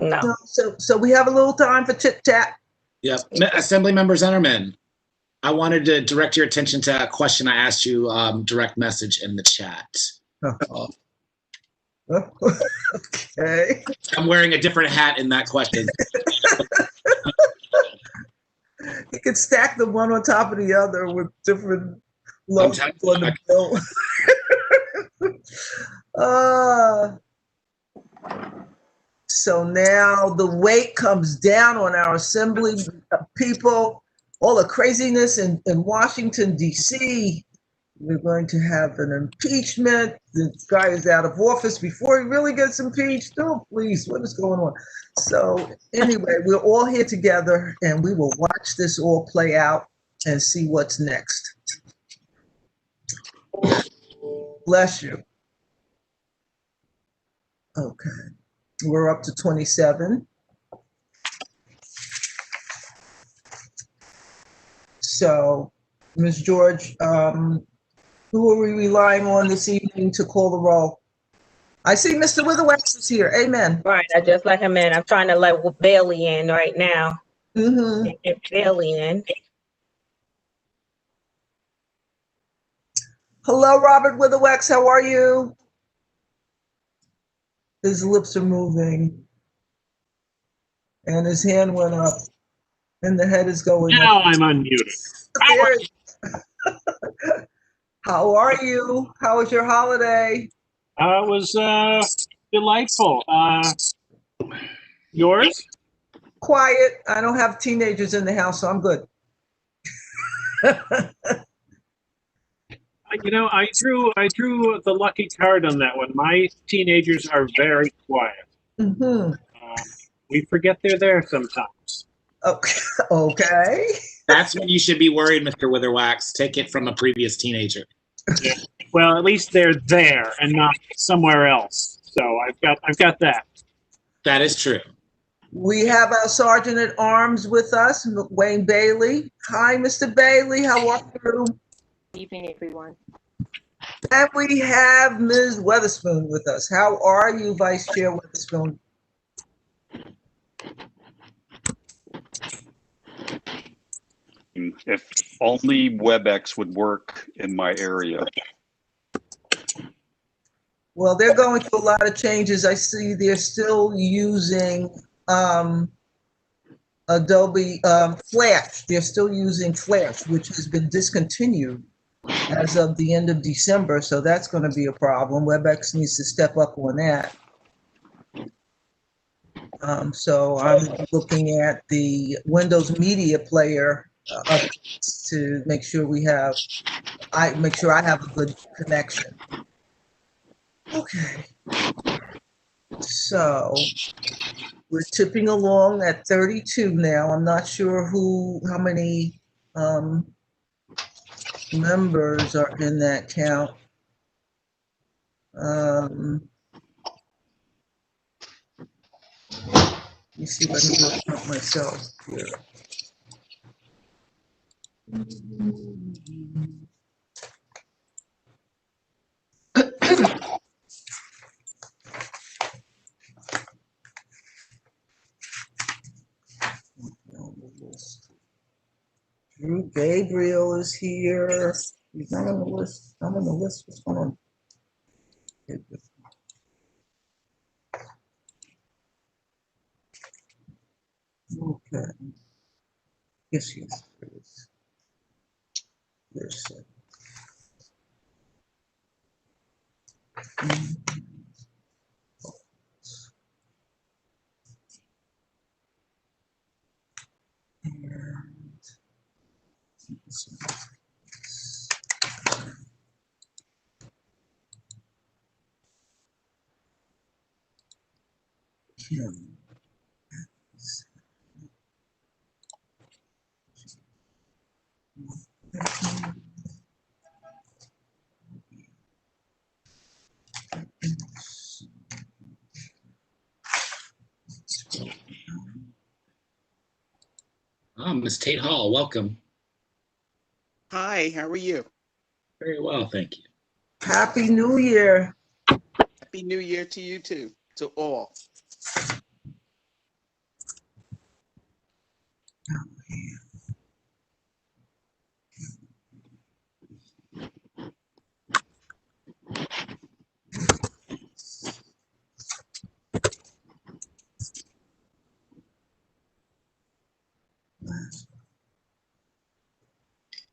No. No. So we have a little time for chit chat. Yep. Assembly Member Zennerman, I wanted to direct your attention to a question I asked you direct message in the chat. Okay. I'm wearing a different hat in that question. You could stack them one on top of the other with different logos on the bill. So now the weight comes down on our assembly people. All the craziness in Washington, D.C. We're going to have an impeachment. The guy is out of office before he really gets impeached. Oh, please, what is going on? So anyway, we're all here together and we will watch this all play out and see what's next. Bless you. Okay, we're up to 27. So, Ms. George, who are we relying on this evening to call the roll? I see Mr. Witherwax is here. Amen. Right. I just let him in. I'm trying to let Bailey in right now. Mm-hmm. Get Bailey in. Hello, Robert Witherwax. How are you? His lips are moving. And his hand went up. And the head is going Now up. I'm unmuted. How are you? How was your holiday? It was delightful. Yours? Quiet. I don't have teenagers in the house, so I'm good. You know, I drew the lucky card on that one. My teenagers are very quiet. Mm-hmm. We forget they're there sometimes. Okay. That's when you should be worried, Mr. Witherwax. Take it from a previous teenager. Yeah. Well, at least they're there and not somewhere else. So I've got that. That is true. We have our Sergeant at Arms with us, Wayne Bailey. Hi, Mr. Bailey. How are you? Good evening, everyone. And we have Ms. Weatherspoon with us. How are you, Vice Chair Weatherspoon? If only WebEx would work in my area. Well, they're going through a lot of changes. I see they're still using Adobe Flash. They're still using Flash, which has been discontinued as of the end of December. So that's going to be a problem. WebEx needs to step up on that. So I'm looking at the Windows Media Player to make sure I have a good connection. Okay. So we're tipping along at 32 now. I'm not sure how many members are in that count. Let me see if I can do it count myself here. Drew Gabriel is here. He's not on the list. I'm on the list. What's going on? Okay. Yes, yes. There's Kim. Ms. Tate Hall, welcome. Hi, how are you? Very well, thank you. Happy New Year. Happy New Year to you too, to all.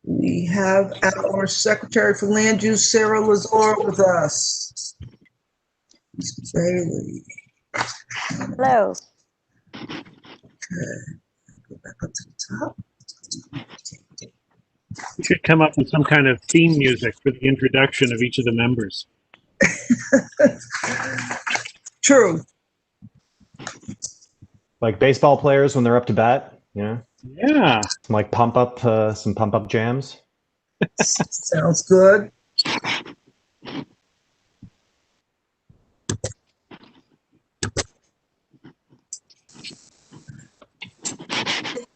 We have our Secretary for Land Use, Sarah Lazar, with us. Ms. Bailey. Hello. Okay. Go back up to the top. We should come up with some kind of theme music for the introduction of each of the members. True. Like baseball players when they're up to bat, you know? Yeah. Like some pump up jams. Sounds good.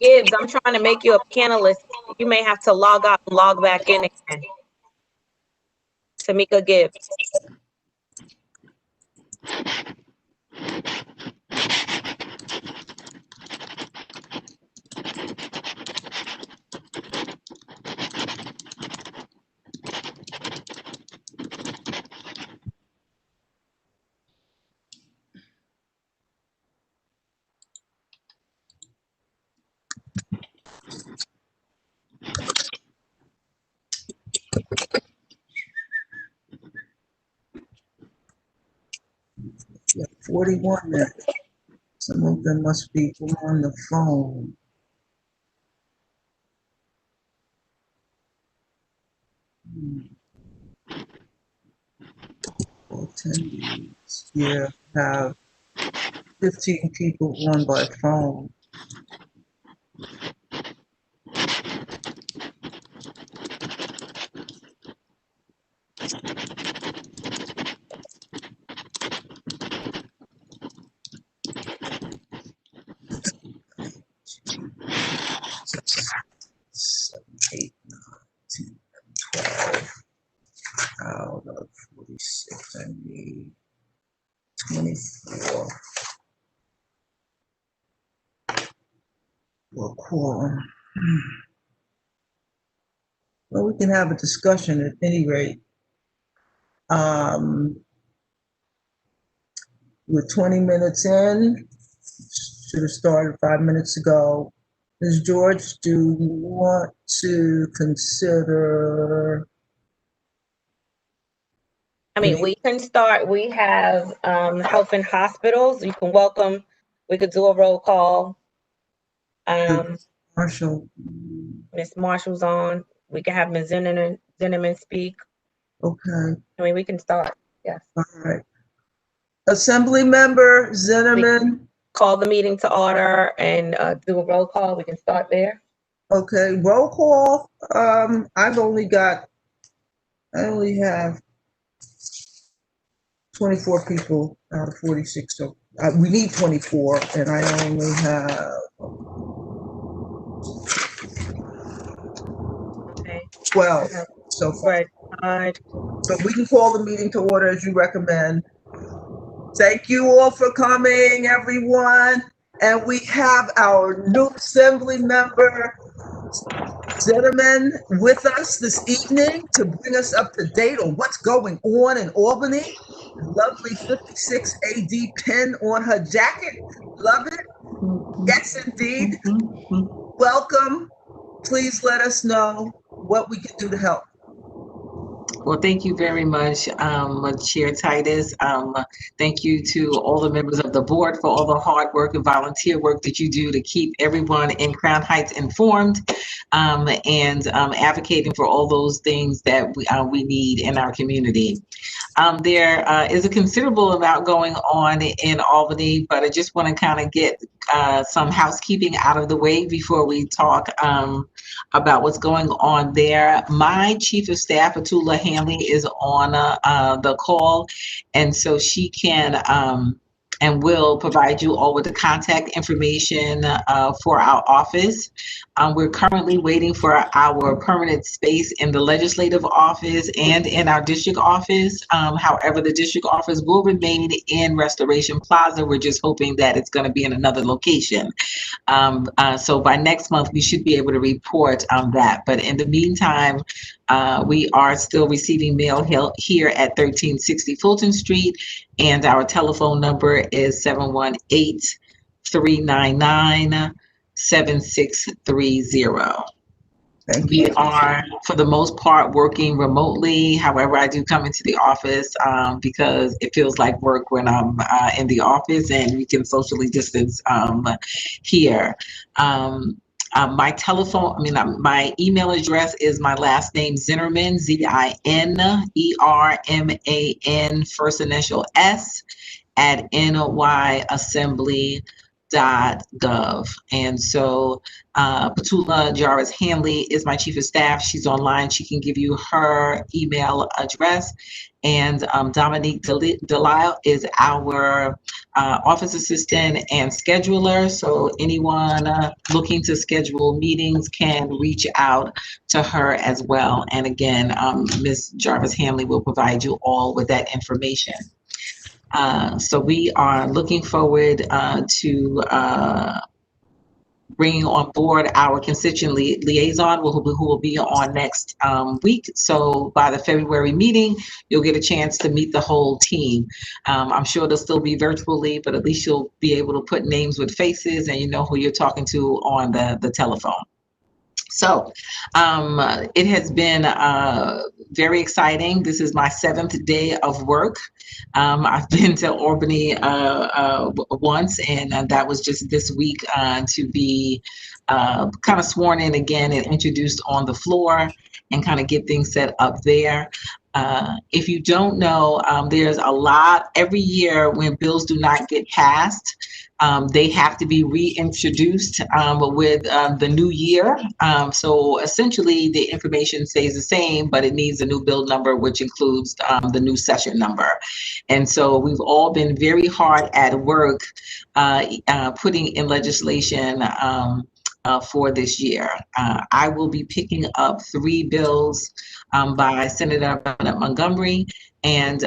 Gibbs, I'm trying to make you a panelist. You may have to log out and log back in again. Tamika Gibbs. Yeah, 41 minutes. Some of them must be on the phone. Attendees. Yeah, have 15 people on by phone. Seven, 8, 9, 10, 12. Out of 46, I need 24. For quorum. Well, we can have a discussion at any rate. We're 20 minutes in. Should have started 5 minutes ago. Ms. George, do you want to consider? I mean, we can start. We have health and hospitals. You can welcome. We could do a roll call. Marshall. Ms. Marshall's on. We can have Ms. Zinnerman speak. Okay, I mean, we can start. Yes. all right. Assembly Member Zinnerman. Call the meeting to order and do a roll call. We can start there. Okay, roll call. I only have 24 people out of 46, so we need 24, and I only have Okay. 12 so far. Right. So we can call the meeting to order as you recommend. Thank you all for coming, everyone. And we have our new Assembly Member Zinnerman with us this evening to bring us up to date on what's going on in Albany. Lovely 56 AD pin on her jacket. Love it. Yes, indeed. Welcome. Please let us know what we can do to help. Well, thank you very much, Chair Titus. Thank you to all the members of the board for all the hard work and volunteer work that you do to keep everyone in Crown Heights informed and advocating for all those things that we need in our community. There is a considerable amount going on in Albany, but I just want to kind of get some housekeeping out of the way before we talk about what's going on there. My Chief of Staff, Atula Hanley, is on the call, and so she can and will provide you all with the contact information for our office. We're currently waiting for our permanent space in the legislative office and in our district office. However, the district office will remain in Restoration Plaza. We're just hoping that it's going to be in another location. So by next month, we should be able to report on that. But in the meantime, we are still receiving mail here at 1360 Fulton Street, and our telephone number is 718-399-7630. Thank We you. are, for the most part, working remotely. However, I do come into the office because it feels like work when I'm in the office, and we can socially distance here. My my email address is my last name, Zinnerman, ZINERMAN, first initial S, @nyassembly.gov. And so Petula Jarvis Hanley is my chief of staff. She's online. She can give you her email address. And Dominique Delisle is our office assistant and scheduler. So anyone looking to schedule meetings can reach out to her as well. And again, Ms. Jarvis Hanley will provide you all with that information. So we are looking forward to bringing on board our constituent liaison who will be on next week. So by the February meeting, you'll get a chance to meet the whole team. I'm sure they'll still be virtually, but at least you'll be able to put names with faces and you know who you're talking to on the telephone. So it has been very exciting. This is my 7th day of work. I've been to Albany once, and that was just this week to be kind of sworn in again and introduced on the floor and kind of get things set up there. If you don't know, there's a lot every year when bills do not get passed. They have to be reintroduced with the new year. So essentially the information stays the same, but it needs a new bill number, which includes the new session number. And so we've all been very hard at work putting in legislation for this year. I will be picking up 3 bills by Senator Bennett Montgomery and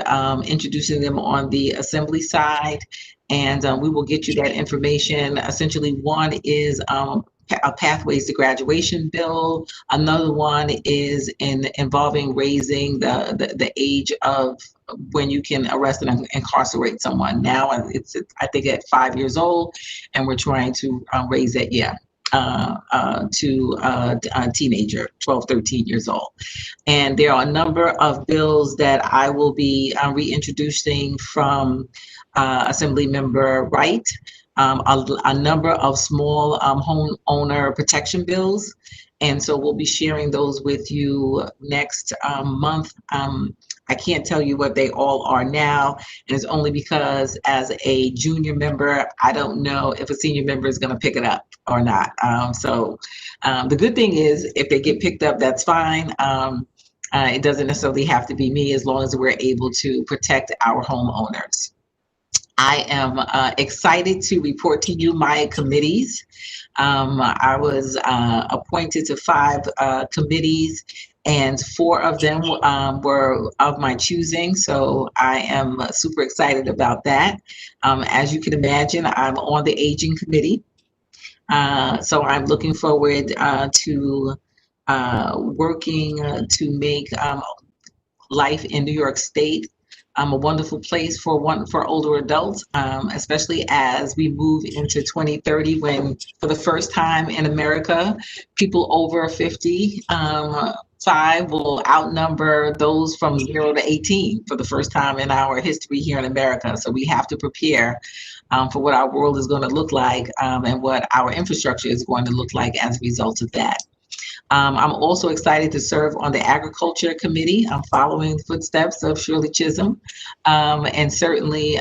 introducing them on the Assembly side. And we will get you that information. Essentially, one is a Pathways to Graduation bill. Another one is involving raising the age of when you can arrest and incarcerate someone. Now it's I think at 5 years old, and we're trying to raise that to a teenager, 12, 13 years old. And there are a number of bills that I will be reintroducing from Assembly Member Wright, a number of small homeowner protection bills. And so we'll be sharing those with you next month. I can't tell you what they all are now, and it's only because as a junior member, I don't know if a senior member is going to pick it up or not. So the good thing is if they get picked up, that's fine. It doesn't necessarily have to be me as long as we're able to protect our homeowners. I am excited to report to you my committees. I was appointed to 5 committees, and 4 of them were of my choosing. So I am super excited about that. As you can imagine, I'm on the Aging Committee. So I'm looking forward to working to make life in New York State a wonderful place for older adults, especially as we move into 2030, when for the first time in America, people over 55 will outnumber those from 0 to 18 for the first time in our history here in America. So we have to prepare for what our world is going to look like and what our infrastructure is going to look like as a result of that. I'm also excited to serve on the Agriculture Committee. I'm following the footsteps of Shirley Chisholm. And certainly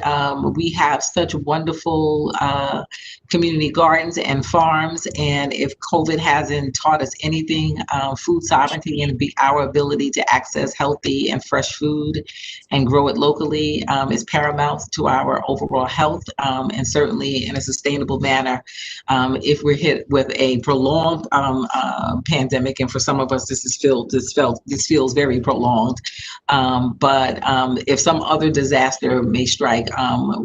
we have such wonderful community gardens and farms. And if COVID hasn't taught us anything, food sovereignty and our ability to access healthy and fresh food and grow it locally is paramount to our overall health, and certainly in a sustainable manner. If we're hit with a prolonged pandemic, and for some of us this feels very prolonged, but if some other disaster may strike,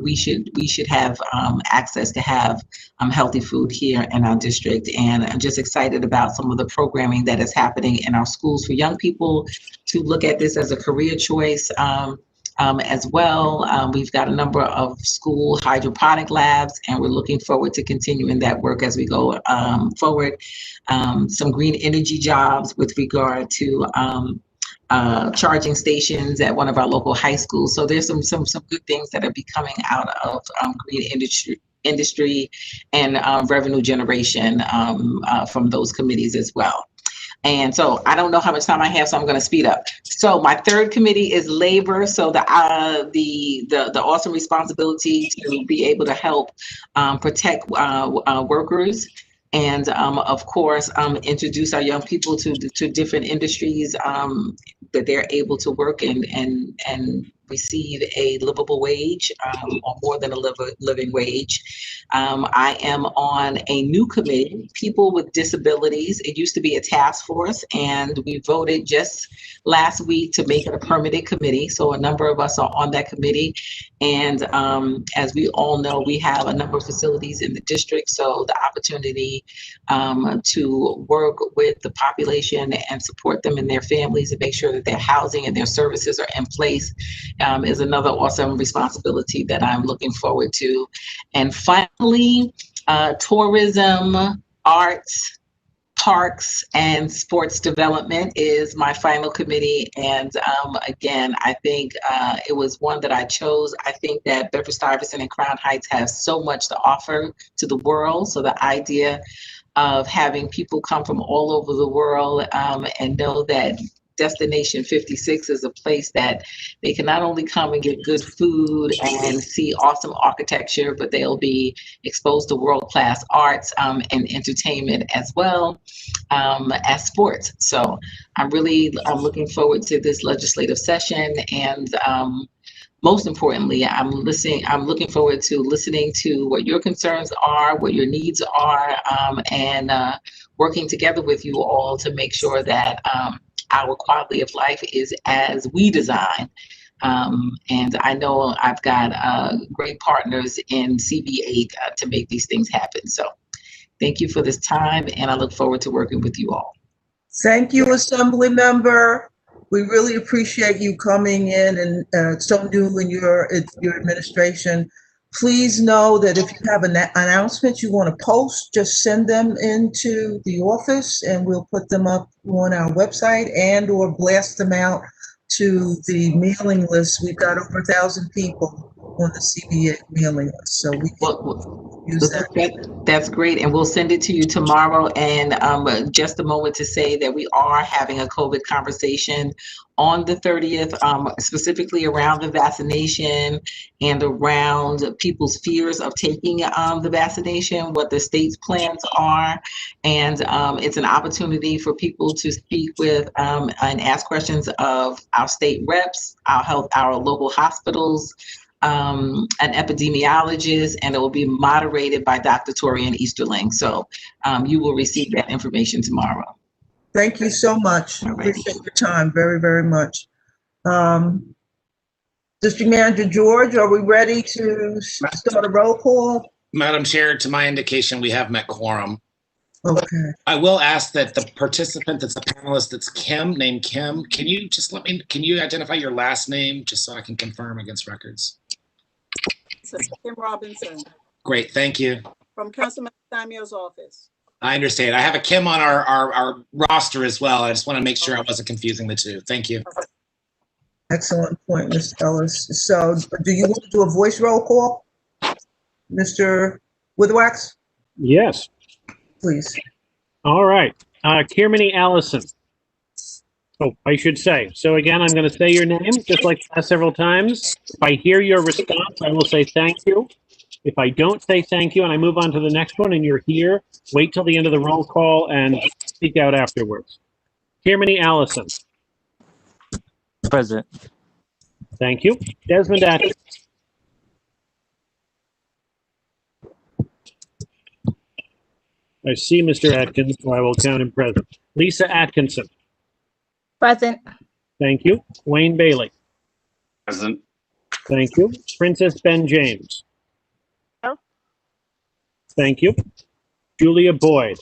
we should have access to have healthy food here in our district. And I'm just excited about some of the programming that is happening in our schools for young people to look at this as a career choice. As well, we've got a number of school hydroponic labs, and we're looking forward to continuing that work as we go forward. Some green energy jobs with regard to charging stations at one of our local high schools. So there's some good things that are becoming out of green industry and revenue generation from those committees as well. And so I don't know how much time I have, so I'm going to speed up. So my third committee is labor. So the awesome responsibility to be able to help protect workers, and of course introduce our young people to different industries that they're able to work in and receive a livable wage, or more than a living wage. I am on a new committee, People with Disabilities. It used to be a task force, and we voted just last week to make it a permanent committee. So a number of us are on that committee. And as we all know, we have a number of facilities in the district. So the opportunity to work with the population and support them and their families and make sure that their housing and their services are in place is another awesome responsibility that I'm looking forward to. And finally, tourism, arts, parks, and sports development is my final committee. And again, I think it was one that I chose. I think that Bedford-Stuyvesant and Crown Heights have so much to offer to the world. So the idea of having people come from all over the world and know that Destination 56 is a place that they can not only come and get good food and see awesome architecture, but they'll be exposed to world-class arts and entertainment as well as sports. So I'm looking forward to this legislative session, and most importantly, I'm looking forward to listening to what your concerns are, what your needs are, and working together with you all to make sure that our quality of life is as we design. And I know I've got great partners in CB8 to make these things happen. So thank you for this time, and I look forward to working with you all. Thank you, Assembly Member. We really appreciate you coming in and so new in your administration. Please know that if you have an announcement you want to post, just send them into the office and we'll put them up on our website and or blast them out to the mailing list. We've got over 1,000 people on the CBA mailing list, so we can use that. That's great, and we'll send it to you tomorrow. And just a moment to say that we are having a COVID conversation on the 30th, specifically around the vaccination and around people's fears of taking the vaccination, what the state's plans are. And it's an opportunity for people to speak with and ask questions of our state reps, our local hospitals, an epidemiologist, and it will be moderated by Dr. Torian Easterling. So you will receive that information tomorrow. Thank you so much. Appreciate your time very, very much. District Manager George, are we ready to start a roll call? Madam Chair, to my indication, we have met quorum. Okay. I will ask that the participant that's a panelist, that's named Kim, can you identify your last name just so I can confirm against records? Kim Robinson. Great, thank you. From Councilman Samuel's office. I understand. I have a Kim on our roster as well. I just want to make sure I wasn't confusing the two. Thank you. Excellent point, Ms. Ellis. So do you want to do a voice roll call? Mr. Witherwax? Yes. Please. All right. Kirmany Allison. Oh, I should say. So again, I'm going to say your name just like the last several times. If I hear your response, I will say thank you. If I don't say thank you and I move on to the next one and you're here, wait till the end of the roll call and speak out afterwards. Kirmany Allison. Present. Thank you. Desmond Atkins. I see Mr. Atkins, so I will count him present. Lisa Atkinson. Present. Thank you. Wayne Bailey. Present. Thank you. Princess Ben James. No. Thank you. Julia Boyd.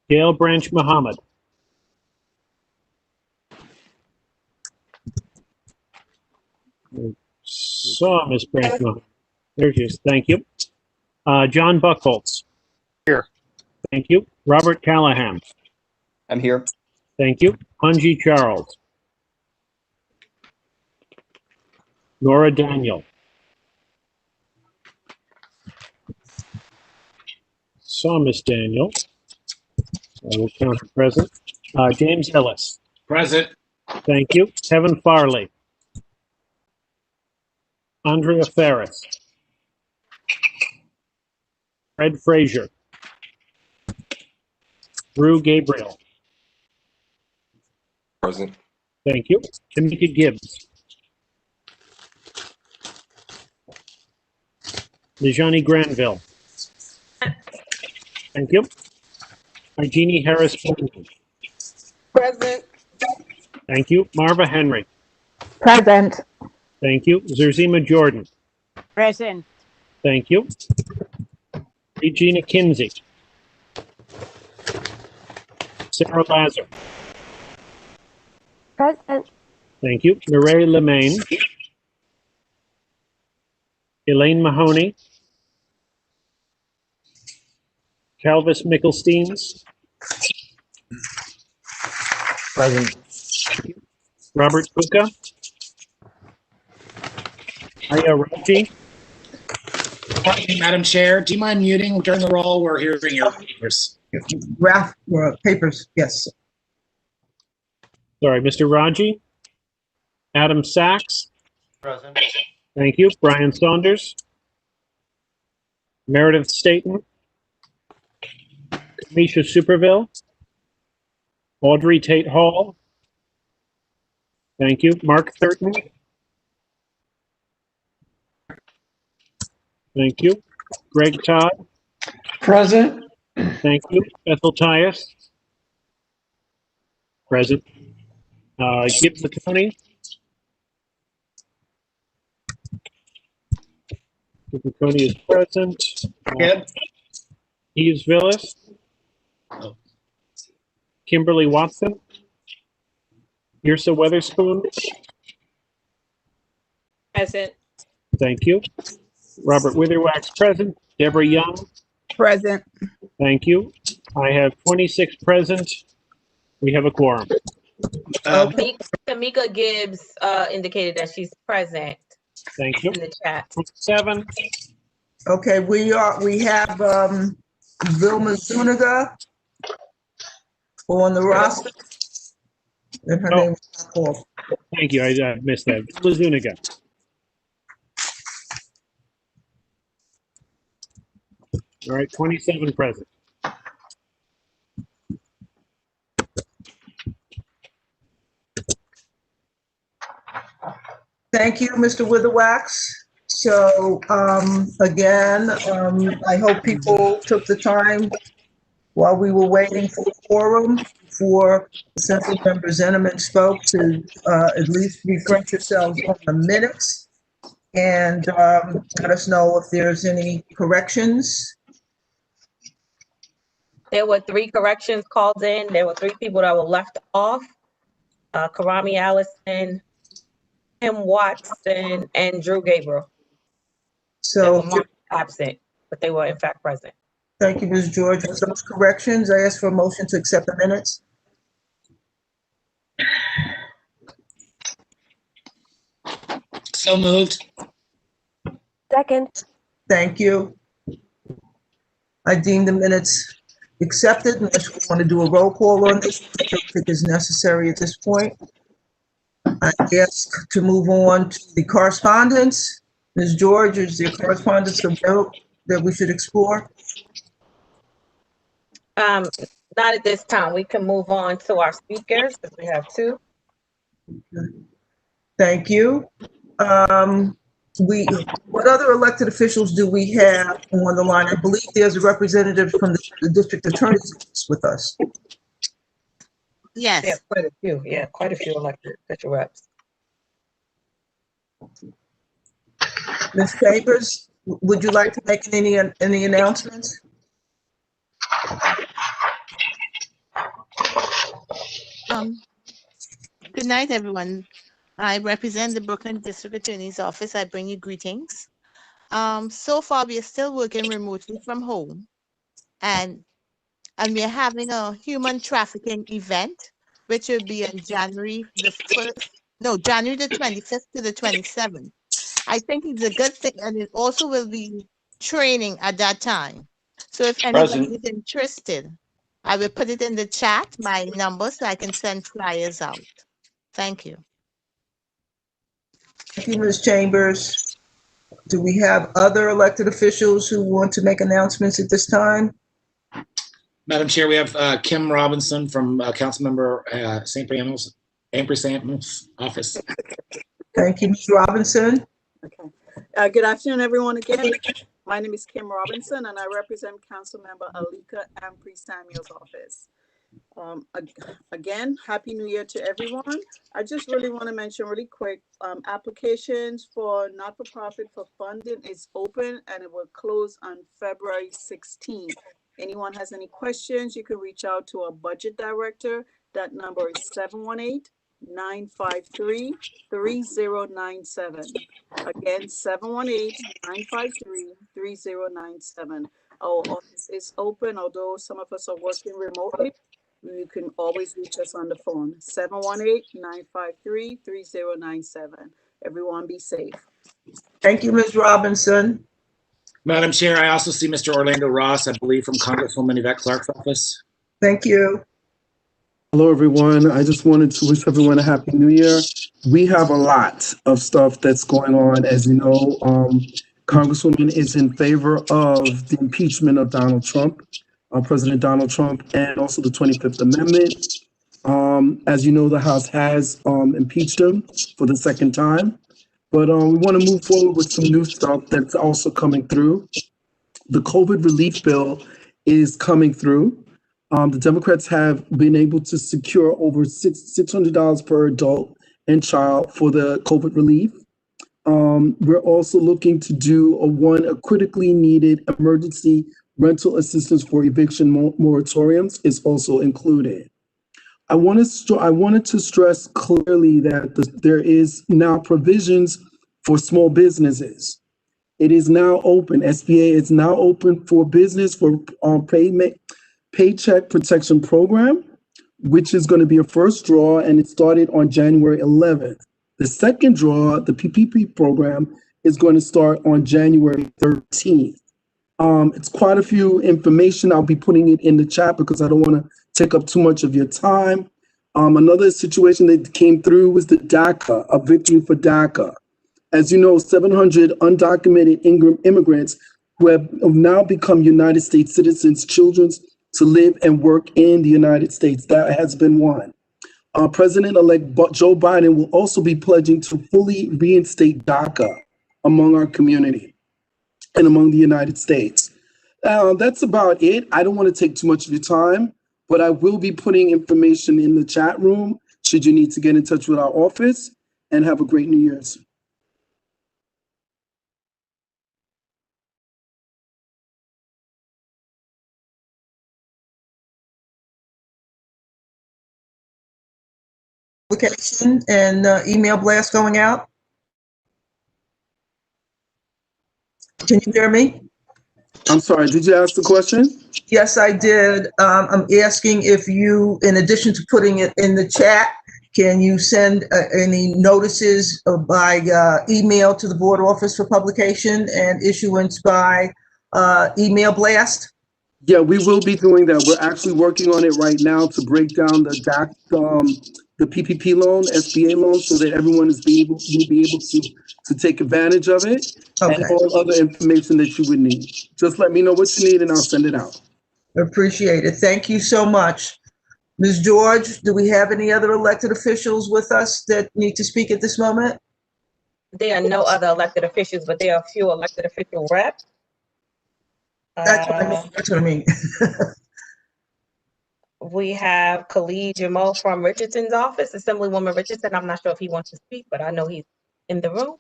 Gail Branch Muhammad. Saw Miss Branch Muhammad. There she is. Thank you. John Buckholz. Here. Thank you. Robert Callahan. I'm here. Thank you. Hunji Charles. Nora Daniel. Saw Miss Daniel. I will count her present. James Ellis. Present. Thank you. Kevin Farley. Andrea Ferris. Fred Frazier. Drew Gabriel. Present. Thank you. Tamika Gibbs. Dejani Granville. Thank you. Jeannie Harris. Present. Thank you. Marva Henry. Present. Thank you. Zerzima Jordan. Present. Thank you. Regina Kinsey. Sarah Lazar. Present. Thank you. Mireille Lemaine. Elaine Mahoney. Calvis Mickelsteins. Present. Robert Kuka. Aya Raji. Pardon me, Madam Chair, do you mind muting during the roll? We're hearing your papers. Papers, yes. Sorry, Mr. Raji. Adam Sachs. Present. Thank you. Brian Saunders. Meredith Staten. Misha Superville. Audrey Tate Hall. Thank you. Mark Thurton. Thank you. Greg Todd. Present. Thank you. Ethel Tyus. Present. Gibbs Tony. Gibbs Tony is present. Yep. Eves Villas. Oh. Kimberly Watson. Yrsa Weatherspoon. Present. Thank you. Robert Witherwax present. Deborah Young. Present. Thank you. I have 26 present. We have a quorum. Tamika Gibbs indicated that she's present Thank you. in the chat. 7. Okay, we have Vilma Zuniga on the roster. And her name is not called. Thank you. I missed that. Zuniga. All right, 27 present. Thank you, Mr. Witherwax. So again, I hope people took the time while we were waiting for the quorum before Assemblymember Zinnemann spoke to at least refresh yourselves on the minutes and let us know if there's any corrections. There were 3 corrections called in. There were 3 people that were left off. Karami Allison, Kim Watson, and Drew Gabriel. They So were marked absent, but they were in fact present. thank you, Ms. George. For those corrections, I ask for a motion to accept the minutes. So moved. Second. Thank you. I deem the minutes accepted unless we want to do a roll call on this, which I don't think is necessary at this point. I ask to move on to the correspondence. Ms. George, is there correspondence of note that we should explore? Not at this time. We can move on to our speakers because we have two. Thank you. What other elected officials do we have on the line? I believe there's a representative from the district attorney's office with us. Yeah, Yes, quite a few. Yeah, quite a few elected official reps. Ms. Chambers, would you like to make any announcements? good night, everyone. I represent the Brooklyn District Attorney's Office. I bring you greetings. So far, we are still working remotely from home, and we are having a human trafficking event, which will be on January the 25th to the 27th. I think it's a good thing, and it also will be training at that time. So if anybody Present. is interested, I will put it in the chat, my number, so I can send flyers out. Thank you. Thank you, Ms. Chambers. Do we have other elected officials who want to make announcements at this time? Madam Chair, we have Kim Robinson from Councilmember St. Sampson's office. Thank you, Ms. Robinson. Okay. Good afternoon, everyone. Again, my name is Kim Robinson, and I represent Councilmember Alika Ampry-Samuel's office. Again, Happy New Year to everyone. I just really want to mention really quick, applications for not-for-profit for funding is open and it will close on February 16th. Anyone has any questions, you can reach out to our budget director. That number is 718-953-3097. Again, 718-953-3097. Our office is open, although some of us are working remotely. You can always reach us on the phone, 718-953-3097. Everyone be safe. Thank you, Ms. Robinson. Madam Chair, I also see Mr. Orlando Ross, I believe, from Congresswoman Yvette Clarke's office. Thank you. Hello, everyone. I just wanted to wish everyone a Happy New Year. We have a lot of stuff that's going on. As you know, Congresswoman is in favor of the impeachment of Donald Trump, President Donald Trump, and also the 25th Amendment. As you know, the House has impeached him for the second time. But we want to move forward with some new stuff that's also coming through. The COVID relief bill is coming through. The Democrats have been able to secure over $600 per adult and child for the COVID relief. We're also looking to do a critically needed emergency rental assistance for eviction moratoriums is also included. I wanted to stress clearly that there is now provisions for small businesses. It is now open. SBA is now open for business for Paycheck Protection Program, which is going to be a first draw, and it started on January 11th. The second draw, the PPP program, is going to start on January 13th. It's quite a few information. I'll be putting it in the chat because I don't want to take up too much of your time. Another situation that came through was the DACA, a victory for DACA. As you know, 700 undocumented immigrants who have now become United States citizens, children to live and work in the United States. That has been one. President-elect Joe Biden will also be pledging to fully reinstate DACA among our community and among the United States. That's about it. I don't want to take too much of your time, but I will be putting information in the chat room should you need to get in touch with our office, and have a great New Year's. Application and email blast going out. Can you hear me? I'm sorry, did you ask the question? Yes, I did. I'm asking if you, in addition to putting it in the chat, can you send any notices by email to the board office for publication and issuance by email blast? Yeah, we will be doing that. We're actually working on it right now to break down the PPP loan, SBA loan, so that everyone will be able to take advantage of it, and Okay. all other information that you would need. Just let me know what you need, and I'll send it out. Appreciate it. Thank you so much. Ms. George, do we have any other elected officials with us that need to speak at this moment? There are no other elected officials, but there are a few elected official reps. That's what I mean. That's what I mean. We have Khalid Jamal from Richardson's office, Assemblywoman Richardson. I'm not sure if he wants to speak, but I know he's in the room.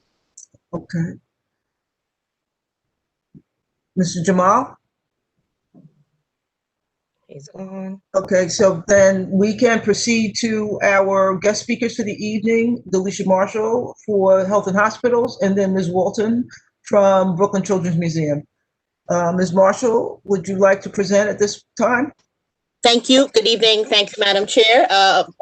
Okay. Mr. Jamal? He's gone. Okay, so then we can proceed to our guest speakers for the evening, Delisha Marshall for Health and Hospitals, and then Ms. Walton from Brooklyn Children's Museum. Ms. Marshall, would you like to present at this time? Thank you. Good evening. Thank you, Madam Chair.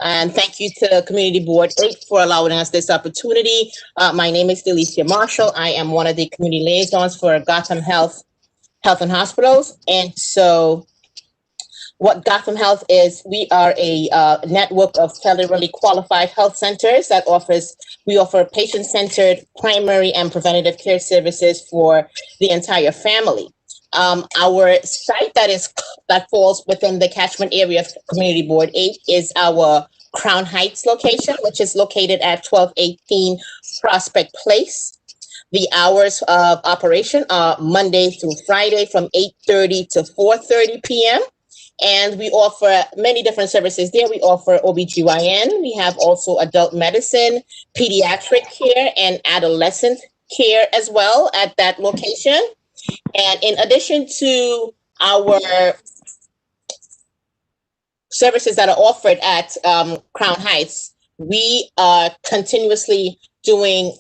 And thank you to Community Board 8 for allowing us this opportunity. My name is Delisha Marshall. I am one of the community liaisons for Gotham Health and Hospitals. And so what Gotham Health is, we are a network of federally qualified health centers that we offer patient-centered primary and preventative care services for the entire family. Our site that falls within the catchment area of Community Board 8 is our Crown Heights location, which is located at 1218 Prospect Place. The hours of operation are Monday through Friday from 8:30 to 4:30 p.m. And we offer many different services there. We offer OBGYN. We have also adult medicine, pediatric care, and adolescent care as well at that location. And in addition to our services that are offered at Crown Heights, we are continuously doing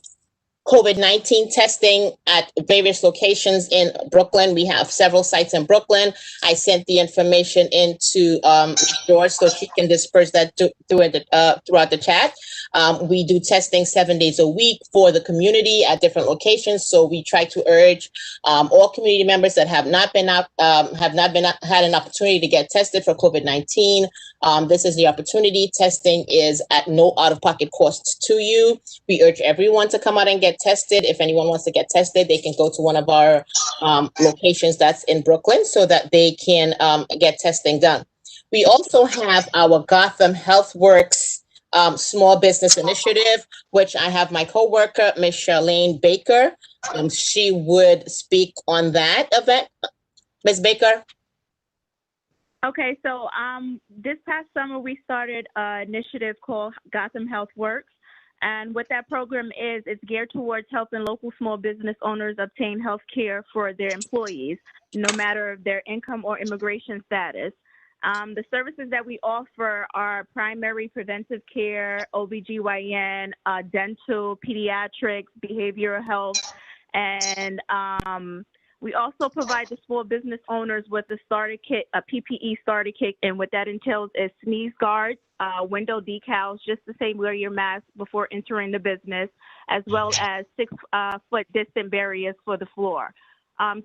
COVID-19 testing at various locations in Brooklyn. We have several sites in Brooklyn. I sent the information into George so she can disperse that throughout the chat. We do testing 7 days a week for the community at different locations. So we try to urge all community members that have not had an opportunity to get tested for COVID-19. This is the opportunity. Testing is at no out-of-pocket cost to you. We urge everyone to come out and get tested. If anyone wants to get tested, they can go to one of our locations that's in Brooklyn so that they can get testing done. We also have our Gotham HealthWorks small business initiative, which I have my coworker, Ms. Charlene Baker. She would speak on that event. Ms. Baker? Okay, so this past summer we started an initiative called Gotham HealthWorks. And what that program is, it's geared towards helping local small business owners obtain health care for their employees, no matter their income or immigration status. The services that we offer are primary preventive care, OBGYN, dental, pediatrics, behavioral health, and we also provide the small business owners with a starter kit, a PPE starter kit, and what that entails is sneeze guards, window decals, just to say wear your mask before entering the business, as well as 6-foot distant barriers for the floor.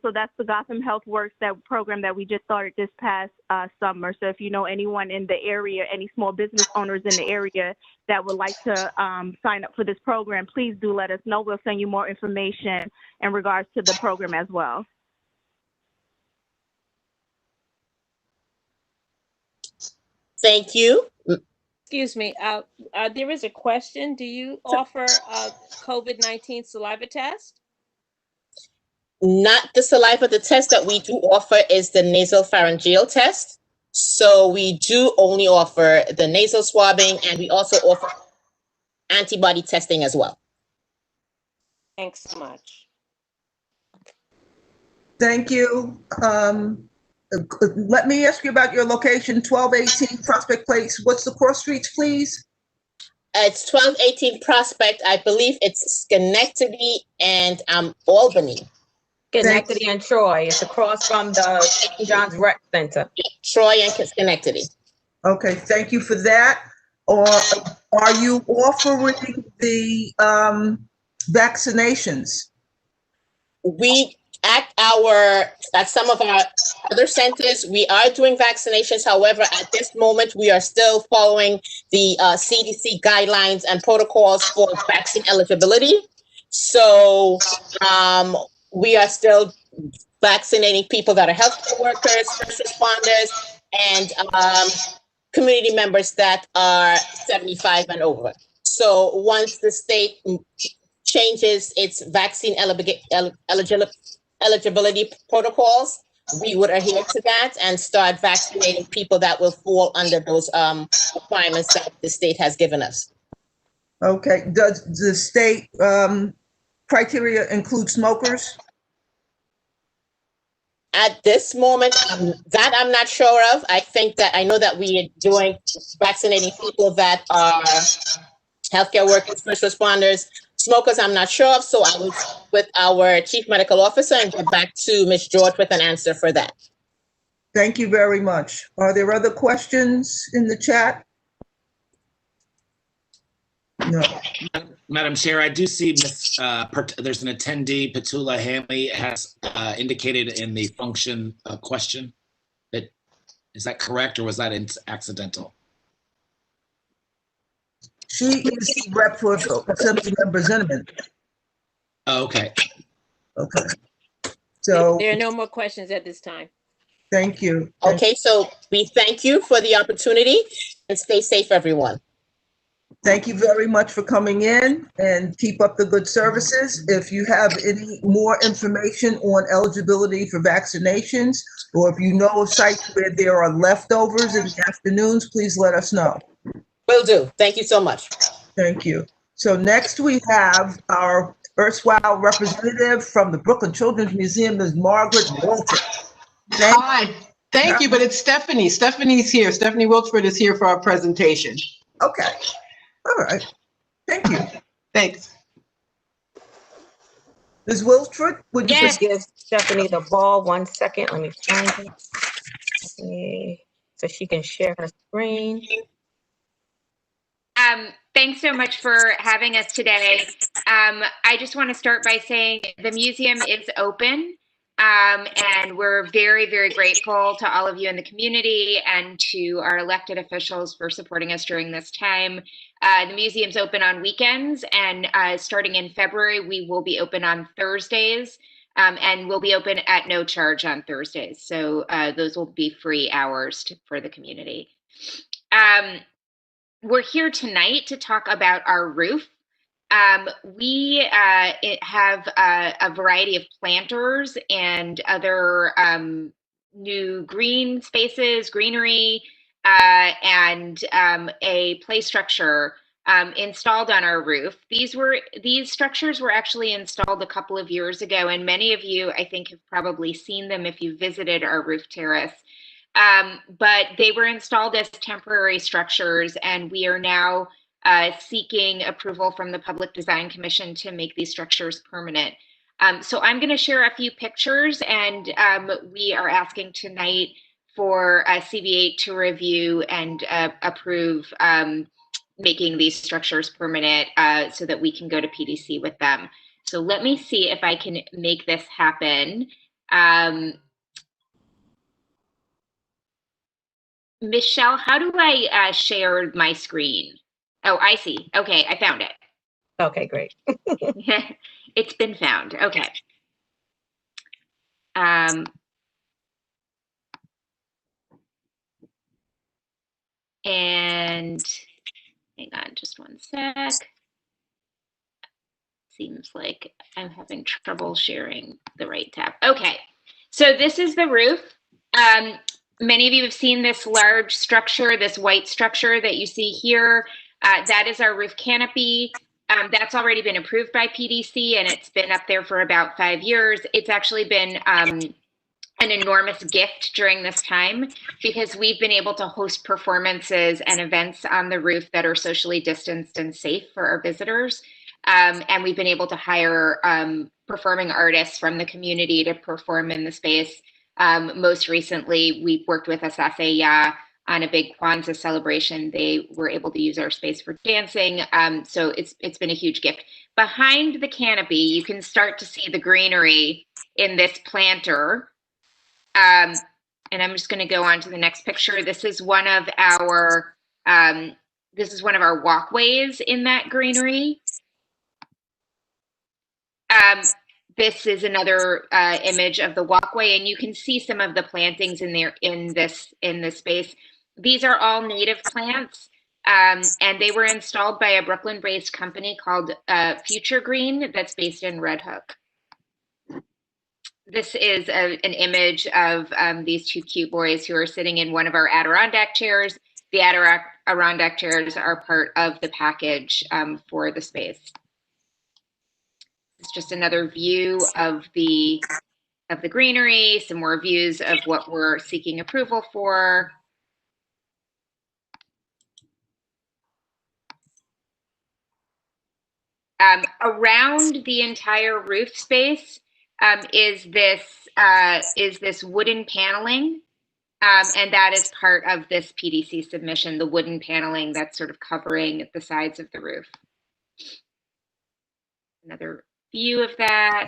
So that's the Gotham HealthWorks, that program that we just started this past summer. So if you know anyone in the area, any small business owners in the area that would like to sign up for this program, please do let us know. We'll send you more information in regards to the program as well. Thank you. Excuse me, there is a question. Do you offer a COVID-19 saliva test? Not the saliva. The test that we do offer is the nasal pharyngeal test. So we do only offer the nasal swabbing, and we also offer antibody testing as well. Thanks so much. Thank you. Let me ask you about your location, 1218 Prospect Place. What's the cross streets, please? It's 1218 Prospect. I believe it's Schenectady and Albany. Schenectady and Troy. It's across from the St. John's Rec Center. Troy and Schenectady. Okay, thank you for that. Or are you offering the vaccinations? We at some of our other centers, we are doing vaccinations. However, at this moment, we are still following the CDC guidelines and protocols for vaccine eligibility. So we are still vaccinating people that are healthcare workers, first responders, and community members that are 75 and over. So once the state changes its vaccine eligibility protocols, we would adhere to that and start vaccinating people that will fall under those requirements that the state has given us. Okay, does the state criteria include smokers? At this moment, that I'm not sure of. I know that we are doing vaccinating people that are healthcare workers, first responders. Smokers, I'm not sure of, so I will with our chief medical officer and get back to Ms. George with an answer for that. Thank you very much. Are there other questions in the chat? No. Madam Chair, I do see there's an attendee, Petula Hanley, has indicated in the function question. Is that correct, or was that accidental? She is the rep for Assemblyman Zimmerman. Oh, okay. Okay. So there are no more questions at this time. Thank you. Okay, so we thank you for the opportunity and stay safe, everyone. Thank you very much for coming in and keep up the good services. If you have any more information on eligibility for vaccinations, or if you know of sites where there are leftovers in the afternoons, please let us know. Will do. Thank you so much. Thank you. So next we have our erstwhile representative from the Brooklyn Children's Museum, Ms. Margaret Walter. Hi. Thank you, but it's Stephanie. Stephanie's here. Stephanie Wilchford is here for our presentation. Okay. All right. Thank you. Thanks. Ms. Wilchford, would you just give Stephanie the ball 1 second? Let me find it. Stephanie, so she can share her screen. Thanks so much for having us today. I just want to start by saying the museum is open, and we're very, very grateful to all of you in the community and to our elected officials for supporting us during this time. The museum's open on weekends, and starting in February, we will be open on Thursdays, and we'll be open at no charge on Thursdays. So those will be free hours for the community. We're here tonight to talk about our roof. We have a variety of planters and other new green spaces, greenery, and a play structure installed on our roof. These structures were actually installed a couple of years ago, and many of you, I think, have probably seen them if you visited our roof terrace. But they were installed as temporary structures, and we are now seeking approval from the Public Design Commission to make these structures permanent. So I'm going to share a few pictures, and we are asking tonight for CB8 to review and approve making these structures permanent so that we can go to PDC with them. So let me see if I can make this happen. Michelle, how do I share my screen? Oh, I see. Okay, I found it. Okay, great. It's been found. Okay. And hang on just 1 sec. Seems like I'm having trouble sharing the right tab. Okay, so this is the roof. Many of you have seen this large structure, this white structure that you see here. That is our roof canopy. That's already been approved by PDC, and it's been up there for about 5 years. It's actually been an enormous gift during this time because we've been able to host performances and events on the roof that are socially distanced and safe for our visitors. And we've been able to hire performing artists from the community to perform in the space. Most recently, we've worked with Asase Ya on a big Kwanzaa celebration. They were able to use our space for dancing. So it's been a huge gift. Behind the canopy, you can start to see the greenery in this planter. And I'm just going to go on to the next picture. This is one of our walkways in that greenery. This is another image of the walkway, and you can see some of the plantings in there in this space. These are all native plants, and they were installed by a Brooklyn-based company called Future Green that's based in Red Hook. This is an image of these two cute boys who are sitting in one of our Adirondack chairs. The Adirondack chairs are part of the package for the space. It's just another view of the greenery, some more views of what we're seeking approval for. Around the entire roof space is this wooden paneling, and that is part of this PDC submission, the wooden paneling that's sort of covering the sides of the roof. Another view of that.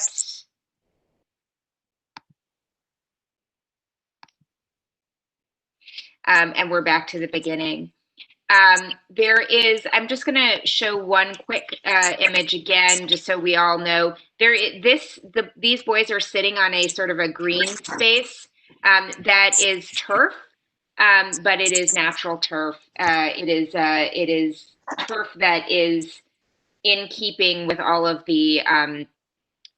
And we're back to the beginning. I'm just going to show one quick image again, just so we all know. These boys are sitting on a sort of a green space that is turf, but it is natural turf. It is turf that is in keeping with all of the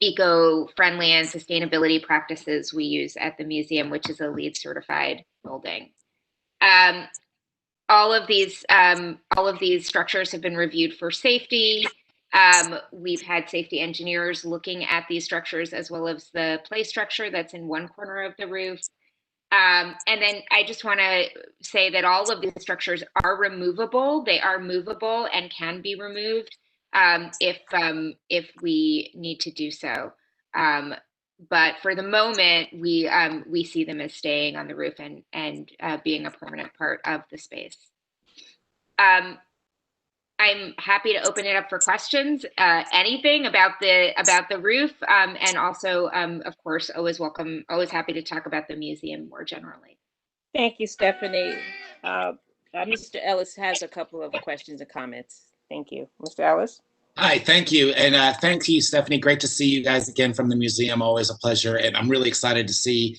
eco-friendly and sustainability practices we use at the museum, which is a LEED certified building. All of these structures have been reviewed for safety. We've had safety engineers looking at these structures, as well as the play structure that's in one corner of the roof. And then I just want to say that all of these structures are removable. They are movable and can be removed if we need to do so. But for the moment, we see them as staying on the roof and being a permanent part of the space. I'm happy to open it up for questions, anything about the roof, and also, of course, always happy to talk about the museum more generally. Thank you, Stephanie. Mr. Ellis has a couple of questions and comments. Thank you. Mr. Ellis? Hi, thank you. And thank you, Stephanie. Great to see you guys again from the museum. Always a pleasure. And I'm really excited to see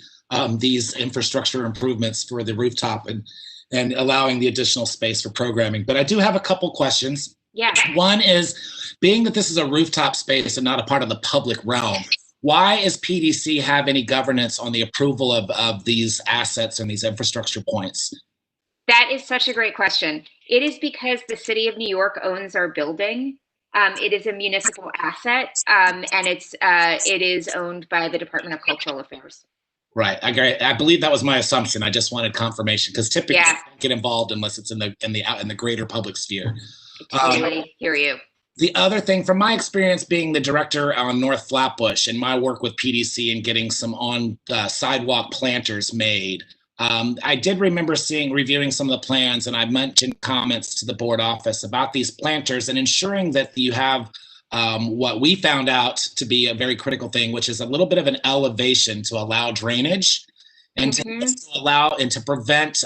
these infrastructure improvements for the rooftop and allowing the additional space for programming. But I do have a couple questions. Yeah. One is, being that this is a rooftop space and not a part of the public realm, why is PDC have any governance on the approval of these assets and these infrastructure points? That is such a great question. It is because the city of New York owns our building. It is a municipal asset, and it is owned by the Department of Cultural Affairs. Right. I believe that was my assumption. I just wanted confirmation, because typically I don't get involved unless it's in the greater public sphere. I totally hear you. The other thing, from my experience being the director on North Flatbush and my work with PDC and getting some on sidewalk planters made, I did remember reviewing some of the plans, and I mentioned comments to the board office about these planters and ensuring that you have what we found out to be a very critical thing, which is a little bit of an elevation to allow drainage and to prevent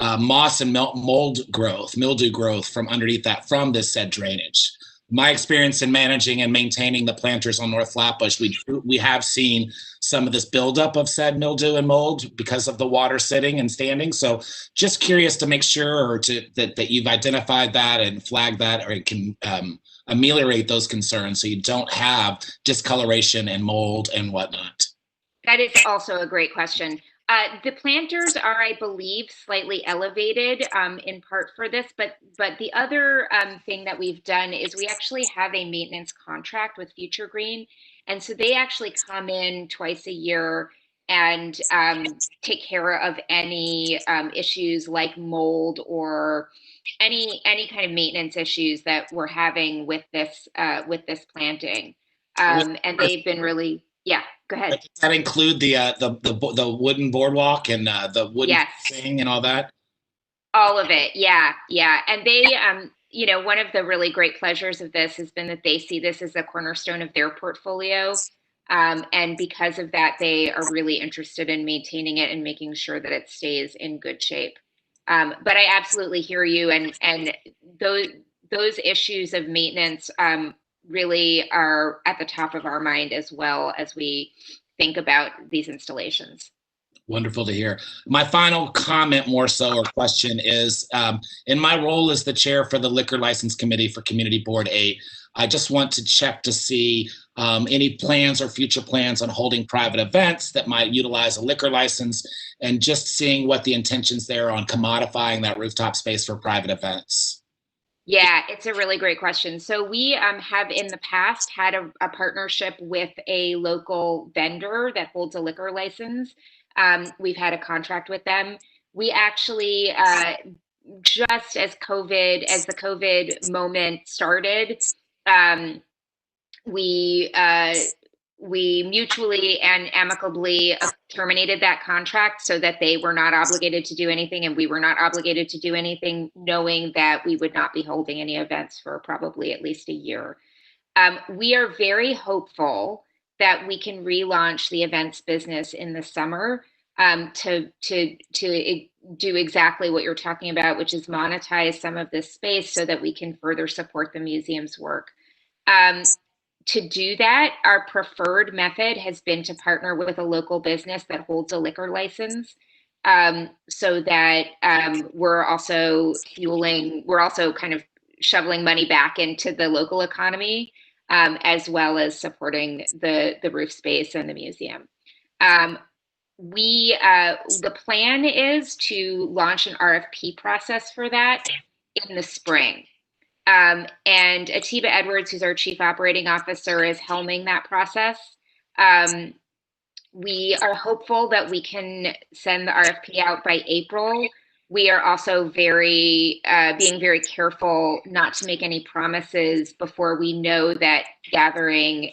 moss and mildew growth from underneath that from this said drainage. My experience in managing and maintaining the planters on North Flatbush, we have seen some of this buildup of said mildew and mold because of the water sitting and standing. So just curious to make sure that you've identified that and flagged that, or it can ameliorate those concerns so you don't have discoloration and mold and whatnot. That is also a great question. The planters are, I believe, slightly elevated in part for this, but the other thing that we've done is we actually have a maintenance contract with Future Green, and so they actually come in twice a year and take care of any issues like mold or any kind of maintenance issues that we're having with this planting, and they've been really. Yeah, go ahead. Does that include the wooden boardwalk and the wooden thing and all that? All of it, yeah. And they, one of the really great pleasures of this has been that they see this as a cornerstone of their portfolio. And because of that, they are really interested in maintaining it and making sure that it stays in good shape. But I absolutely hear you, and those issues of maintenance really are at the top of our mind as well as we think about these installations. Wonderful to hear. My final comment, more so, or question is, in my role as the chair for the Liquor License Committee for Community Board 8, I just want to check to see any plans or future plans on holding private events that might utilize a liquor license, and just seeing what the intentions there on commodifying that rooftop space for private events. Yeah, it's a really great question. So we have in the past had a partnership with a local vendor that holds a liquor license. We've had a contract with them. We actually, just as the COVID moment started, we mutually and amicably terminated that contract so that they were not obligated to do anything and we were not obligated to do anything, knowing that we would not be holding any events for probably at least a year. We are very hopeful that we can relaunch the events business in the summer to do exactly what you're talking about, which is monetize some of this space so that we can further support the museum's work. To do that, our preferred method has been to partner with a local business that holds a liquor license, so that we're also kind of shoveling money back into the local economy, as well as supporting the roof space and the museum. The plan is to launch an RFP process for that in the spring. And Atiba Edwards, who's our Chief Operating Officer, is helming that process. We are hopeful that we can send the RFP out by April. We are also being very careful not to make any promises before we know that gathering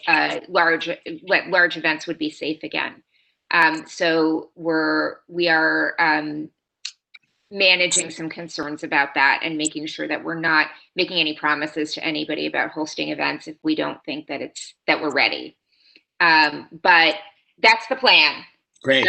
large events would be safe again. So we are managing some concerns about that and making sure that we're not making any promises to anybody about hosting events if we don't think that we're ready. But that's the plan. Great.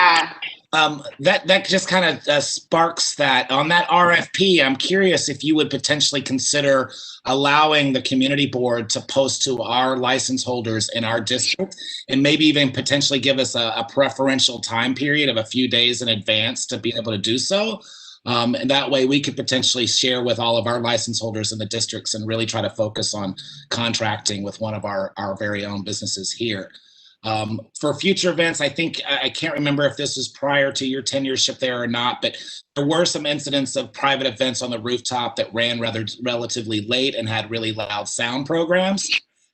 That just kind of sparks that. On that RFP, I'm curious if you would potentially consider allowing the community board to post to our license holders in our district, and maybe even potentially give us a preferential time period of a few days in advance to be able to do so. And that way we could potentially share with all of our license holders in the districts and really try to focus on contracting with one of our very own businesses here. For future events, I think, I can't remember if this was prior to your tenureship there or not, but there were some incidents of private events on the rooftop that ran relatively late and had really loud sound programs.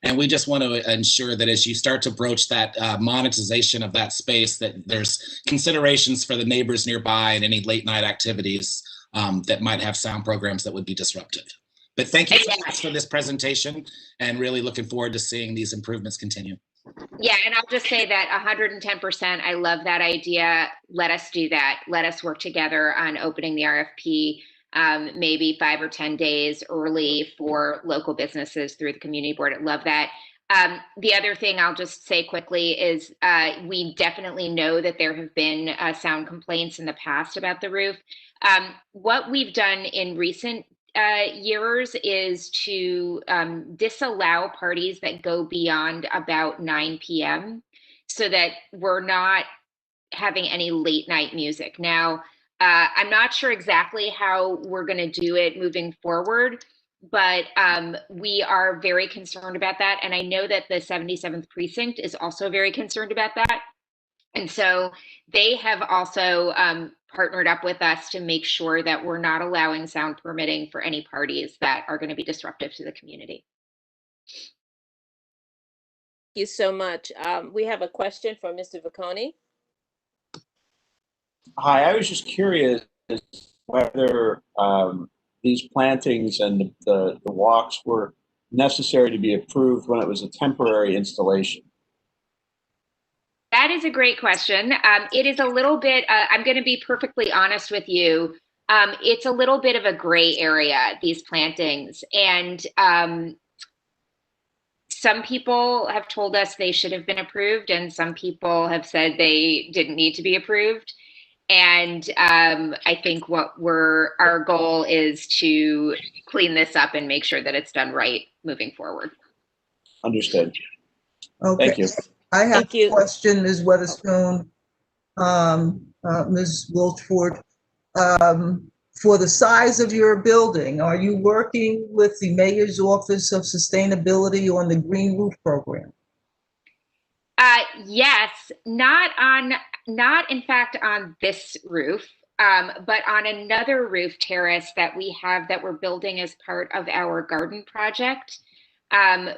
And we just want to ensure that as you start to broach that monetization of that space, that there's considerations for the neighbors nearby and any late night activities that might have sound programs that would be disruptive. But thank you so much for this presentation, and really looking forward to seeing these improvements continue. Yeah, and I'll just say that 110%, I love that idea. Let us do that. Let us work together on opening the RFP maybe 5 or 10 days early for local businesses through the community board. I love that. The other thing I'll just say quickly is we definitely know that there have been sound complaints in the past about the roof. What we've done in recent years is to disallow parties that go beyond about 9 p.m. so that we're not having any late night music. Now, I'm not sure exactly how we're going to do it moving forward, but we are very concerned about that. And I know that the 77th Precinct is also very concerned about that. And so they have also partnered up with us to make sure that we're not allowing sound permitting for any parties that are going to be disruptive to the community. Thank you so much. We have a question for Mr. Vicconi. Hi, I was just curious whether these plantings and the walks were necessary to be approved when it was a temporary installation. That is a great question. It is a little bit, I'm going to be perfectly honest with you. It's a little bit of a gray area, these plantings. And some people have told us they should have been approved, and some people have said they didn't need to be approved. And I think our goal is to clean this up and make sure that it's done right moving forward. Understood. Okay. Thank you. I have a question, Ms. Weatherspoon, Ms. Wilchford. For the size of your building, are you working with the Mayor's Office of Sustainability on the Green Roof Program? Yes, not in fact on this roof, but on another roof terrace that we have that we're building as part of our garden project,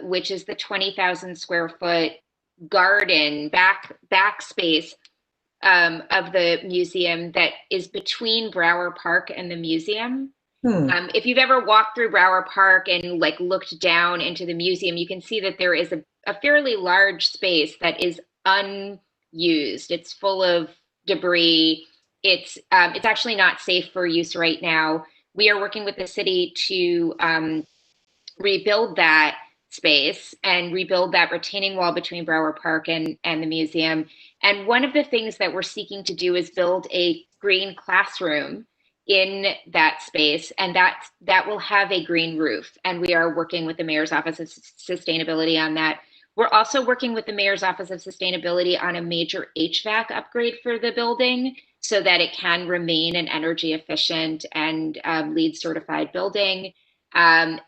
which is the 20,000 square foot garden back space of the museum that is between Brower Park and the museum. If you've ever walked through Brower Park and like looked down into the museum, you can see that there is a fairly large space that is unused. It's full of debris. It's actually not safe for use right now. We are working with the city to rebuild that space and rebuild that retaining wall between Brower Park and the museum. And one of the things that we're seeking to do is build a green classroom in that space, and that will have a green roof. And we are working with the Mayor's Office of Sustainability on that. We're also working with the Mayor's Office of Sustainability on a major HVAC upgrade for the building so that it can remain an energy efficient and LEED certified building. I'm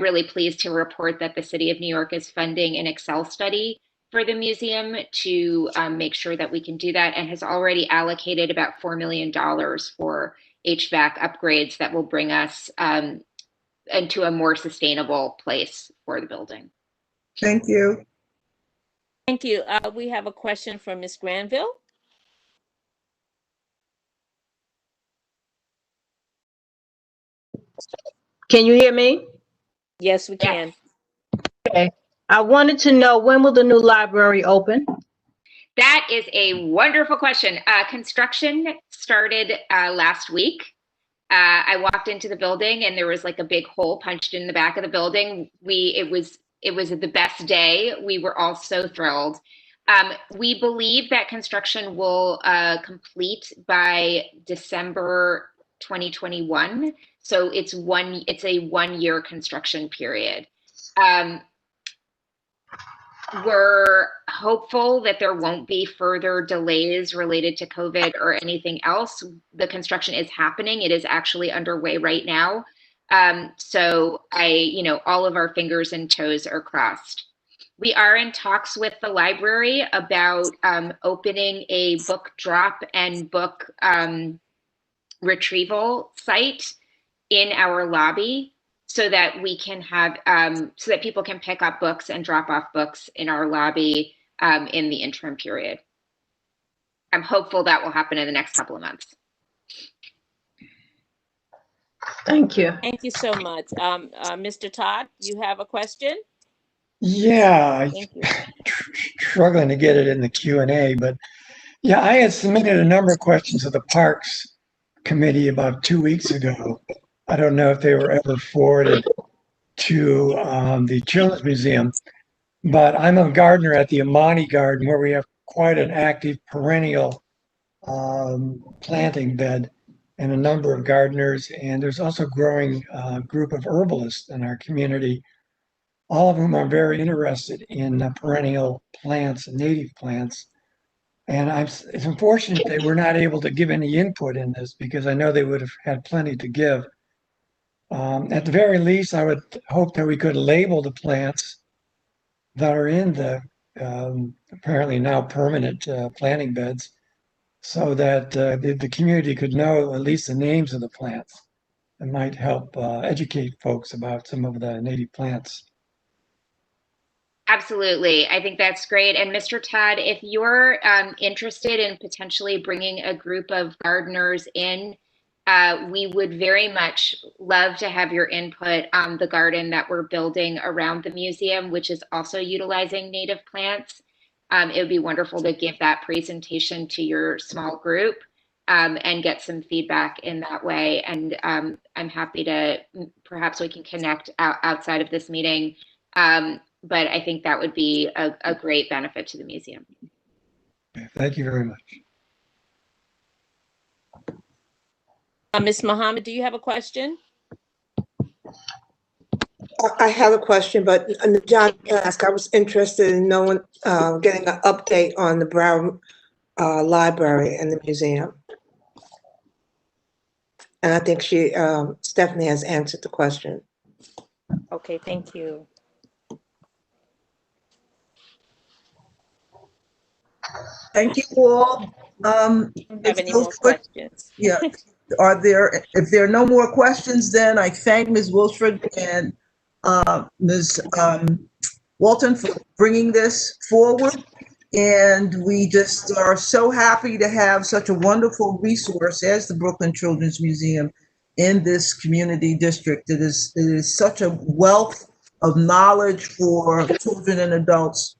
really pleased to report that the City of New York is funding an Excel study for the museum to make sure that we can do that, and has already allocated about $4 million for HVAC upgrades that will bring us into a more sustainable place for the building. Thank you. Thank you. We have a question from Ms. Granville. Can you hear me? Yes, we can. Okay. I wanted to know, when will the new library open? That is a wonderful question. Construction started last week. I walked into the building and there was like a big hole punched in the back of the building. It was the best day. We were all so thrilled. We believe that construction will complete by December 2021. So it's a 1 year construction period. We're hopeful that there won't be further delays related to COVID or anything else. The construction is happening. It is actually underway right now. So all of our fingers and toes are crossed. We are in talks with the library about opening a book drop and book retrieval site in our lobby, so that we can have, so that people can pick up books and drop off books in our lobby in the interim period. I'm hopeful that will happen in the next couple of months. Thank you. Thank you so much. Mr. Todd, you have a question? Yeah, Thank you. struggling to get it in the Q&A, but yeah, I had submitted a number of questions to the Parks Committee about 2 weeks ago. I don't know if they were ever forwarded to the Children's Museum, but I'm a gardener at the Amani Garden, where we have quite an active perennial planting bed and a number of gardeners. And there's also a growing group of herbalists in our community, all of whom are very interested in perennial plants and native plants. And it's unfortunate they were not able to give any input in this, because I know they would have had plenty to give. At the very least, I would hope that we could label the plants that are in the apparently now permanent planting beds, so that the community could know at least the names of the plants. It might help educate folks about some of the native plants. Absolutely. I think that's great. And Mr. Todd, if you're interested in potentially bringing a group of gardeners in, we would very much love to have your input on the garden that we're building around the museum, which is also utilizing native plants. It would be wonderful to give that presentation to your small group and get some feedback in that way. And I'm happy to, perhaps we can connect outside of this meeting But I think that would be a great benefit to the museum. Thank you very much. Ms. Mohammed, do you have a question? I have a question, but John asked, I was interested in knowing, getting an update on the Brown Library and the museum. And I think Stephanie has answered the question. Okay, thank you. Thank you all. Don't have any more questions. Yeah. If there are no more questions, then I thank Ms. Wilfred and Ms. Walton for bringing this forward. And we just are so happy to have such a wonderful resource as the Brooklyn Children's Museum in this community district. It is such a wealth of knowledge for children and adults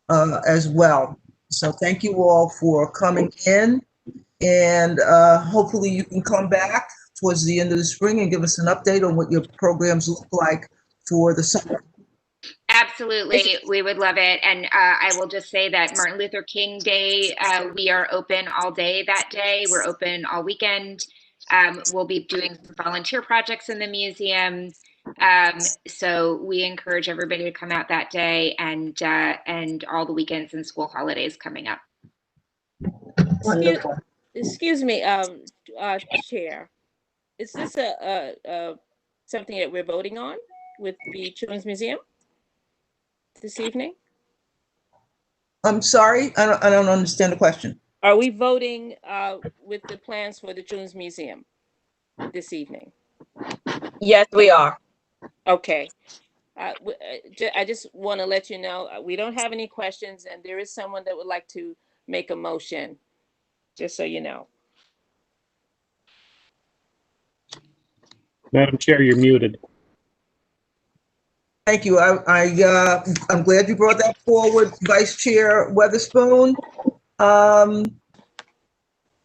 as well. So thank you all for coming in, and hopefully you can come back towards the end of the spring and give us an update on what your programs look like for the summer. Absolutely, we would love it. And I will just say that Martin Luther King Day, we are open all day that day. We're open all weekend. We'll be doing some volunteer projects in the museum. So we encourage everybody to come out that day, and all the weekends and school holidays coming up. Wonderful. Excuse me, Chair. Is this something that we're voting on with the Children's Museum this evening? I'm sorry, I don't understand the question. Are we voting with the plans for the Children's Museum this evening? Yes, we are. Okay. I just want to let you know, we don't have any questions, and there is someone that would like to make a motion, just so you know. Madam Chair, you're muted. Thank you. I'm glad you brought that forward, Vice Chair Weatherspoon.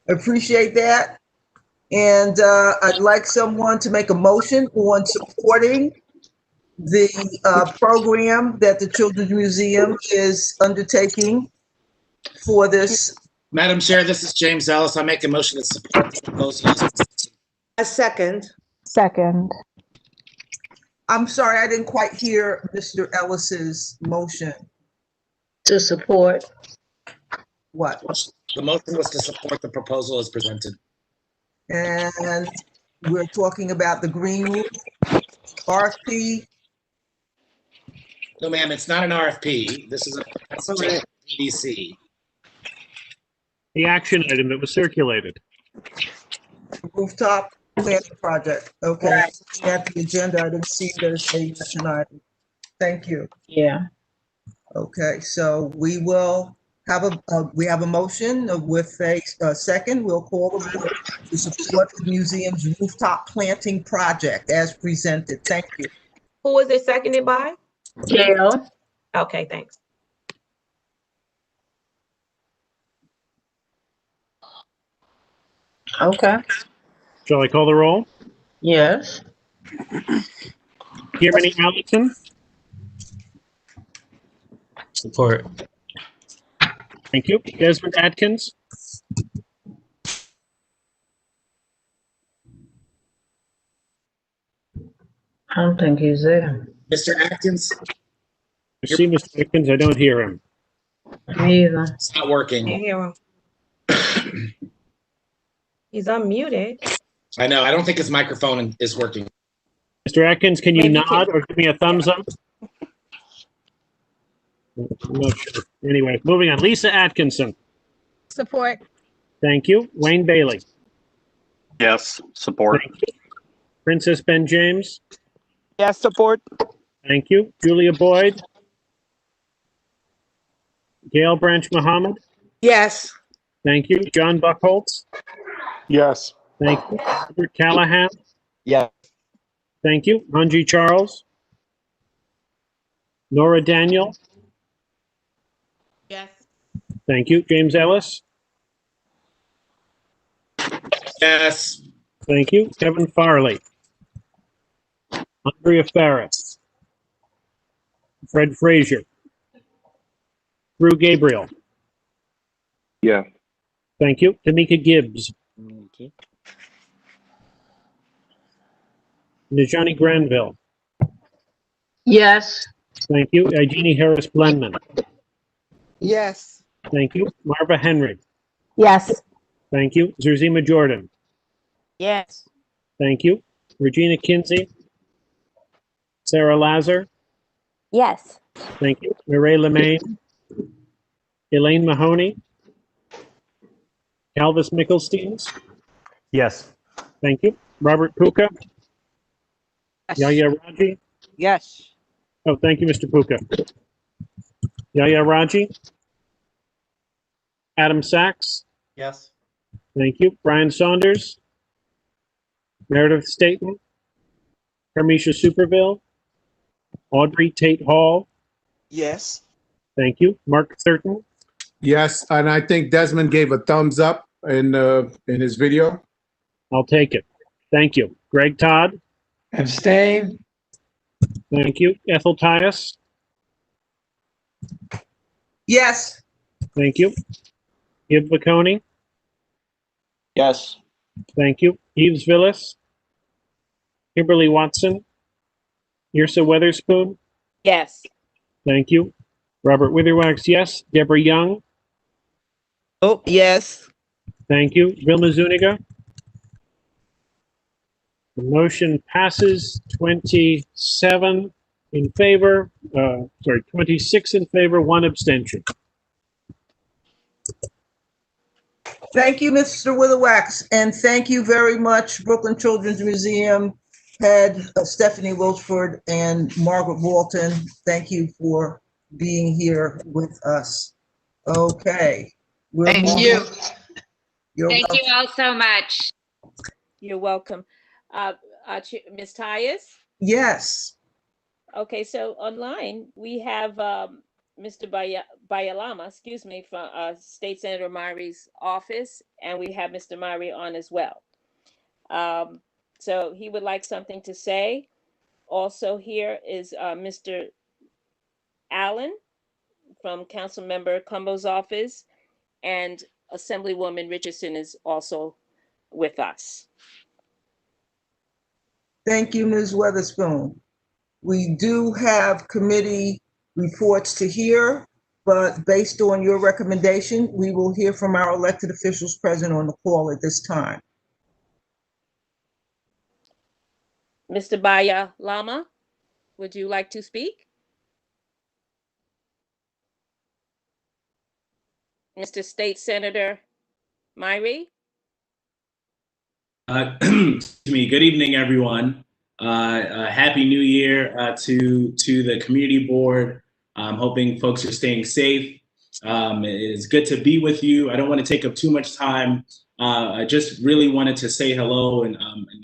Appreciate that. And I'd like someone to make a motion on supporting the program that the Children's Museum is undertaking for this. Madam Chair, this is James Ellis. I make a motion to support the proposal. A second. Second. I'm sorry, I didn't quite hear Mr. Ellis's motion. To support. What? The motion was to support the proposal as presented. And we're talking about the green roof, RFP. No, ma'am, it's not an RFP. This is a EDC. The action item that was circulated. Rooftop planting project. Okay. At the agenda, I didn't see there's a action item. Thank you. Yeah. Okay, so we will have we have a motion with a second. We'll call the board to support the museum's rooftop planting project as presented. Thank you. Who was it seconded by? Gail. Okay, thanks. Okay. Shall I call the roll? Yes. Germany Allison. Support. Thank you. Desmond Atkins. I don't think he's there. Mr. Atkins? I see Mr. Atkins. I don't hear him. Me either. It's not working. Can't hear him. He's unmuted. I know. I don't think his microphone is working. Mr. Atkins, can you Maybe nod or give me a thumbs up? I'm not sure. Anyway, moving on. Lisa Atkinson. Support. Thank you. Wayne Bailey. Yes, support. Thank you. Princess Ben James. Yes, support. Thank you. Julia Boyd. Gail Branch Muhammad. Yes. Thank you. John Buckholtz. Yes. Thank you. Robert Callahan. Yes. Thank you. Anji Charles. Nora Daniel. Yes. Thank you. James Ellis. Yes. Thank you. Kevin Farley. Andrea Ferris. Fred Frazier. Drew Gabriel. Yeah. Thank you. Tamika Gibbs. Najani Granville. Yes. Thank you. Jeannie Harris Blenman. Yes. Thank you. Marva Henry. Yes. Thank you. Zerzima Jordan. Yes. Thank you. Regina Kinsey. Sarah Lazar. Yes. Thank you. Mireille Lemaine. Elaine Mahoney. Calvis Mickelsteins. Yes. Thank you. Robert Puka. Yaya Raji. Yes. Oh, thank you, Mr. Puka. Yaya Raji. Adam Sachs. Yes. Thank you. Brian Saunders. Meredith Staten. Hermisha Superville. Audrey Tate Hall. Yes. Thank you. Mark Thurton. Yes, and I think Desmond gave a thumbs up in his video. I'll take it. Thank you. Greg Todd. Abstain. Thank you. Ethel Tias. Yes. Thank you. Gib Vaconi. Yes. Thank you. Eves Villas. Kimberly Watson. Yrsa Weatherspoon. Yes. Thank you. Robert Witherwax, yes. Deborah Young. Oh, yes. Thank you. Vilma Zuniga. The motion passes 27 in favor, 26 in favor, 1 abstention. Thank you, Mr. Witherwax, and thank you very much, Brooklyn Children's Museum head Stephanie Wilchford and Margaret Walton. Thank you for being here with us. Okay. Thank you. You're Thank welcome. you all so much. You're welcome. Ms. Tyus? Yes. Okay, so online we have Mr. Bayalama, excuse me, from State Senator Myri's office, and we have Mr. Myri on as well. So he would like something to say. Also here is Mr. Allen from Councilmember Cumbo's office, and Assemblywoman Richardson is also with us. Thank you, Ms. Weatherspoon. We do have committee reports to hear, but based on your recommendation, we will hear from our elected officials present on the call at this time. Mr. Bayalama, would you like to speak? Mr. State Senator Myri? Excuse me. Good evening, everyone. Happy New Year to the community board. I'm hoping folks are staying safe. It is good to be with you. I don't want to take up too much time. I just really wanted to say hello and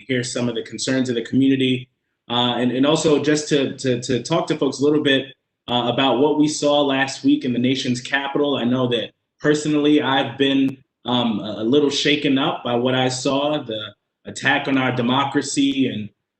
hear some of the concerns of the community, and also just to talk to folks a little bit about what we saw last week in the nation's capital. I know that personally I've been a little shaken up by what I saw, the attack on our democracy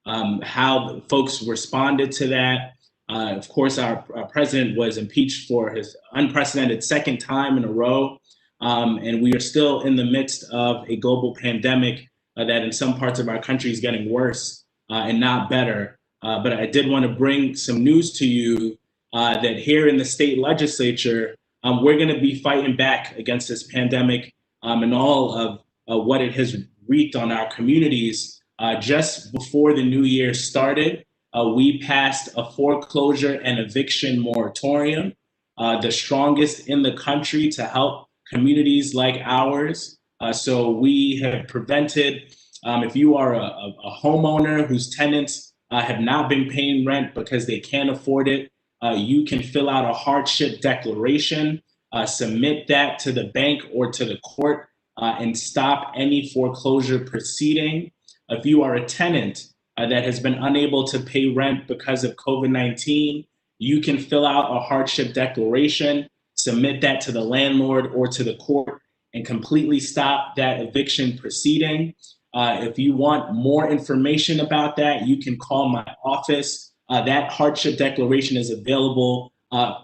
and how folks responded to that. Of course, our president was impeached for his unprecedented second time in a row. And we are still in the midst of a global pandemic that in some parts of our country is getting worse and not better. But I did want to bring some news to you that here in the state legislature, we're going to be fighting back against this pandemic and all of what it has wreaked on our communities. Just before the new year started, we passed a foreclosure and eviction moratorium, the strongest in the country to help communities like ours. So we have prevented, if you are a homeowner whose tenants have not been paying rent because they can't afford it, you can fill out a hardship declaration, submit that to the bank or to the court, and stop any foreclosure proceeding. If you are a tenant that has been unable to pay rent because of COVID-19, you can fill out a hardship declaration, submit that to the landlord or to the court, and completely stop that eviction proceeding. If you want more information about that, you can call my office That hardship declaration is available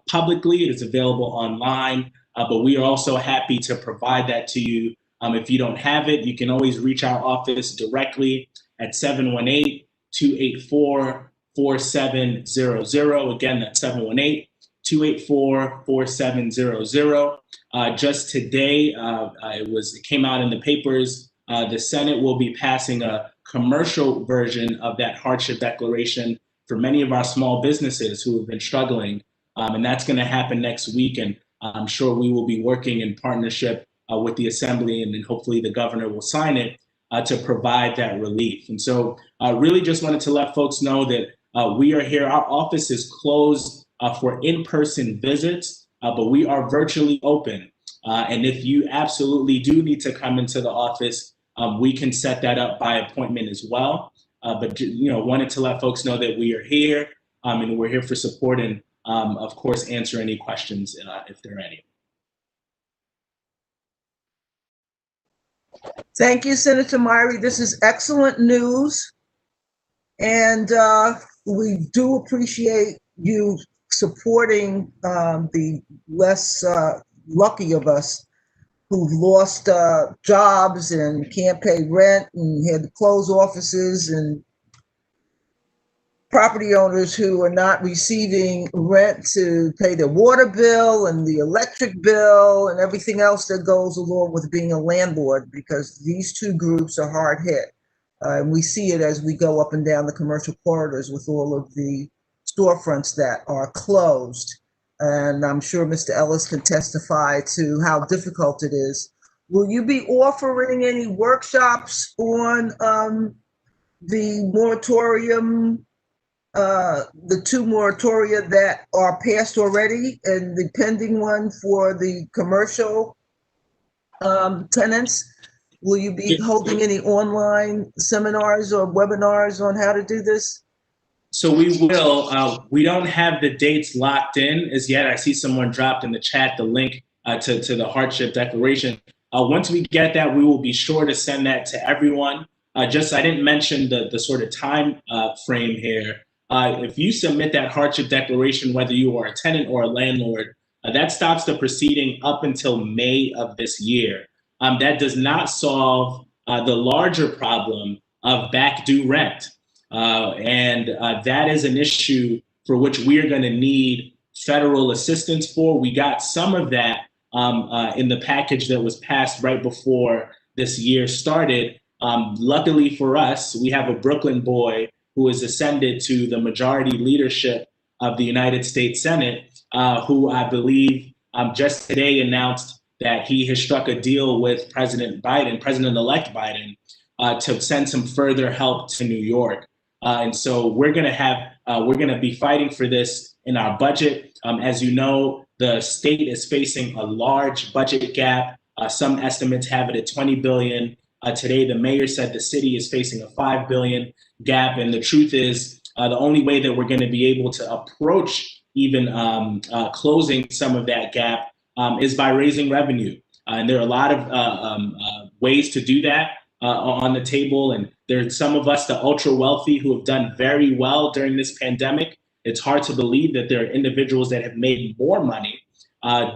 publicly. It is available online, but we are also happy to provide that to you. If you don't have it, you can always reach our office directly at 718-284-4700. Again, that's 718-284-4700. Just today, it came out in the papers. The Senate will be passing a commercial version of that hardship declaration for many of our small businesses who have been struggling. And that's going to happen next week. And I'm sure we will be working in partnership with the Assembly, and then hopefully the governor will sign it to provide that relief. And so really just wanted to let folks know that we are here. Our office is closed for in-person visits, but we are virtually open. And if you absolutely do need to come into the office, we can set that up by appointment as well. But wanted to let folks know that we are here, and we're here for support, and of course answer any questions if there are any. Thank you, Senator Myrie. This is excellent news. And we do appreciate you supporting the less lucky of us who've lost jobs and can't pay rent and had to close offices, and property owners who are not receiving rent to pay their water bill and the electric bill and everything else that goes along with being a landlord, because these two groups are hard hit. And we see it as we go up and down the commercial corridors with all of the storefronts that are closed. And I'm sure Mr. Ellis can testify to how difficult it is. Will you be offering any workshops on the moratorium, the two moratoria that are passed already and the pending one for the commercial tenants? Will you be holding any online seminars or webinars on how to do this? So we will. We don't have the dates locked in as yet. I see someone dropped in the chat the link to the hardship declaration. Once we get that, we will be sure to send that to everyone. I didn't mention the sort of time frame here. If you submit that hardship declaration, whether you are a tenant or a landlord, that stops the proceeding up until May of this year. That does not solve the larger problem of back due rent. And that is an issue for which we are going to need federal assistance for. We got some of that in the package that was passed right before this year started. Luckily for us, we have a Brooklyn boy who has ascended to the majority leadership of the United States Senate, who I believe just today announced that he has struck a deal with President Biden, President-elect Biden, to send some further help to New York. And so we're going to be fighting for this in our budget. As you know, the state is facing a large budget gap. Some estimates have it at $20 billion. Today, the mayor said the city is facing a $5 billion gap. And the truth is, the only way that we're going to be able to approach even closing some of that gap is by raising revenue. And there are a lot of ways to do that on the table. And there's some of us, the ultra wealthy, who have done very well during this pandemic. It's hard to believe that there are individuals that have made more money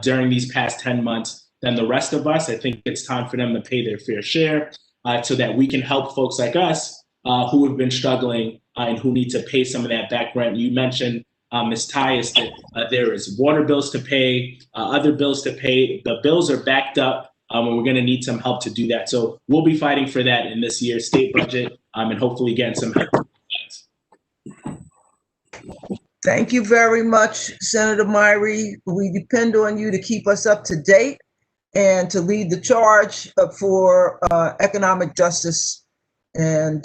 during these past 10 months than the rest of us. I think it's time for them to pay their fair share so that we can help folks like us who have been struggling and who need to pay some of that back rent. You mentioned, Ms. Tyus, that there is water bills to pay, other bills to pay. The bills are backed up, and we're going to need some help to do that. So we'll be fighting for that in this year's state budget, and hopefully getting some help. Thank you very much, Senator Myrie. We depend on you to keep us up to date and to lead the charge for economic justice. And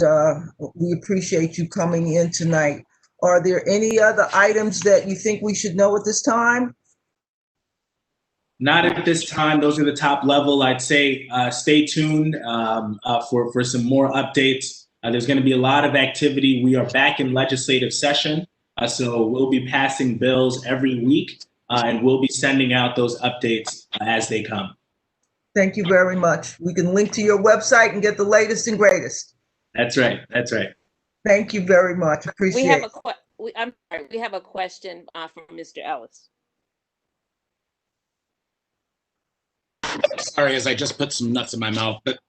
we appreciate you coming in tonight. Are there any other items that you think we should know at this time? Not at this time. Those are the top level. I'd say stay tuned for some more updates. There's going to be a lot of activity. We are back in legislative session, so we'll be passing bills every week, and we'll be sending out those updates as they come. Thank you very much. We can link to your website and get the latest and greatest. That's right. That's right. Thank you very much. Appreciate it. I'm sorry, we have a question from Mr. Ellis. Sorry, as I just put some nuts in my mouth, but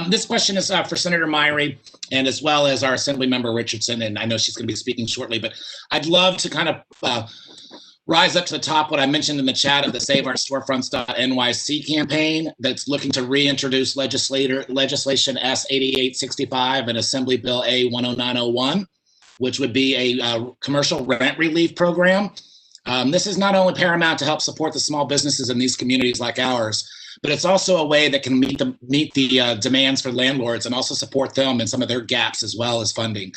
this question is for Senator Myrie and as well as our Assembly Member Richardson, and I know she's going to be speaking shortly, but I'd love to kind of rise up to the top what I mentioned in the chat of the Save Our Storefronts.nyc campaign that's looking to reintroduce legislation S 8865 and Assembly Bill A 10901, which would be a commercial rent relief program. This is not only paramount to help support the small businesses in these communities like ours, but it's also a way that can meet the demands for landlords and also support them and some of their gaps as well as funding.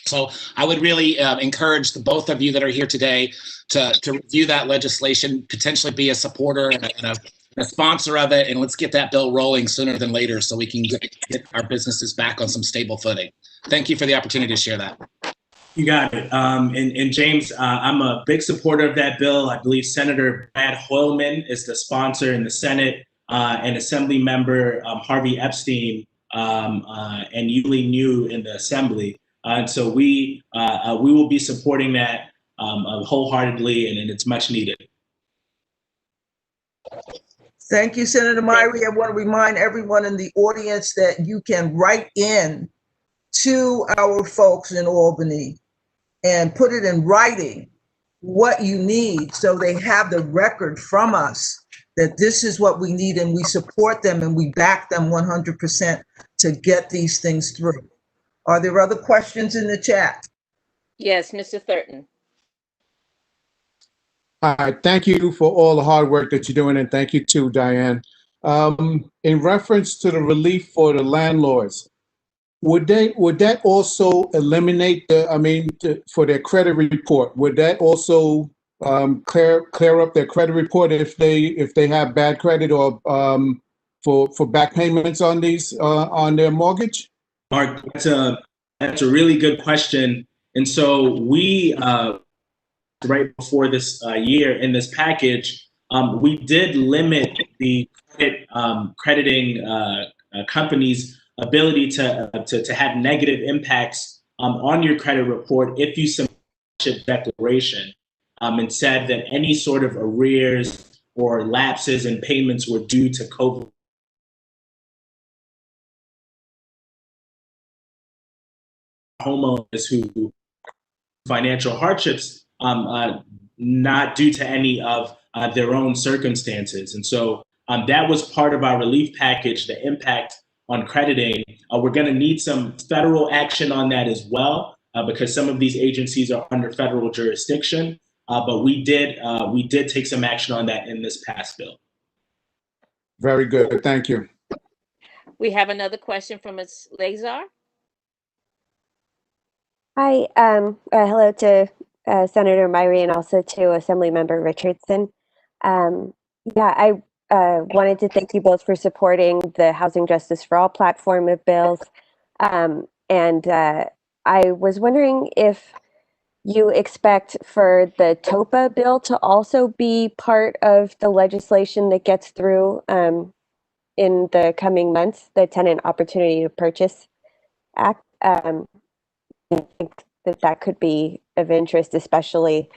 So I would really encourage the both of you that are here today to review that legislation, potentially be a supporter and a sponsor of it, and let's get that bill rolling sooner than later so we can get our businesses back on some stable footing. Thank you for the opportunity to share that. You got it. And James, I'm a big supporter of that bill. I believe Senator Brad Hoylman is the sponsor in the Senate, and Assembly Member Harvey Epstein and Yuli New in the Assembly. And so we will be supporting that wholeheartedly, and it's much needed. Thank you, Senator Myrie. I want to remind everyone in the audience that you can write in to our folks in Albany and put it in writing what you need so they have the record from us that this is what we need, and we support them and we back them 100% to get these things through. Are there other questions in the chat? Yes, Mr. Thurton. All right, thank you for all the hard work that you're doing, and thank you too, Diane. In reference to the relief for the landlords, would that also eliminate for their credit report? Would that also clear up their credit report if they have bad credit or for back payments on these on their mortgage? Mark, that's a really good question. And so we right before this year in this package, we did limit the crediting companies' ability to have negative impacts on your credit report if you submit a declaration, and said that any sort of arrears or lapses in payments were due to COVID. Homeowners who financial hardships, not due to any of their own circumstances. And so that was part of our relief package, the impact on crediting. We're going to need some federal action on that as well, because some of these agencies are under federal jurisdiction. But we did take some action on that in this past bill. Very good. Thank you. We have another question from Ms. Lazar. Hi, hello to Senator Myrie and also to Assembly Member Richardson. I wanted to thank you both for supporting the Housing Justice for All platform of bills. And I was wondering if you expect for the TOPA bill to also be part of the legislation that gets through in the coming months, the Tenant Opportunity to Purchase Act. I think that could be of interest, especially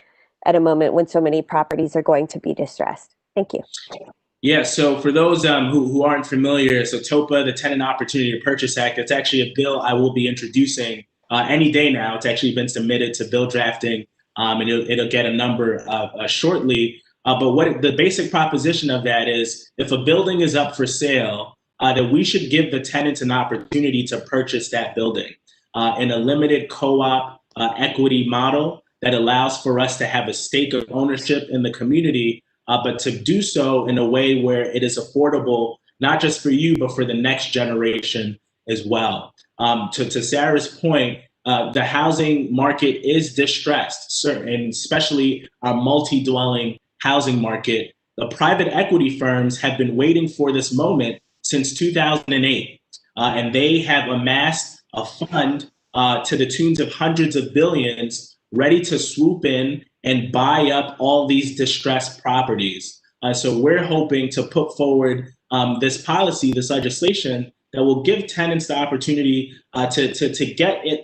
at a moment when so many properties are going to be distressed. Thank you. Yeah, so for those who aren't familiar, so TOPA, the Tenant Opportunity to Purchase Act, it's actually a bill I will be introducing any day now. It's actually been submitted to bill drafting, and it'll get a number shortly. But what the basic proposition of that is, if a building is up for sale, that we should give the tenants an opportunity to purchase that building in a limited co-op equity model that allows for us to have a stake of ownership in the community, but to do so in a way where it is affordable, not just for you, but for the next generation as well. To Sarah's point, the housing market is distressed, and especially our multi-dwelling housing market. The private equity firms have been waiting for this moment since 2008, and they have amassed a fund to the tunes of hundreds of billions, ready to swoop in and buy up all these distressed properties. So we're hoping to put forward this policy, this legislation that will give tenants the opportunity to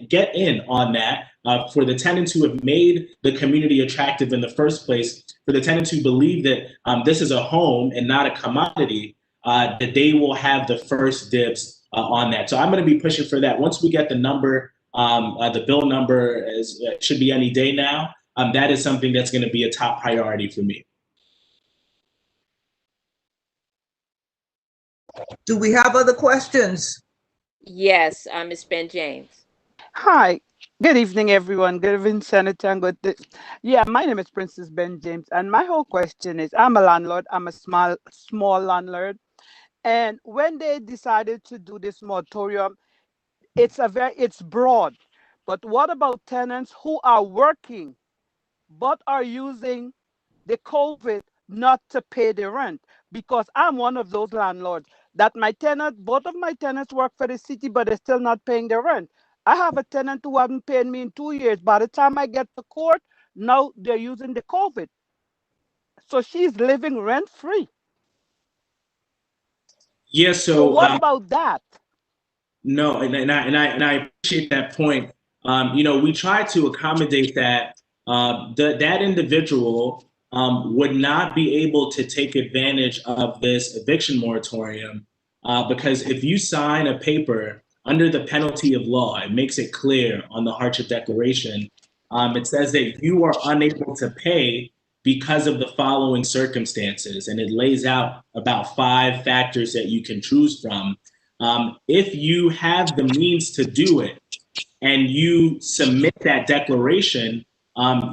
get in on that, for the tenants who have made the community attractive in the first place, for the tenants who believe that this is a home and not a commodity, that they will have the first dibs on that. So I'm going to be pushing for that. Once we get the number, the bill number should be any day now. That is something that's going to be a top priority for me. Do we have other questions? Yes, Ms. Ben James. Hi. Good evening, everyone. Good evening, Senator. And yeah, my name is Princess Ben James, and my whole question is: I'm a landlord. I'm a small landlord, and when they decided to do this moratorium, it's broad. But what about tenants who are working but are using the COVID not to pay the rent? Because I'm one of those landlords that both of my tenants work for the city, but they're still not paying their rent. I have a tenant who hasn't paid me in 2 years. By the time I get to court, now they're using the COVID. So she's living rent free. Yeah. So what about that? No, and I appreciate that point. We try to accommodate that. That individual would not be able to take advantage of this eviction moratorium because if you sign a paper under the penalty of law, it makes it clear on the hardship declaration. It says that you are unable to pay because of the following circumstances, and it lays out about 5 factors that you can choose from. If you have the means to do it and you submit that declaration,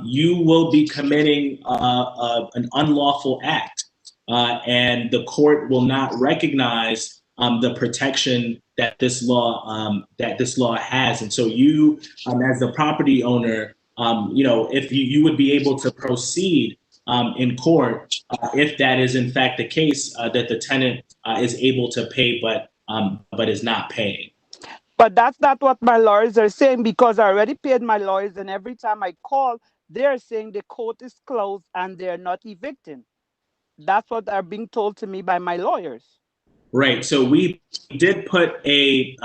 you will be committing an unlawful act, and the court will not recognize the protection that this law has. And so you, as the property owner, if you would be able to proceed in court if that is in fact the case, that the tenant is able to pay but is not paying. But that's not what my lawyers are saying, because I already paid my lawyers, and every time I call, they're saying the court is closed and they're not evicting. That's what are being told to me by my lawyers. Right. So we did put a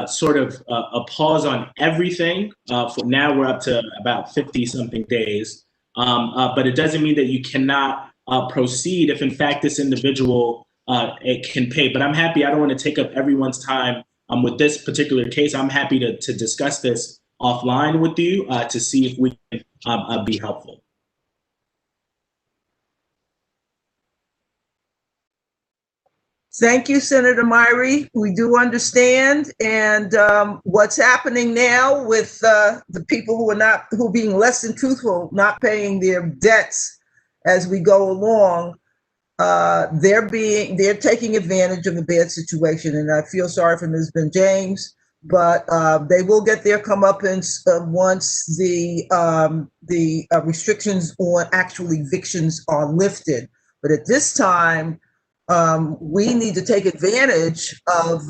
sort of a pause on everything. For now, we're up to about 50-something days. But it doesn't mean that you cannot proceed if, in fact, this individual it can pay. But I'm happy. I don't want to take up everyone's time with this particular case. I'm happy to discuss this offline with you to see if we can be helpful. Thank you, Senator Myrie. We do understand, and what's happening now with the people who are being less than truthful, not paying their debts as we go along. They're taking advantage of a bad situation, and I feel sorry for Ms. Ben James, but they will get their comeuppance once the restrictions on actual evictions are lifted. But at this time, we need to take advantage of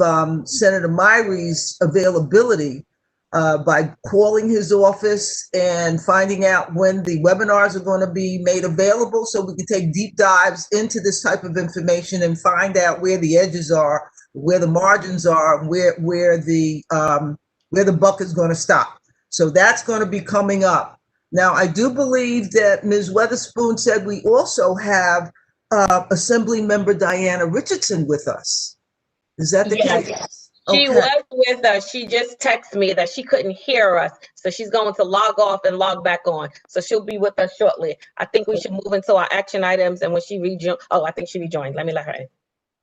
Senator Myrie's availability by calling his office and finding out when the webinars are going to be made available, so we can take deep dives into this type of information and find out where the edges are, where the margins are, where the buck is going to stop. So that's going to be coming up. Now, I do believe that Ms. Weatherspoon said we also have Assembly Member Diana Richardson with us. Is that the case? She Okay. was with us. She just texted me that she couldn't hear us. So she's going to log off and log back on. So she'll be with us shortly. I think we should move into our action items. And when she rejoins, I think she rejoined. Let me let her in.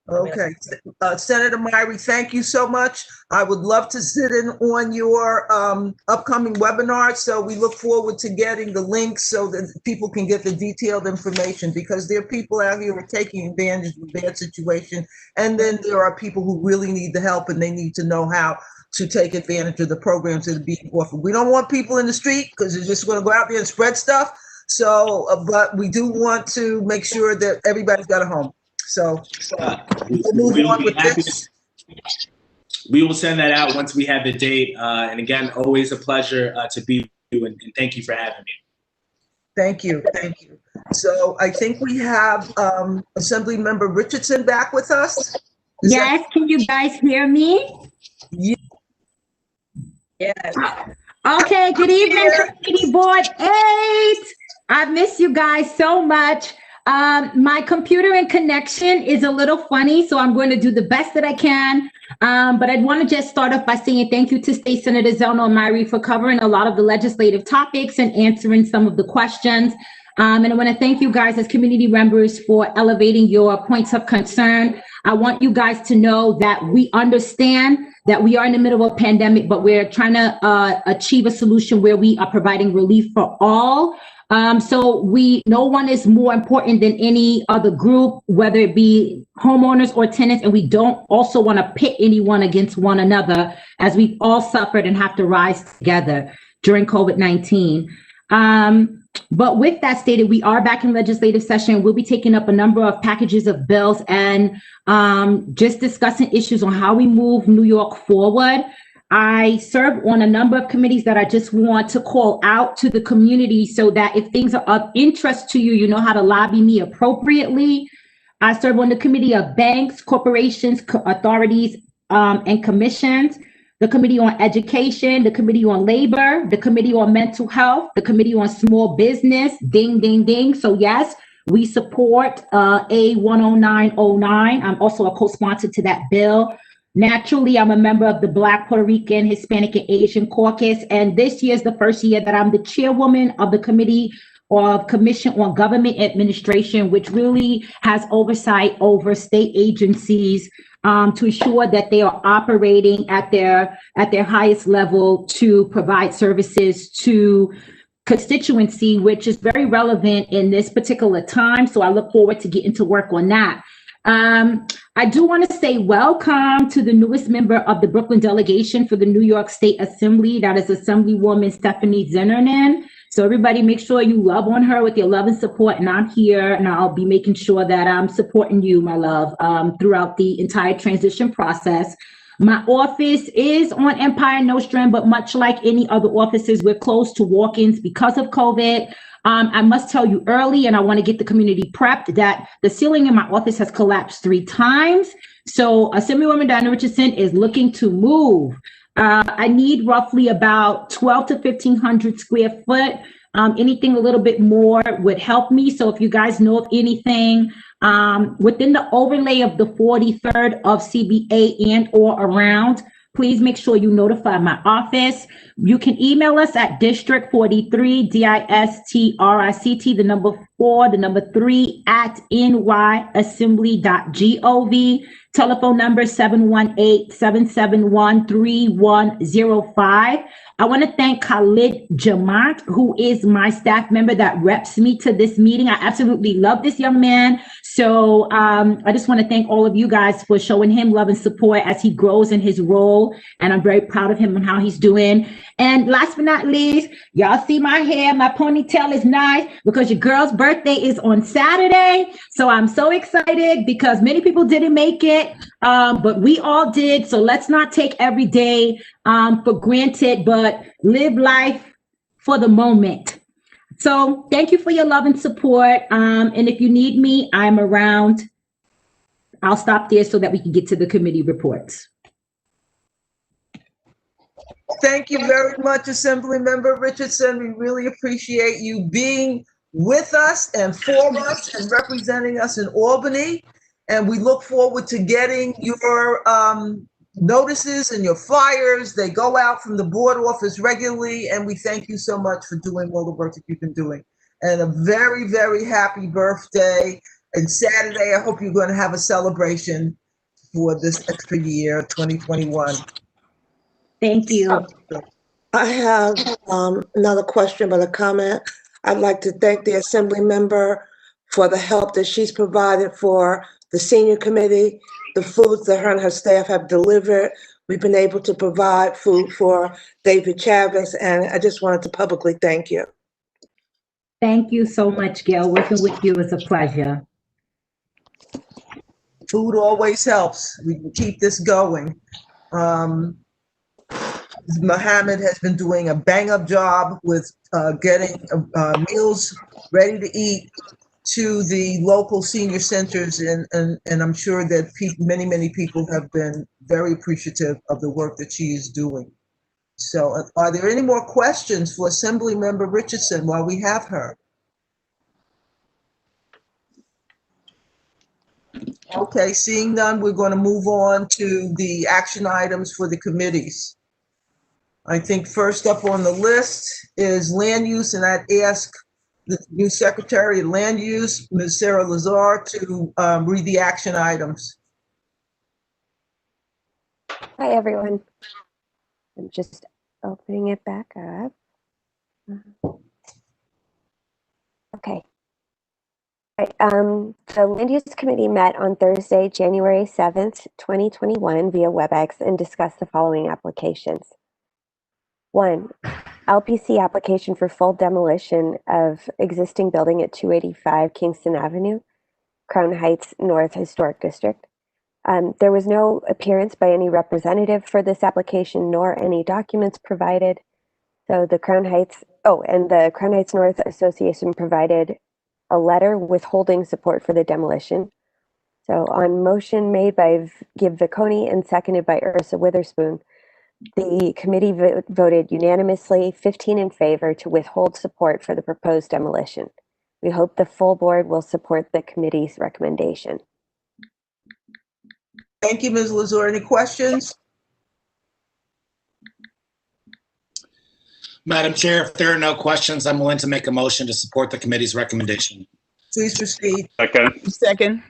Okay. Senator Myrie, thank you so much. I would love to sit in on your upcoming webinar. So we look forward to getting the links so that people can get the detailed information, because there are people out here who are taking advantage of a bad situation. And then there are people who really need the help, and they need to know how to take advantage of the programs that are being offered. We don't want people in the street because they're just going to go out there and spread stuff. So, but we do want to make sure that everybody's got a home. So we will send that out once we have the date. And again, always a pleasure to be with you, and thank you for having me. Thank you. Thank you. So I think we have Assembly Member Richardson back with us. Yes, can you guys hear me? Yeah. Yes. Okay, good evening, Committee Board 8. I miss you guys so much. My computer and connection is a little funny, so I'm going to do the best that I can. But I'd want to just start off by saying thank you to State Senator Zelma Omari for covering a lot of the legislative topics and answering some of the questions. And I want to thank you guys as community members for elevating your points of concern. I want you guys to know that we understand that we are in the middle of a pandemic, but we're trying to achieve a solution where we are providing relief for all. So no one is more important than any other group, whether it be homeowners or tenants, and we don't also want to pit anyone against one another, as we've all suffered and have to rise together during COVID-19. But with that stated, we are back in legislative session. We'll be taking up a number of packages of bills and just discussing issues on how we move New York forward. I serve on a number of committees that I just want to call out to the community so that if things are of interest to you, you know how to lobby me appropriately. I serve on the Committee of Banks, Corporations, Authorities, and Commissions, the Committee on Education, the Committee on Labor, the Committee on Mental Health, the Committee on Small Business, ding, ding, ding. So yes, we support A10909. I'm also a co-sponsor to that bill. Naturally, I'm a member of the Black, Puerto Rican, Hispanic, and Asian Caucus, and this year is the first year that I'm the chairwoman of the Committee of Commission on Government Administration, which really has oversight over state agencies to ensure that they are operating at their highest level to provide services to constituency, which is very relevant in this particular time. So I look forward to getting to work on that. I do want to say welcome to the newest member of the Brooklyn delegation for the New York State Assembly. That is Assemblywoman Stephanie Zimmerman. So everybody make sure you love on her with your love and support. And I'm here and I'll be making sure that I'm supporting you, my love, throughout the entire transition process. My office is on Empire Nostrand, but much like any other offices, we're closed to walk-ins because of COVID. I must tell you early, and I want to get the community prepped, that the ceiling in my office has collapsed 3 times. So Assemblywoman Diana Richardson is looking to move. I need roughly about 12 to 1,500 square foot. Anything a little bit more would help me. So if you guys know of anything within the overlay of the 43rd of CBA and or around, please make sure you notify my office. You can email us at district43, DISTRICT, the number 4, the number 3 at nyassembly.gov. Telephone number 718-771-3105. I want to thank Khalid Jamaat, who is my staff member that reps me to this meeting. I absolutely love this young man. So I just want to thank all of you guys for showing him love and support as he grows in his role. And I'm very proud of him and how he's doing. And last but not least, y'all see my hair. My ponytail is nice because your girl's birthday is on Saturday. So I'm so excited because many people didn't make it, but we all did. So let's not take every day for granted, but live life for the moment. So thank you for your love and support. And if you need me, I'm around. I'll stop there so that we can get to the committee reports. Thank you very much, Assemblymember Richardson. We really appreciate you being with us and for us and representing us in Albany. And we look forward to getting your notices and your flyers. They go out from the board office regularly, and we thank you so much for doing all the work that you've been doing. And a very, very happy birthday. And Saturday, I hope you're going to have a celebration for this extra year, 2021. Thank you. I have another question, but a comment. I'd like to thank the Assembly member for the help that she's provided for the senior committee, the foods that her and her staff have delivered. We've been able to provide food for David Chavez, and I just wanted to publicly thank you. Thank you so much, Gail. Working with you is a pleasure. Food always helps. We can keep this going. Mohammed has been doing a bang-up job with getting meals ready to eat to the local senior centers, and I'm sure that many people have been very appreciative of the work that she is doing. So are there any more questions for Assemblymember Richardson while we have her? Okay, seeing none, we're going to move on to the action items for the committees. I think first up on the list is land use, and I'd ask the new Secretary of Land Use, Ms. Sarah Lazar, to read the action items. Hi, everyone. I'm just opening it back up. Okay. The Land Use Committee met on Thursday, January 7th, 2021 via WebEx and discussed the following applications. 1, LPC application for full demolition of existing building at 285 Kingston Avenue, Crown Heights North Historic District. There was no appearance by any representative for this application, nor any documents provided. So the Crown Heights, and the Crown Heights North Association provided a letter withholding support for the demolition. So on motion made by Gib Viconi and seconded by Ursa Witherspoon, the committee voted unanimously 15 in favor to withhold support for the proposed demolition. We hope the full board will support the committee's recommendation. Thank you, Ms. Lazar. Any questions? Madam Chair, if there are no questions, I'm willing to make a motion to support the committee's recommendation. Please proceed. Second.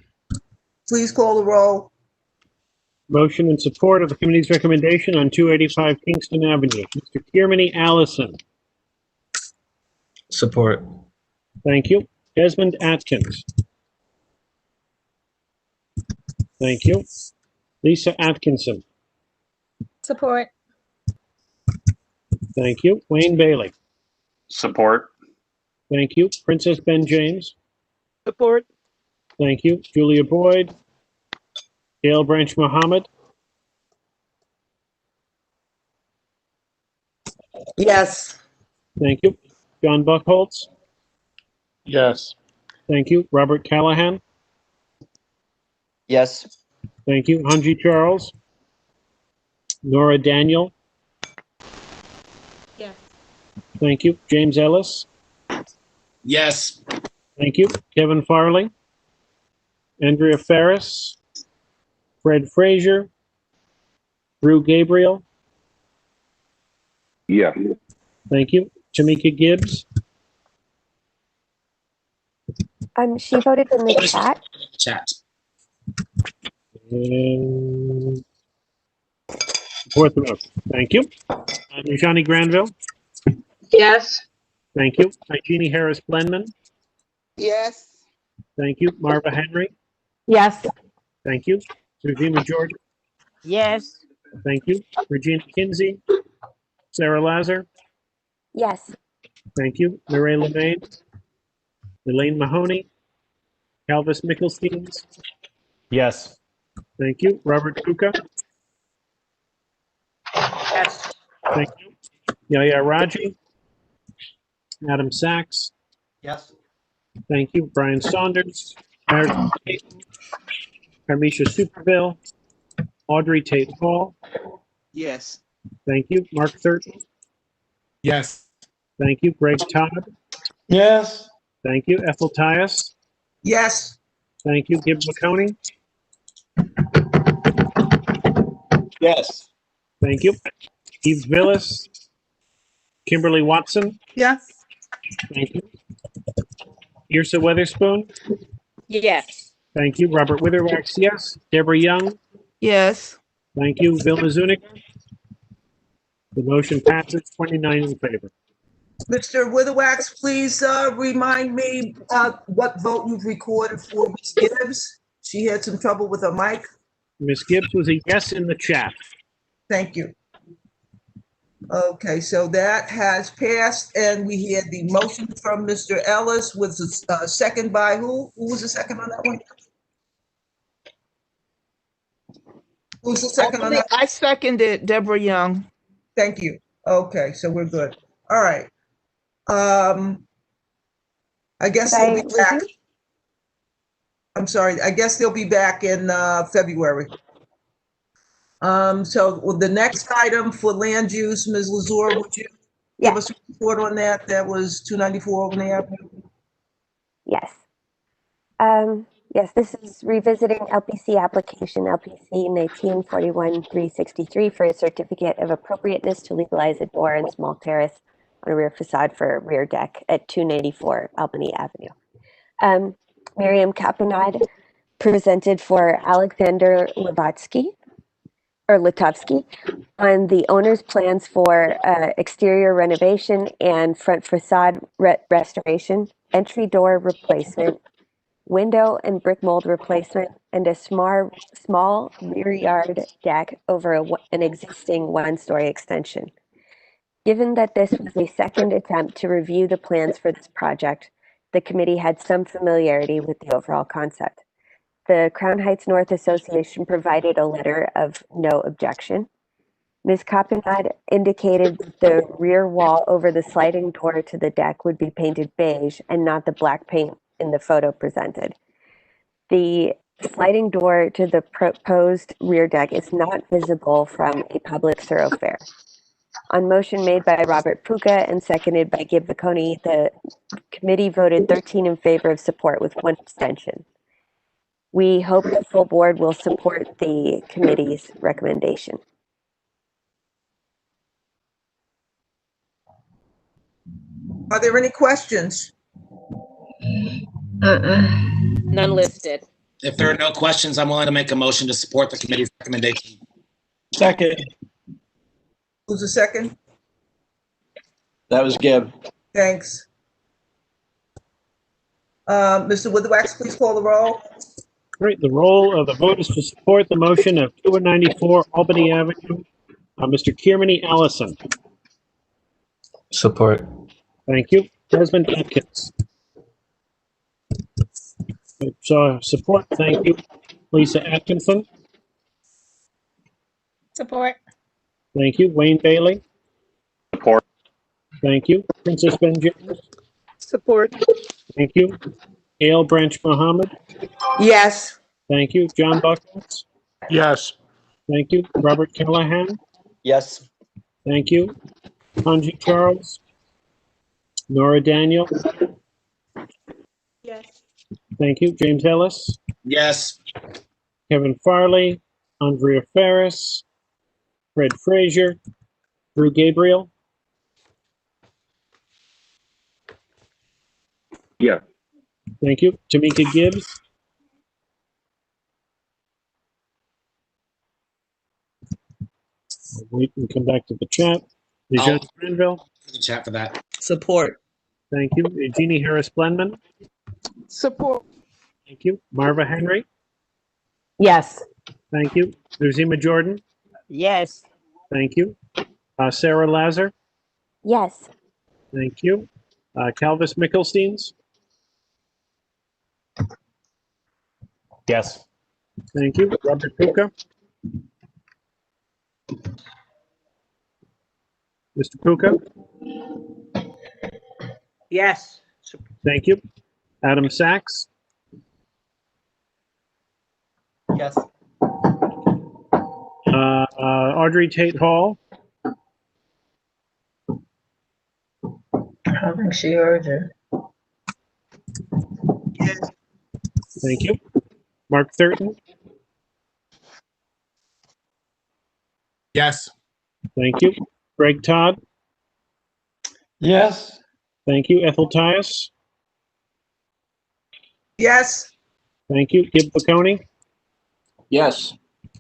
Please call the roll. Motion in support of the committee's recommendation on 285 Kingston Avenue. Mr. Kiermany Allison. Support. Thank you. Desmond Atkins. Thank you. Lisa Atkinson. Support. Thank you. Wayne Bailey. Support. Thank you. Princess Ben James. Support. Thank you. Julia Boyd. Dale Branch Mohammed. Yes. Thank you. John Buckholtz. Yes. Thank you. Robert Callahan. Yes. Thank you. Hanji Charles. Nora Daniel. Yes. Thank you. James Ellis. Yes. Thank you. Kevin Farley. Andrea Ferris. Fred Frazier. Drew Gabriel. Yeah. Thank you. Tamika Gibbs. She voted in the chat. Chat. And support the motion. Thank you. Nijani Granville. Yes. Thank you. Jeannie Harris Blenman. Yes. Thank you. Marva Henry. Yes. Thank you. Regina George. Yes. Thank you. Regina Kinsey. Sarah Lazar. Yes. Thank you. Mireille Lemaine. Elaine Mahoney. Calvis Mickelsteins. Yes. Thank you. Robert Kuka. Yes. Thank you. Yaya Raji. Adam Sachs. Yes. Thank you. Brian Saunders. Carmisha Superville. Audrey Tate Hall. Yes. Thank you. Mark Thurton. Yes. Thank you. Greg Todd. Yes. Thank you. Ethel Tyus. Yes. Thank you. Gib McConey. Yes. Thank you. Eve Villas. Kimberly Watson. Yes. Thank you. Yrsa Weatherspoon. Yes. Thank you. Robert Witherwax, yes. Deborah Young. Yes. Thank you. Vilma Zuniga. The motion passes 29 in favor. Mr. Witherwax, please remind me what vote you've recorded for Ms. Gibbs. She had some trouble with her mic. Ms. Gibbs was a yes in the chat. Thank you. Okay, so that has passed, and we had the motion from Mr. Ellis with a second by who? Who was the second on that one? Who's the second on that? I seconded Deborah Young. Thank you. Okay, so we're good. All right. I guess they'll be back. I'm sorry. I guess they'll be back in February. So with the next item for land use, Ms. Lazar, would you give us a report on that? That was 294 Albany Avenue. Yes. Yes, this is revisiting LPC application LPC 1941-363 for a certificate of appropriateness to legalize a door and small terrace on a rear facade for a rear deck at 294 Albany Avenue. Miriam Kapanad presented for Alexander Litovsky on the owner's plans for exterior renovation and front facade restoration, entry door replacement, window and brick mold replacement, and a small rear yard deck over an existing one-story extension. Given that this was a second attempt to review the plans for this project, the committee had some familiarity with the overall concept. The Crown Heights North Association provided a letter of no objection. Ms. Koppenheide indicated that the rear wall over the sliding door to the deck would be painted beige and not the black paint in the photo presented. The sliding door to the proposed rear deck is not visible from a public thoroughfare. On motion made by Robert Puka and seconded by Gib Viconi, the committee voted 13 in favor of support with 1 abstention. We hope the full board will support the committee's recommendation. Are there any questions? None listed. If there are no questions, I'm willing to make a motion to support the committee's recommendation. Second. Who's the second? That was Gib. Thanks. Mr. Witherwax, please call the roll. Great. The roll of the vote is to support the motion of 294 Albany Avenue. Mr. Kiermany Allison. Support. Thank you. Desmond Atkins. So support. Thank you. Lisa Atkinson. Support. Thank you. Wayne Bailey. Support. Thank you. Princess Ben James. Support. Thank you. Gail Branch Mohammed. Yes. Thank you. John Buckles. Yes. Thank you. Robert Callahan. Yes. Thank you. Hanji Charles. Nora Daniel. Yes. Thank you. James Ellis. Yes. Kevin Farley. Andrea Ferris. Fred Frazier. Drew Gabriel. Yeah. Thank you. Tamika Gibbs. I'll wait and come back to the chat. Lejeune Granville. For the chat for that. Support. Thank you. Jeannie Harris-Blenman. Support. Thank you. Marva Henry. Yes. Thank you. Luzima Jordan. Yes. Thank you. Sarah Lazar. Yes. Thank you. Calvis Mickelsteins. Yes. Thank you. Robert Puka. Mr. Puka. Yes. Thank you. Adam Sachs. Yes. Audrey Tate Hall. I think she heard you. Yes. Thank you. Mark Thurton. Yes. Thank you. Greg Todd. Yes. Thank you. Ethel Tias. Yes. Thank you. Gib Viconi. Yes.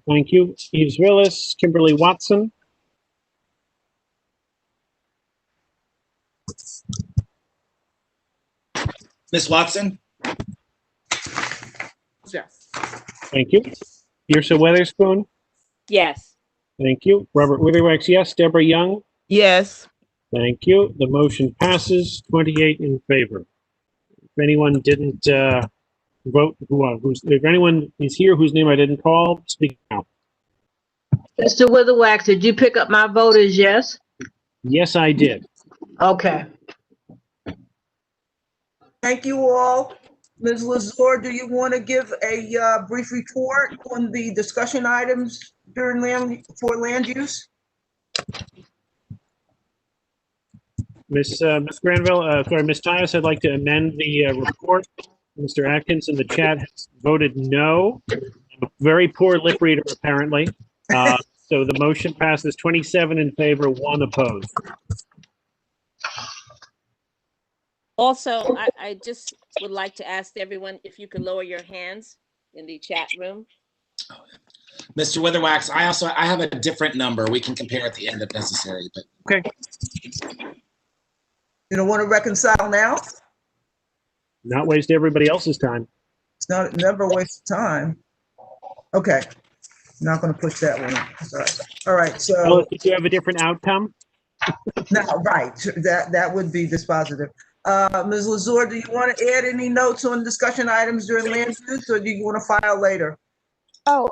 Thank you. Eves Willis. Kimberly Watson. Ms. Watson? Yes. Thank you. Yrsa Weatherspoon. Yes. Thank you. Robert Witherwax, yes. Deborah Young. Yes. Thank you. The motion passes 28 in favor. If anyone didn't vote, if anyone is here whose name I didn't call, speak now. Mr. Witherwax, did you pick up my vote as yes? Yes, I did. Okay. Thank you all. Ms. Lazar, do you want to give a brief report on the discussion items during land use? Ms. Granville, sorry, Ms. Tyus, I'd like to amend the report. Mr. Atkins in the chat has voted no. I'm a very poor lip reader, apparently. So the motion passes 27 in favor, 1 opposed. Also, I just would like to ask everyone if you could lower your hands in the chat room. Mr. Witherwax, I have a different number. We can compare at the end if necessary. But okay. You don't want to reconcile now? Not waste everybody else's time. It's not never waste time. Okay. Not going to push that one. Sorry. All right. So. Well, if you have a different outcome. No, right. That would be dispositive. Ms. Lazur, do you want to add any notes on discussion items during land use, or do you want to file later? Oh,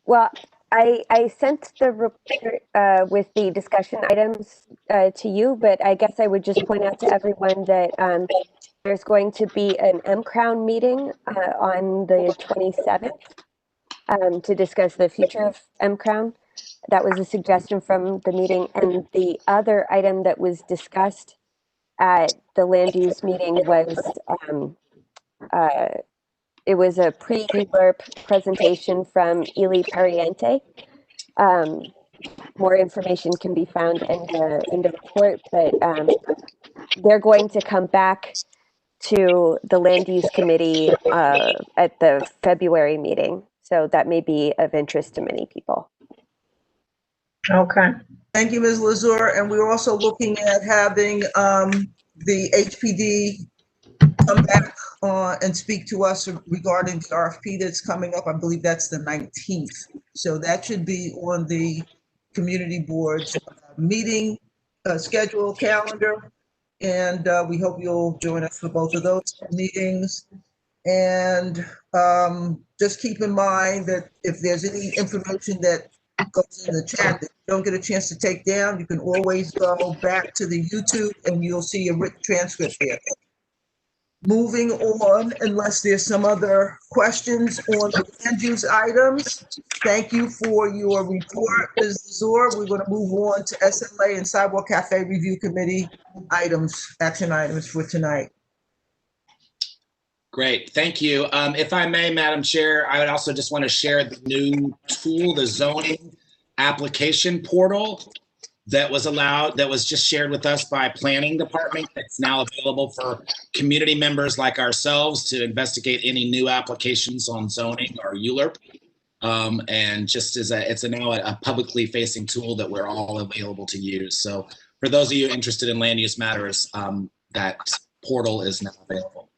well, I sent the report with the discussion items to you, but I guess I would just point out to everyone that there's going to be an M-Crown meeting on the 27th to discuss the future of M-Crown. That was a suggestion from the meeting. And the other item that was discussed at the land use meeting was it was a pre-ULURP presentation from Ely Pariente. More information can be found in the report, but they're going to come back to the land use committee at the February meeting. So that may be of interest to many people. Okay. Thank you, Ms. Lazur. And we're also looking at having the HPD come back and speak to us regarding the RFP that's coming up. I believe that's the 19th. So that should be on the community board's meeting schedule calendar. And we hope you'll join us for both of those meetings. And just keep in mind that if there's any information that goes in the chat that you don't get a chance to take down, you can always go back to the YouTube and you'll see a written transcript there. Moving on, unless there's some other questions on the land use items. Thank you for your report, Ms. Lazur. We're going to move on to SLA and Sidewalk Cafe Review Committee items, action items for tonight. great, thank you. If I may, Madam Chair, I would also just want to share the new tool, the zoning application portal that was just shared with us by Planning Department. It's now available for community members like ourselves to investigate any new applications on zoning or ULURP. And just as it's now a publicly facing tool that we're all available to use. So for those of you interested in land use matters, that portal is now available.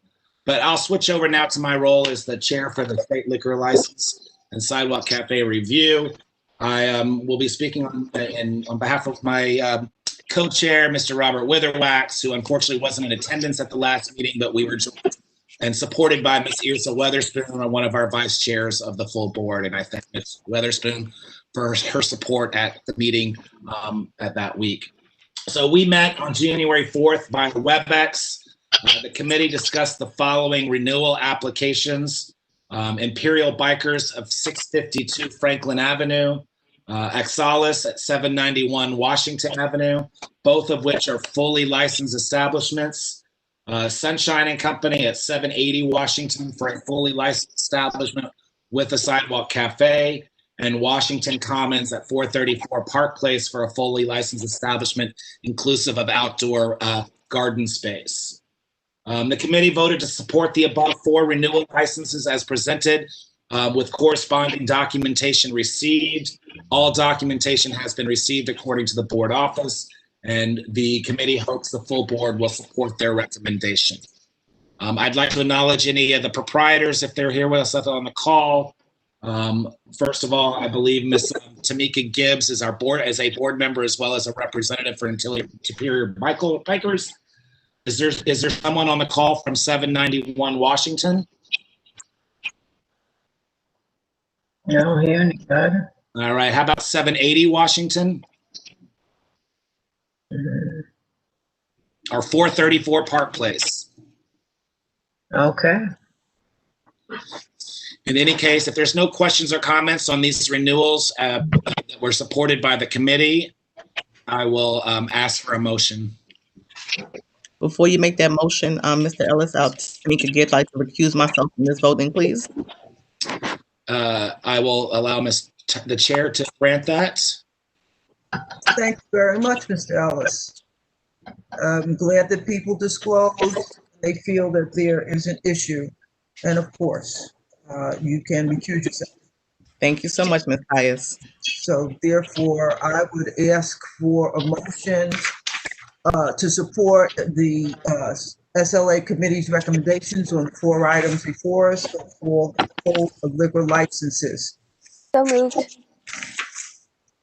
But I'll switch over now to my role as the chair for the State Liquor License and Sidewalk Cafe Review. I will be speaking on behalf of my co-chair, Mr. Robert Witherwax, who unfortunately wasn't in attendance at the last meeting, but we were joined and supported by Ms. Yrsa Weatherspoon, one of our vice chairs of the full board. And I thank Ms. Weatherspoon for her support at the meeting at that week. So we met on January 4th by WebEx. The committee discussed the following renewal applications. Imperial Bikers of 652 Franklin Avenue, Exalis at 791 Washington Avenue, both of which are fully licensed establishments. Sunshine and Company at 780 Washington for a fully licensed establishment with a sidewalk cafe, and Washington Commons at 434 Park Place for a fully licensed establishment inclusive of outdoor garden space. The committee voted to support the above 4 renewal licenses as presented with corresponding documentation received. All documentation has been received according to the board office, and the committee hopes the full board will support their recommendation. I'd like to acknowledge any of the proprietors if they're here with us on the call. First of all, I believe Ms. Tamika Gibbs is our board as a board member as well as a representative for Superior Bikers. Is there someone on the call from 791 Washington? No, hear anybody. All right. How about 780 Washington? Or 434 Park Place? Okay. In any case, if there's no questions or comments on these renewals that were supported by the committee, I will ask for a motion. Before you make that motion, Mr. Ellis, I'll like to recuse myself from this voting, please. I will allow the chair to grant that. Thank you very much, Mr. Ellis. I'm glad that people disclose they feel that there is an issue. And of course, you can recuse yourself. Thank you so much, Ms. Pius. So therefore, I would ask for a motion to support the SLA committee's recommendations on 4 items before us for liquor licenses. So moved.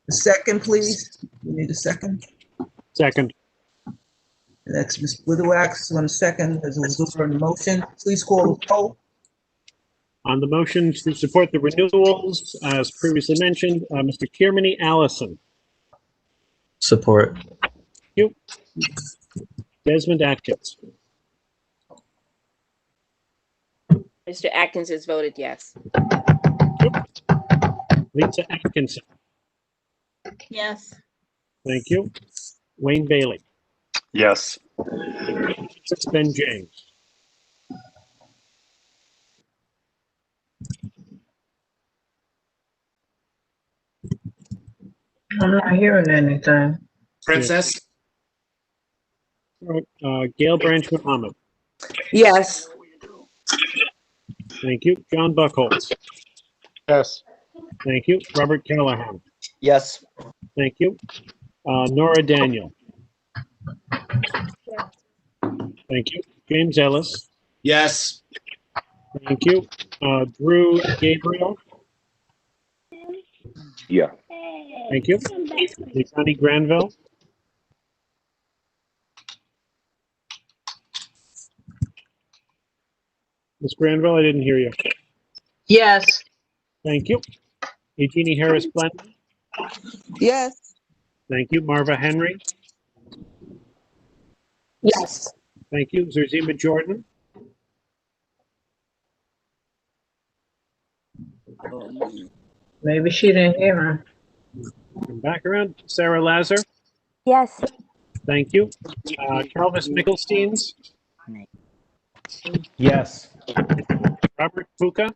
A second, please. We need a second. Second. That's Ms. Witherwax on a second. There's a motion. Please call the roll. On the motion to support the renewals, as previously mentioned, Mr. Kiermany Allison. Support. Thank you. Desmond Atkins. Mr. Atkins has voted yes. Lisa Atkinson. Yes. Thank you. Wayne Bailey. Yes. Ben James. I'm not hearing anything. Princess? Gail Branch Muhammad. Yes. Thank you. John Buckholz. Yes. Thank you. Robert Callahan. Yes. Thank you. Nora Daniel. Thank you. James Ellis. Yes. Thank you. Drew Gabriel. Yeah. Thank you. Connie Granville. Ms. Granville, I didn't hear you. Yes. Thank you. Eugenie Harris Blenton. Yes. Thank you. Marva Henry. Yes. Thank you. Zerzima Jordan. Maybe she didn't hear her. Come back around. Sarah Lazar. Yes. Thank you. Calvis Nicholsteins. Yes. Robert Puka.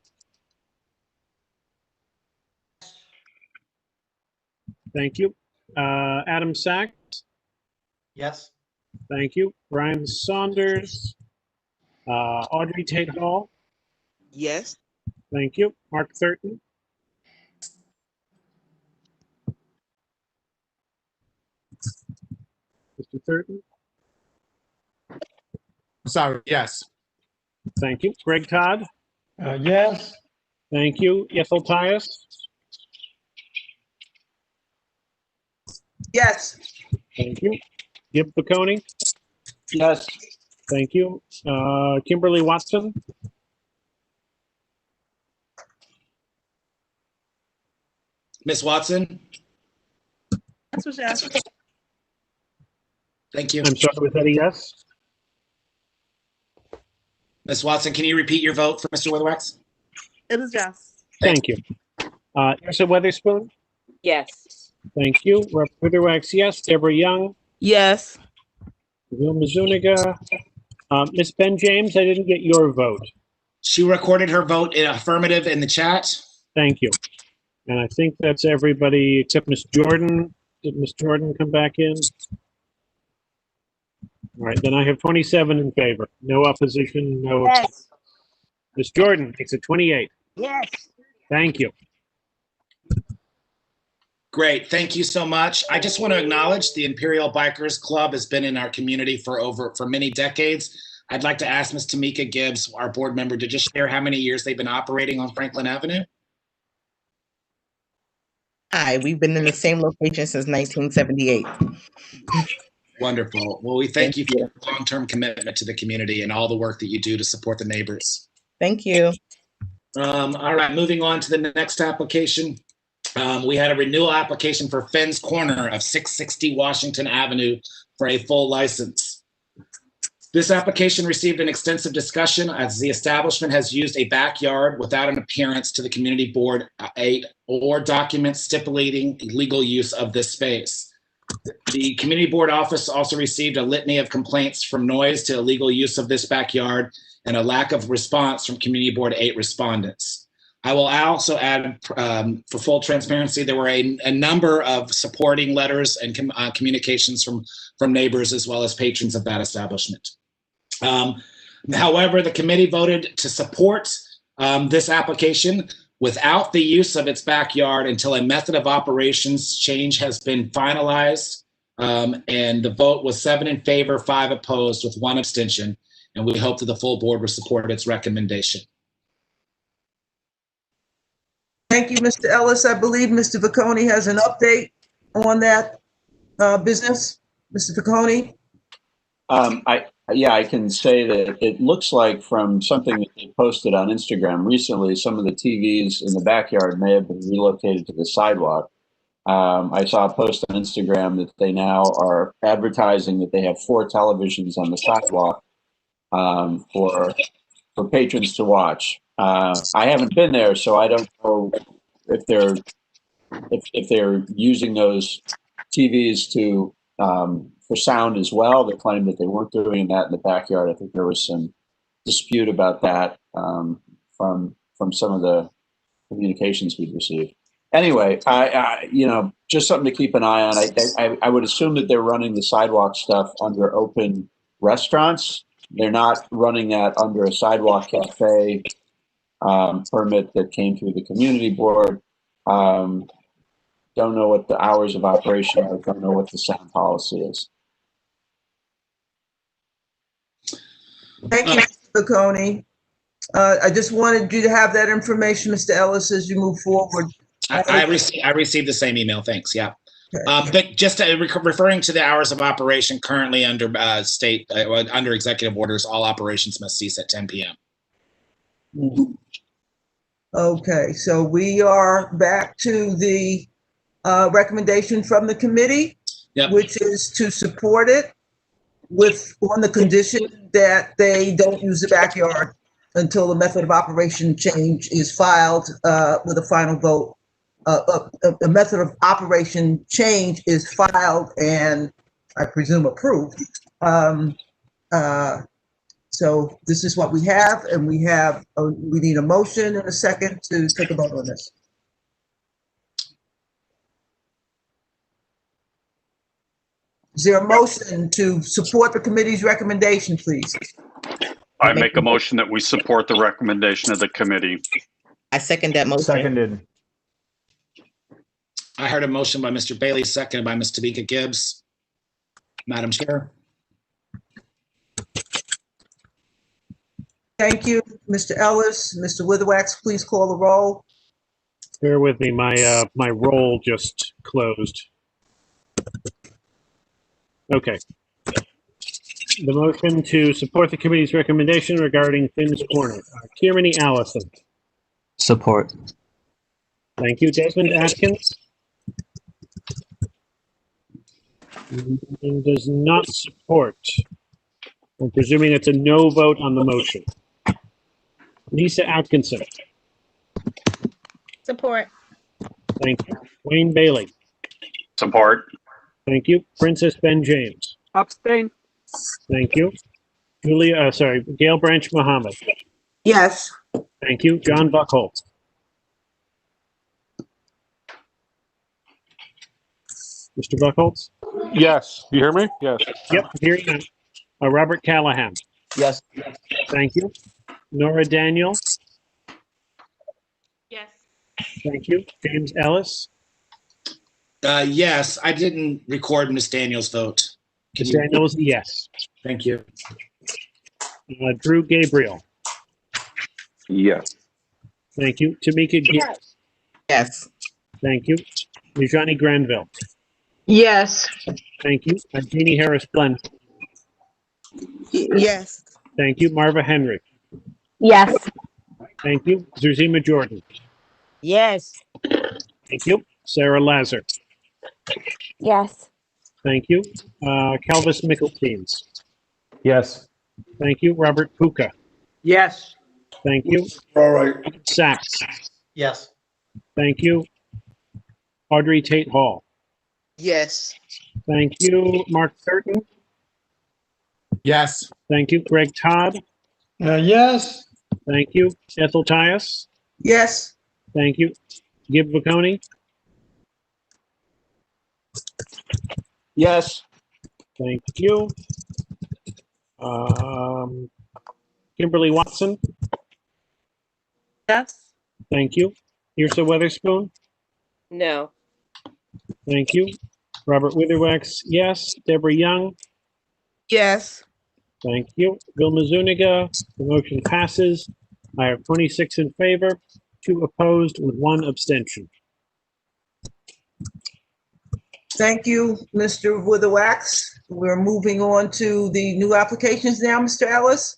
Thank you. Adam Sachs. Yes. Thank you. Brian Saunders. Audrey Tate Hall. Yes. Thank you. Mark Thurton. Mr. Thurton. Sorry, yes. Thank you. Greg Todd. Yes. Thank you. Ethel Tyus. Yes. Thank you. Gib Baconi. Yes. Thank you. Kimberly Watson. Ms. Watson? That's what she asked. Thank you. I'm sorry, was that a yes? Ms. Watson, can you repeat your vote for Mr. Witherwax? It is yes. Thank you. Ursa Weatherspoon. Yes. Thank you. Rep. Witherwax, yes. Deborah Young. Yes. Vilma Zuniga. Ms. Ben James, I didn't get your vote. She recorded her vote in affirmative in the chat. Thank you. And I think that's everybody except Ms. Jordan. Did Ms. Jordan come back in? All right, then I have 27 in favor. No opposition, no. Yes. Ms. Jordan makes it 28. Yes. Thank you. Great, thank you so much. I just want to acknowledge the Imperial Bikers Club has been in our community for many decades. I'd like to ask Ms. Tamika Gibbs, our board member, to just share how many years they've been operating on Franklin Avenue. Hi, we've been in the same location since 1978. Wonderful. Well, we thank you for your long-term commitment to the community and all the work that you do to support the neighbors. Thank you. All right, moving on to the next application. We had a renewal application for Fenn's Corner of 660 Washington Avenue for a full license. This application received an extensive discussion as the establishment has used a backyard without an appearance to the community board or document stipulating legal use of this space. The community board office also received a litany of complaints from noise to illegal use of this backyard and a lack of response from community board 8 respondents. I will also add, for full transparency, there were a number of supporting letters and communications from neighbors as well as patrons of that establishment. However, the committee voted to support this application without the use of its backyard until a method of operations change has been finalized. And the vote was 7 in favor, 5 opposed, with 1 abstention. And we hope that the full board will support its recommendation. Thank you, Mr. Ellis. I believe Mr. Vacconi has an update on that business. Mr. Vacconi? I can say that it looks like from something that they posted on Instagram recently, some of the TVs in the backyard may have been relocated to the sidewalk. I saw a post on Instagram that they now are advertising that they have 4 televisions on the sidewalk for patrons to watch. I haven't been there, so I don't know if they're using those TVs to for sound as well. They claimed that they weren't doing that in the backyard. I think there was some dispute about that from some of the communications we'd received. Anyway, just something to keep an eye on. I would assume that they're running the sidewalk stuff under open restaurants. They're not running that under a sidewalk cafe permit that came through the community board. Don't know what the hours of operation are. Don't know what the sound policy is. Thank you, Mr. Vacconi. I just wanted you to have that information, Mr. Ellis, as you move forward. I received the same email. Thanks. Yeah. But just referring to the hours of operation currently under under executive orders, all operations must cease at 10 p.m. Okay, so we are back to the recommendation from the committee, which is to support it on the condition that they don't use the backyard until the method of operation change is filed with a final vote. The method of operation change is filed and I presume approved. So this is what we have, and we need a motion and a second to take a vote on this. Is there a motion to support the committee's recommendation, please? I make a motion that we support the recommendation of the committee. I second that motion. Seconded. I heard a motion by Mr. Bailey, seconded by Ms. Tamika Gibbs. Madam Chair. Thank you, Mr. Ellis. Mr. Witherwax, please call the roll. Bear with me, my roll just closed. Okay. The motion to support the committee's recommendation regarding Finn's Corner. Kiermany Allison. Support. Thank you. Desmond Atkins. Does not support. I'm presuming it's a no vote on the motion. Lisa Atkinson. Support. Thank you. Wayne Bailey. Support. Thank you. Princess Ben James. Abstain. Thank you. Gail Branch Mohammed. Yes. Thank you. John Buckholz. Mr. Buckholz? Yes. You hear me? Yes. Yep, here you go. Robert Callahan. Yes. Thank you. Nora Daniel. Yes. Thank you. James Ellis. Yes, I didn't record Ms. Daniels' vote. Ms. Daniels, yes. Thank you. Drew Gabriel. Yes. Thank you. Tamika Gibbs. Yes. Thank you. Nijani Granville. Yes. Thank you. Jeannie Harris Glenn. Yes. Thank you. Marva Henry. Yes. Thank you. Zuzima Jordan. Yes. Thank you. Sarah Lazar. Yes. Thank you. Calvis Mickelsteins. Yes. Thank you. Robert Puka. Yes. Thank you. All right. Sachs. Yes. Thank you. Audrey Tate Hall. Yes. Thank you. Mark Curtin. Yes. Thank you. Greg Todd. Yes. Thank you. Ethel Tias. Yes. Thank you. Gib Vaconi. Yes. Thank you. Kimberly Watson. Yes. Thank you. Yrsa Weatherspoon. No. Thank you. Robert Witherwax, yes. Deborah Young. Yes. Thank you. Vilma Zuniga. The motion passes. I have 26 in favor, 2 opposed, with 1 abstention. Thank you, Mr. Witherwax. We're moving on to the new applications now, Mr. Ellis.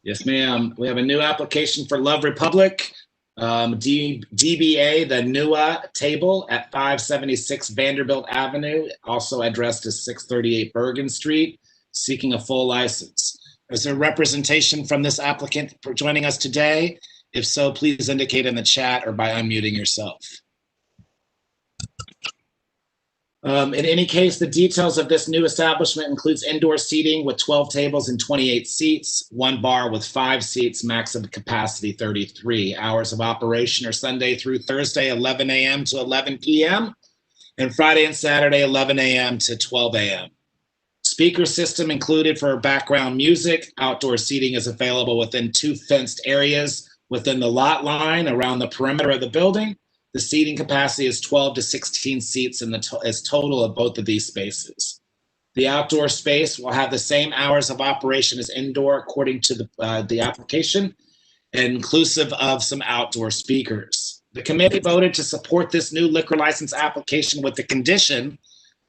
Yes, ma'am. We have a new application for Love Republic, DBA, the NUA table at 576 Vanderbilt Avenue, also addressed as 638 Bergen Street, seeking a full license. Is there representation from this applicant for joining us today? If so, please indicate in the chat or by unmuting yourself. In any case, the details of this new establishment includes indoor seating with 12 tables and 28 seats, 1 bar with 5 seats, maximum capacity 33. Hours of operation are Sunday through Thursday, 11 a.m. to 11 p.m., and Friday and Saturday, 11 a.m. to 12 a.m. Speaker system included for background music. Outdoor seating is available within 2 fenced areas within the lot line around the perimeter of the building. The seating capacity is 12 to 16 seats in the as total of both of these spaces. The outdoor space will have the same hours of operation as indoor according to the application, inclusive of some outdoor speakers. The committee voted to support this new liquor license application with the condition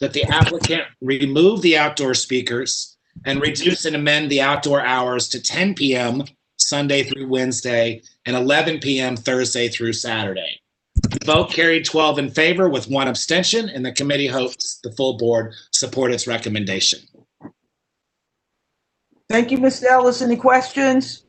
that the applicant remove the outdoor speakers and reduce and amend the outdoor hours to 10 p.m. Sunday through Wednesday and 11 p.m. Thursday through Saturday. The vote carried 12 in favor with 1 abstention, and the committee hopes the full board support its recommendation. Thank you, Mr. Ellis. Any questions?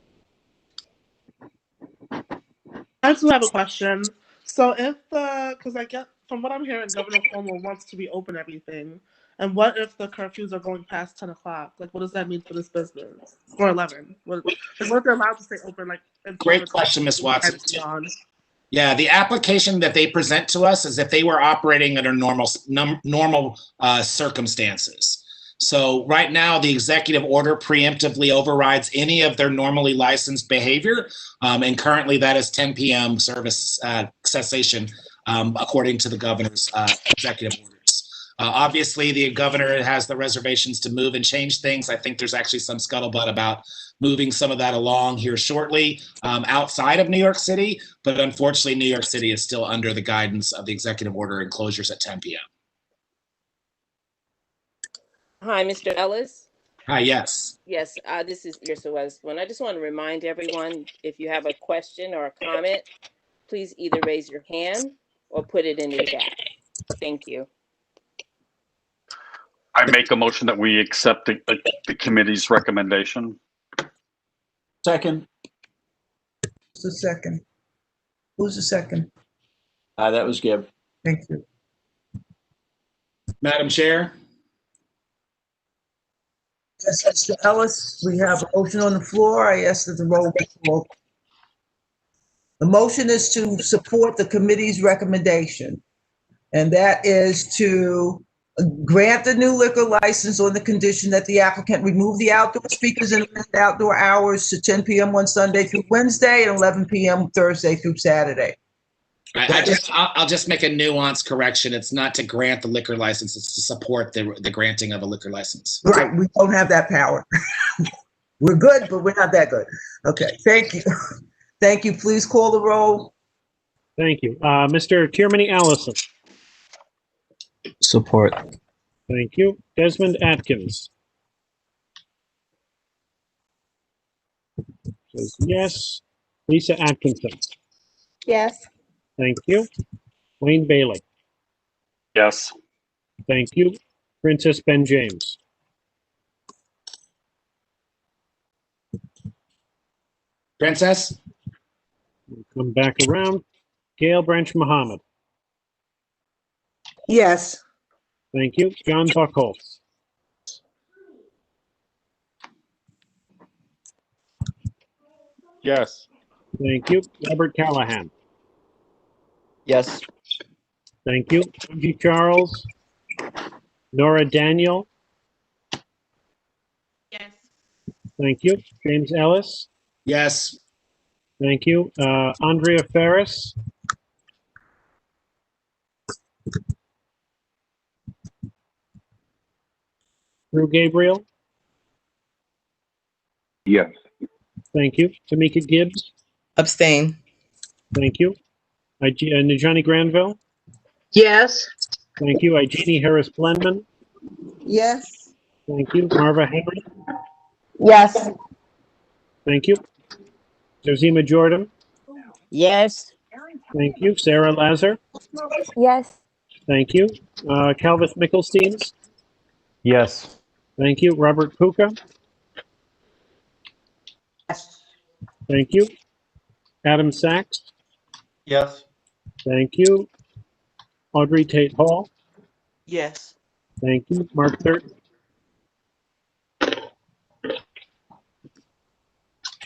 I do have a question. So if because I get, from what I'm hearing, Governor Cuomo wants to reopen everything. And what if the curfews are going past 10 o'clock? Like, what does that mean for this business? Or 11? What if they're allowed to stay open, like, Great question, Ms. Watson. Beyond? Yeah, the application that they present to us is if they were operating under normal circumstances. So right now, the executive order preemptively overrides any of their normally licensed behavior. And currently that is 10 p.m. service cessation, according to the governor's executive orders. Obviously, the governor has the reservations to move and change things. I think there's actually some scuttlebutt about moving some of that along here shortly outside of New York City. But unfortunately, New York City is still under the guidance of the executive order and closures at 10 p.m. Hi, Mr. Ellis. Hi, yes. Yes, this is Yrsa Weatherspoon. I just want to remind everyone, if you have a question or a comment, please either raise your hand or put it in the chat. Thank you. I make a motion that we accept the committee's recommendation. Second. Who's the second? Who's the second? That was Gib. Thank you. Madam Chair. Yes, Mr. Ellis, we have a motion on the floor. I ask that the roll be called. The motion is to support the committee's recommendation, and that is to grant the new liquor license on the condition that the applicant remove the outdoor speakers and limit outdoor hours to 10 p.m. on Sunday through Wednesday and 11 p.m. Thursday through Saturday. I'll just make a nuanced correction. It's not to grant the liquor license. It's to support the granting of a liquor license. Right, we don't have that power. We're good, but we're not that good. Okay, thank you. Thank you. Please call the roll. Thank you. Mr. Tierney Allison. Support. Thank you. Desmond Atkins. Says yes. Lisa Atkinson. Yes. Thank you. Wayne Bailey. Yes. Thank you. Princess Ben James. Princess? Come back around. Gail Branch Mohammed. Yes. Thank you. John Buckholz. Yes. Thank you. Robert Callahan. Yes. Thank you. Angie Charles. Nora Daniel. Yes. Thank you. James Ellis. Yes. Thank you. Andrea Ferris. Drew Gabriel. Yes. Thank you. Tamika Gibbs. Abstain. Thank you. Najani Granville. Yes. Thank you. Igenie Harris Blenman. Yes. Thank you. Marva Henry. Yes. Thank you. Josima Jordan. Yes. Thank you. Sarah Lazar. Yes. Thank you. Calvis Mickelsteins. Yes. Thank you. Robert Puka. Yes. Thank you. Adam Sachs. Yes. Thank you. Audrey Tate Hall. Yes. Thank you. Mark Thurton.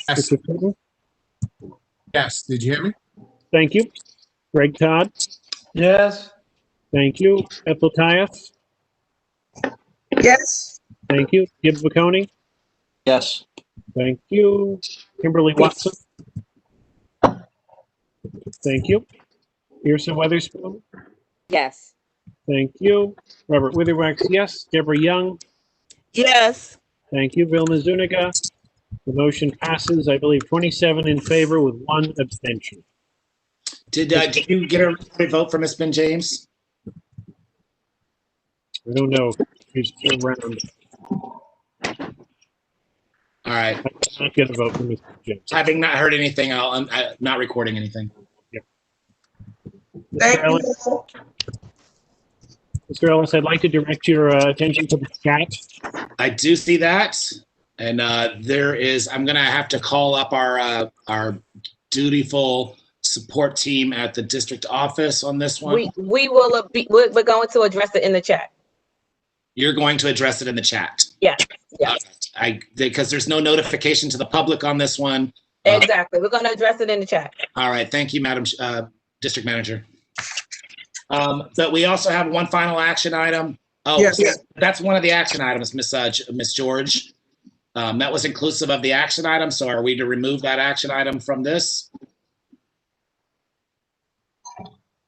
Yes. Mr. Thurton. Yes. Did you hear me? Thank you. Greg Todd. Yes. Thank you. Ethel Tyus. Yes. Thank you. Gib Vaconi. Yes. Thank you. Kimberly Watson. Thank you. Irsa Weatherspoon. Yes. Thank you. Robert Witherwax, yes. Deborah Young. Yes. Thank you. Vilma Zuniga. The motion passes, I believe, 27 in favor with 1 abstention. Did you get a vote for Ms. Ben James? I don't know. She's still around. All right. I did not get a vote from Mr. James. Having not heard anything, I'm not recording anything. Thank you. Mr. Ellis, I'd like to direct your attention to the chat. I do see that. And there is, I'm going to have to call up our dutiful support team at the district office on this one. We're going to address it in the chat. You're going to address it in the chat. Yes. Yes. Because there's no notification to the public on this one. Exactly. We're going to address it in the chat. All right. Thank you, Madam District Manager. But we also have one final action item. Oh, Yes. That's one of the action items, Miss George. That was inclusive of the action item. So are we to remove that action item from this?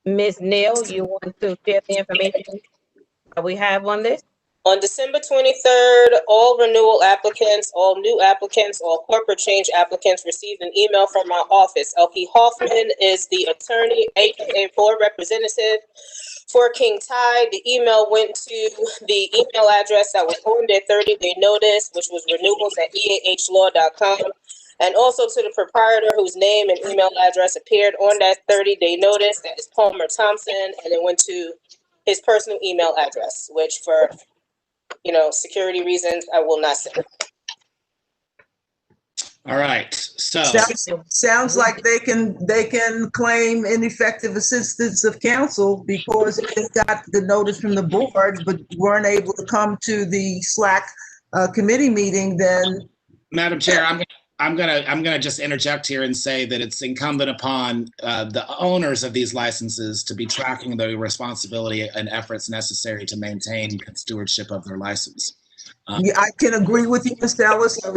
Ms. Neal, you want to share the information that we have on this? On December 23rd, all renewal applicants, all new applicants, all corporate change applicants received an email from our office. Elke Hoffman is the attorney, aka board representative for King Tide. The email went to the email address that was on their 30-day notice, which was renewals@eahlaw.com. And also to the proprietor whose name and email address appeared on that 30-day notice, that is Palmer Thompson, and it went to his personal email address, which for security reasons, I will not say. All right. So Sounds like they can claim ineffective assistance of counsel because they got the notice from the board but weren't able to come to the SLAC committee meeting. Then, Madam Chair, I'm gonna just interject here and say that it's incumbent upon the owners of these licenses to be tracking the responsibility and efforts necessary to maintain stewardship of their license. yeah, I can agree with you, Mr. Ellis. I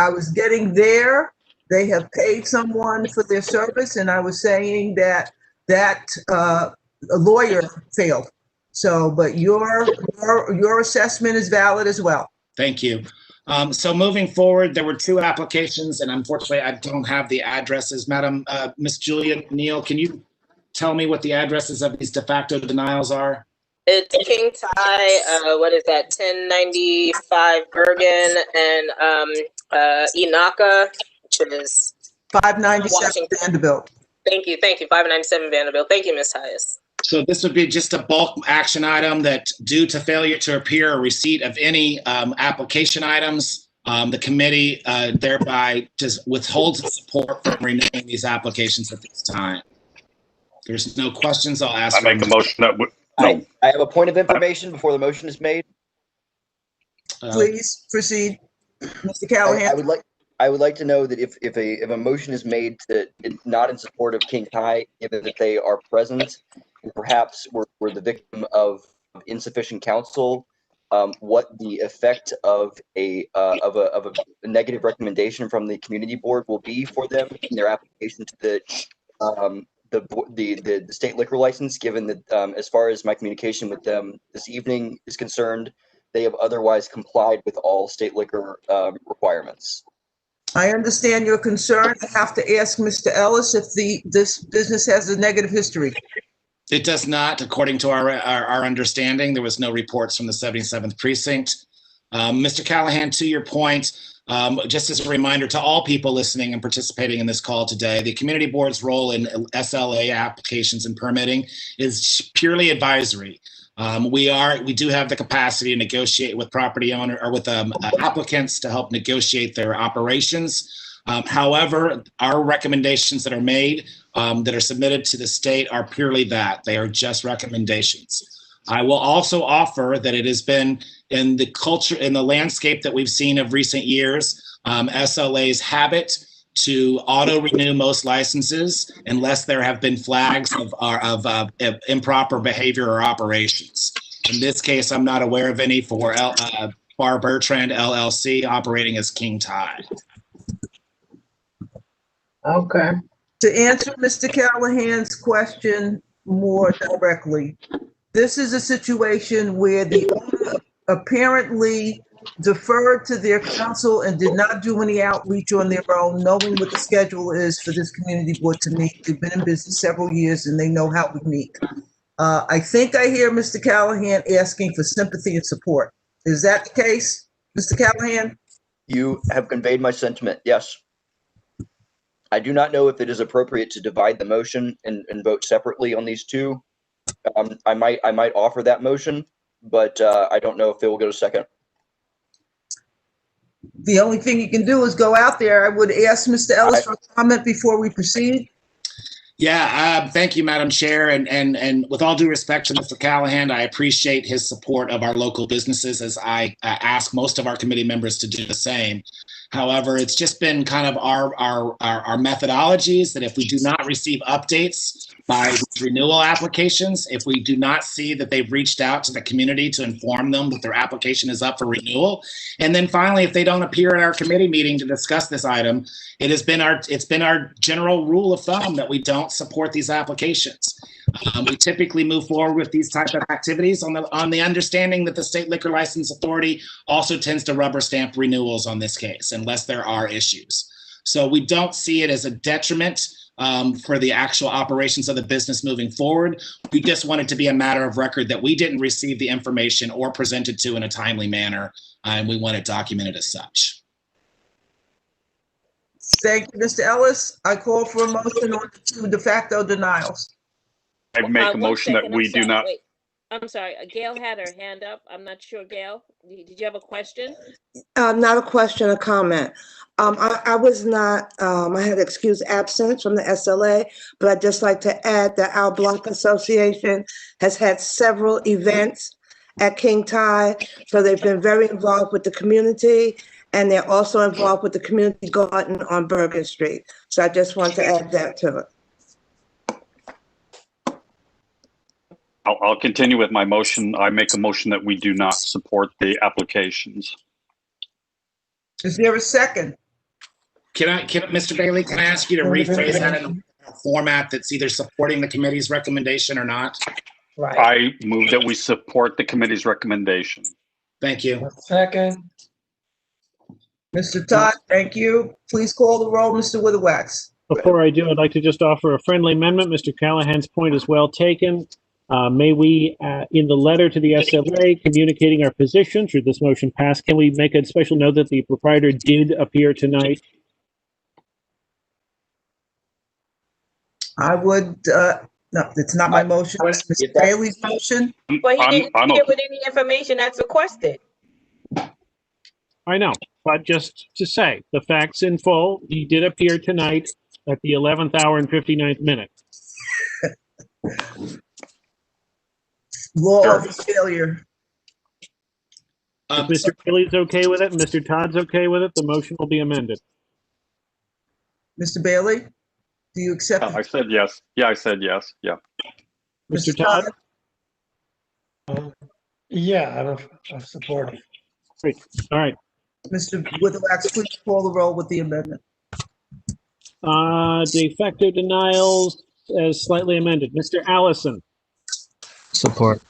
was getting there. They have paid someone for their service, and I was saying that a lawyer failed. So, but your assessment is valid as well. Thank you. So moving forward, there were 2 applications, and unfortunately, I don't have the addresses. Madam, Miss Julia Neal, can you tell me what the addresses of these de facto denials are? It's King Ty, what is that, 1095 Bergen, and Inaka, which is 597 Vanderbilt. Thank you, 597 Vanderbilt. Thank you, Ms. Tyus. So this would be just a bulk action item that, due to failure to appear or receipt of any application items, the committee thereby just withholds its support from renewing these applications at this time. There's no questions. I'll ask. I make a motion that I have a point of information before the motion is made. Please proceed, Mr. Callahan. I would like to know that if a motion is made that not in support of King Kai, given that they are present, and perhaps were the victim of insufficient counsel, what the effect of a negative recommendation from the community board will be for them in their application to the state liquor license, given that as far as my communication with them this evening is concerned, they have otherwise complied with all state liquor requirements. I understand your concern. I have to ask Mr. Ellis if this business has a negative history. It does not, according to our understanding. There was no reports from the 77th precinct. Mr. Callahan, to your point, just as a reminder to all people listening and participating in this call today, the community board's role in SLA applications and permitting is purely advisory. We do have the capacity to negotiate with property owner or with applicants to help negotiate their operations. However, our recommendations that are made, that are submitted to the state, are purely that. They are just recommendations. I will also offer that it has been in the culture, in the landscape that we've seen of recent years, SLA's habit to auto-renew most licenses unless there have been flags of improper behavior or operations. In this case, I'm not aware of any for Bar Bertrand LLC operating as King Tide. Okay. To answer Mr. Callahan's question more directly, this is a situation where the owner apparently deferred to their counsel and did not do any outreach on their own, knowing what the schedule is for this community board to meet. They've been in business several years and they know how we meet. I think I hear Mr. Callahan asking for sympathy and support. Is that the case, Mr. Callahan? You have conveyed my sentiment, yes. I do not know if it is appropriate to divide the motion and vote separately on these two. I might offer that motion, but I don't know if it will go to second. The only thing you can do is go out there. I would ask Mr. Ellis for a comment before we proceed. Yeah, thank you, Madam Chair. And with all due respect to Mr. Callahan, I appreciate his support of our local businesses, as I ask most of our committee members to do the same. However, it's just been kind of our methodologies that if we do not receive updates by renewal applications, if we do not see that they've reached out to the community to inform them that their application is up for renewal, and then finally, if they don't appear at our committee meeting to discuss this item, it's been our general rule of thumb that we don't support these applications. We typically move forward with these type of activities on the understanding that the State Liquor License Authority also tends to rubber stamp renewals on this case, unless there are issues. So we don't see it as a detriment for the actual operations of the business moving forward. We just want it to be a matter of record that we didn't receive the information or present it to in a timely manner, and we want it documented as such. Thank you, Mr. Ellis. I call for a motion on the two de facto denials. I make a motion that we do not. Wait, I'm sorry. Gail had her hand up. I'm not sure, Gail. Did you have a question? Not a question, a comment. I was not, I had excused absence from the SLA, but I'd just like to add that our block association has had several events at King Tide. So they've been very involved with the community, and they're also involved with the community garden on Bergen Street. So I just want to add that to it. I'll continue with my motion. I make a motion that we do not support the applications. Is there a second? Mr. Bailey, can I ask you to rephrase that in a format that's either supporting the committee's recommendation or not? Right. I move that we support the committee's recommendation. Thank you. Second. Mr. Todd, thank you. Please call the roll, Mr. Witherwax. Before I do, I'd like to just offer a friendly amendment. Mr. Callahan's point is well taken. May we, in the letter to the SLA communicating our position, should this motion pass, can we make a special note that the proprietor did appear tonight? I would, no, it's not my motion. It's Mr. Bailey's motion. But he didn't get with any information that's requested. I know, but just to say, the facts in full, he did appear tonight at the 11th hour and 59th minute. Law of failure. If Mr. Bailey's okay with it and Mr. Todd's okay with it, the motion will be amended. Mr. Bailey, do you accept? I said yes. Yeah, I said yes. Yeah. Mr. Todd? Yeah, I'm supportive. Great. All right. Mr. Witherwax, please call the roll with the amendment. De facto denials as slightly amended. Mr. Allison? Support.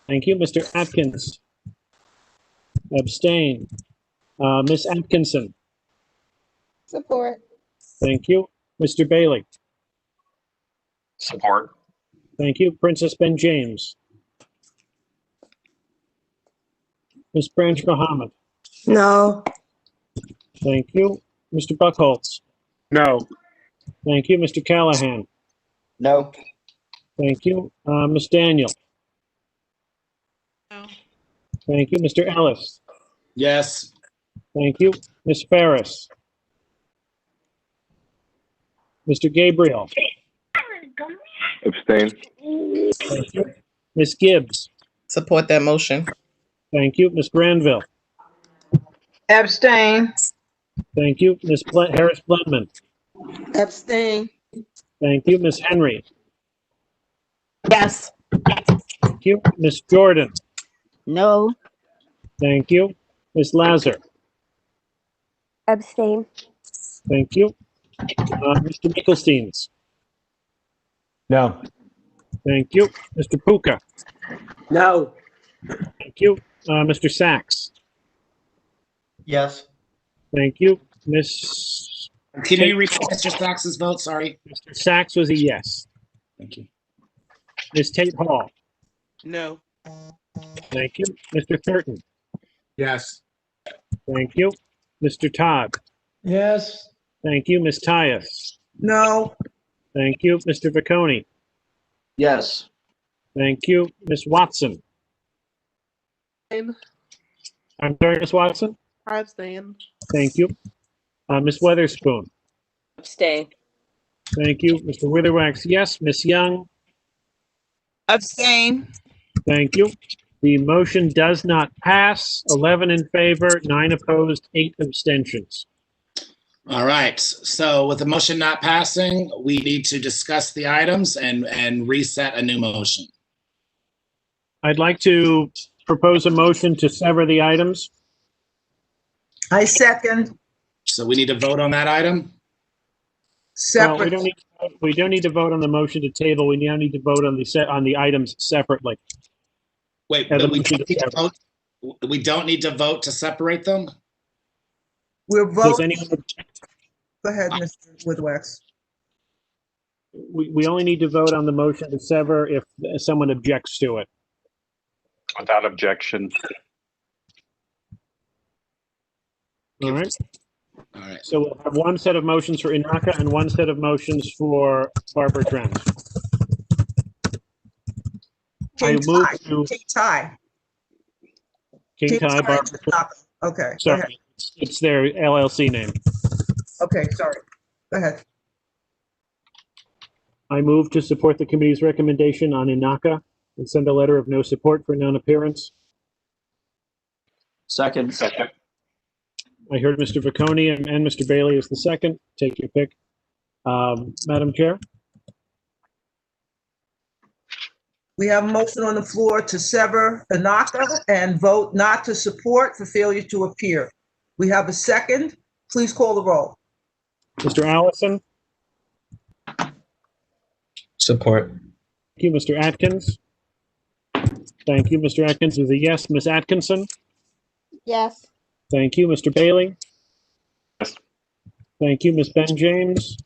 Thank you. Mr. Atkins? Abstain. Ms. Atkinson? Support. Thank you. Mr. Bailey? Support. Thank you. Princess Ben James? Ms. Branch Mohammed? No. Thank you. Mr. Buckholz? No. Thank you. Mr. Callahan? No. Thank you. Ms. Daniel? No. Thank you. Mr. Ellis? Yes. Thank you. Ms. Ferris? Mr. Gabriel? Abstain. Thank you. Ms. Gibbs? Support that motion. Thank you. Ms. Granville? Abstain. Thank you. Ms. Harris Blendman? Abstain. Thank you. Ms. Henry? Yes. Thank you. Ms. Jordan? No. Thank you. Ms. Lazar? Abstain. Thank you. Mr. Mickelsteins? No. Thank you. Mr. Puka? No. Thank you. Mr. Sachs? Yes. Thank you. Ms. Can you repeat Mr. Sachs's vote? Sorry. Mr. Sachs was a yes. Thank you. Ms. Tate Hall? No. Thank you. Mr. Thurton? Yes. Thank you. Mr. Todd? Yes. Thank you. Ms. Tyus? No. Thank you. Mr. Vicconi? Yes. Thank you. Ms. Watson? I'm sorry, Ms. Watson? I abstain. Thank you. Ms. Weatherspoon? Abstain. Thank you. Mr. Witherwax, yes. Ms. Young? Abstain. Thank you. The motion does not pass. 11 in favor, 9 opposed, 8 abstentions. All right. So with the motion not passing, we need to discuss the items and reset a new motion. I'd like to propose a motion to sever the items. I second. So we need to vote on that item? Well, Separate. we don't need to vote on the motion to table. We now need to vote on the items separately. Wait, Yeah, but the motion to sever. we don't need to vote to separate them? We're Does voting. anyone, Go ahead, Mr. Witherwax. we only need to vote on the motion to sever if someone objects to it. Without objection. All right. All right. So we'll have one set of motions for Inaka and one set of motions for Barbara Trent. I move to King Ty. King Ty, Barbara Trent. Okay, go ahead. Sorry, it's their LLC name. Okay, sorry. Go ahead. I move to support the committee's recommendation on Inaka and send a letter of no support for non-appearance. Second. I heard Mr. Vicconi and Mr. Bailey is the second. Take your pick. Madam Chair? We have a motion on the floor to sever Inaka and vote not to support for failure to appear. We have a second. Please call the roll. Mr. Allison? Support. Thank you. Mr. Atkins? Thank you. Mr. Atkins is a yes. Ms. Atkinson? Yes. Thank you. Mr. Bailey? Yes. Thank you. Ms. Ben James?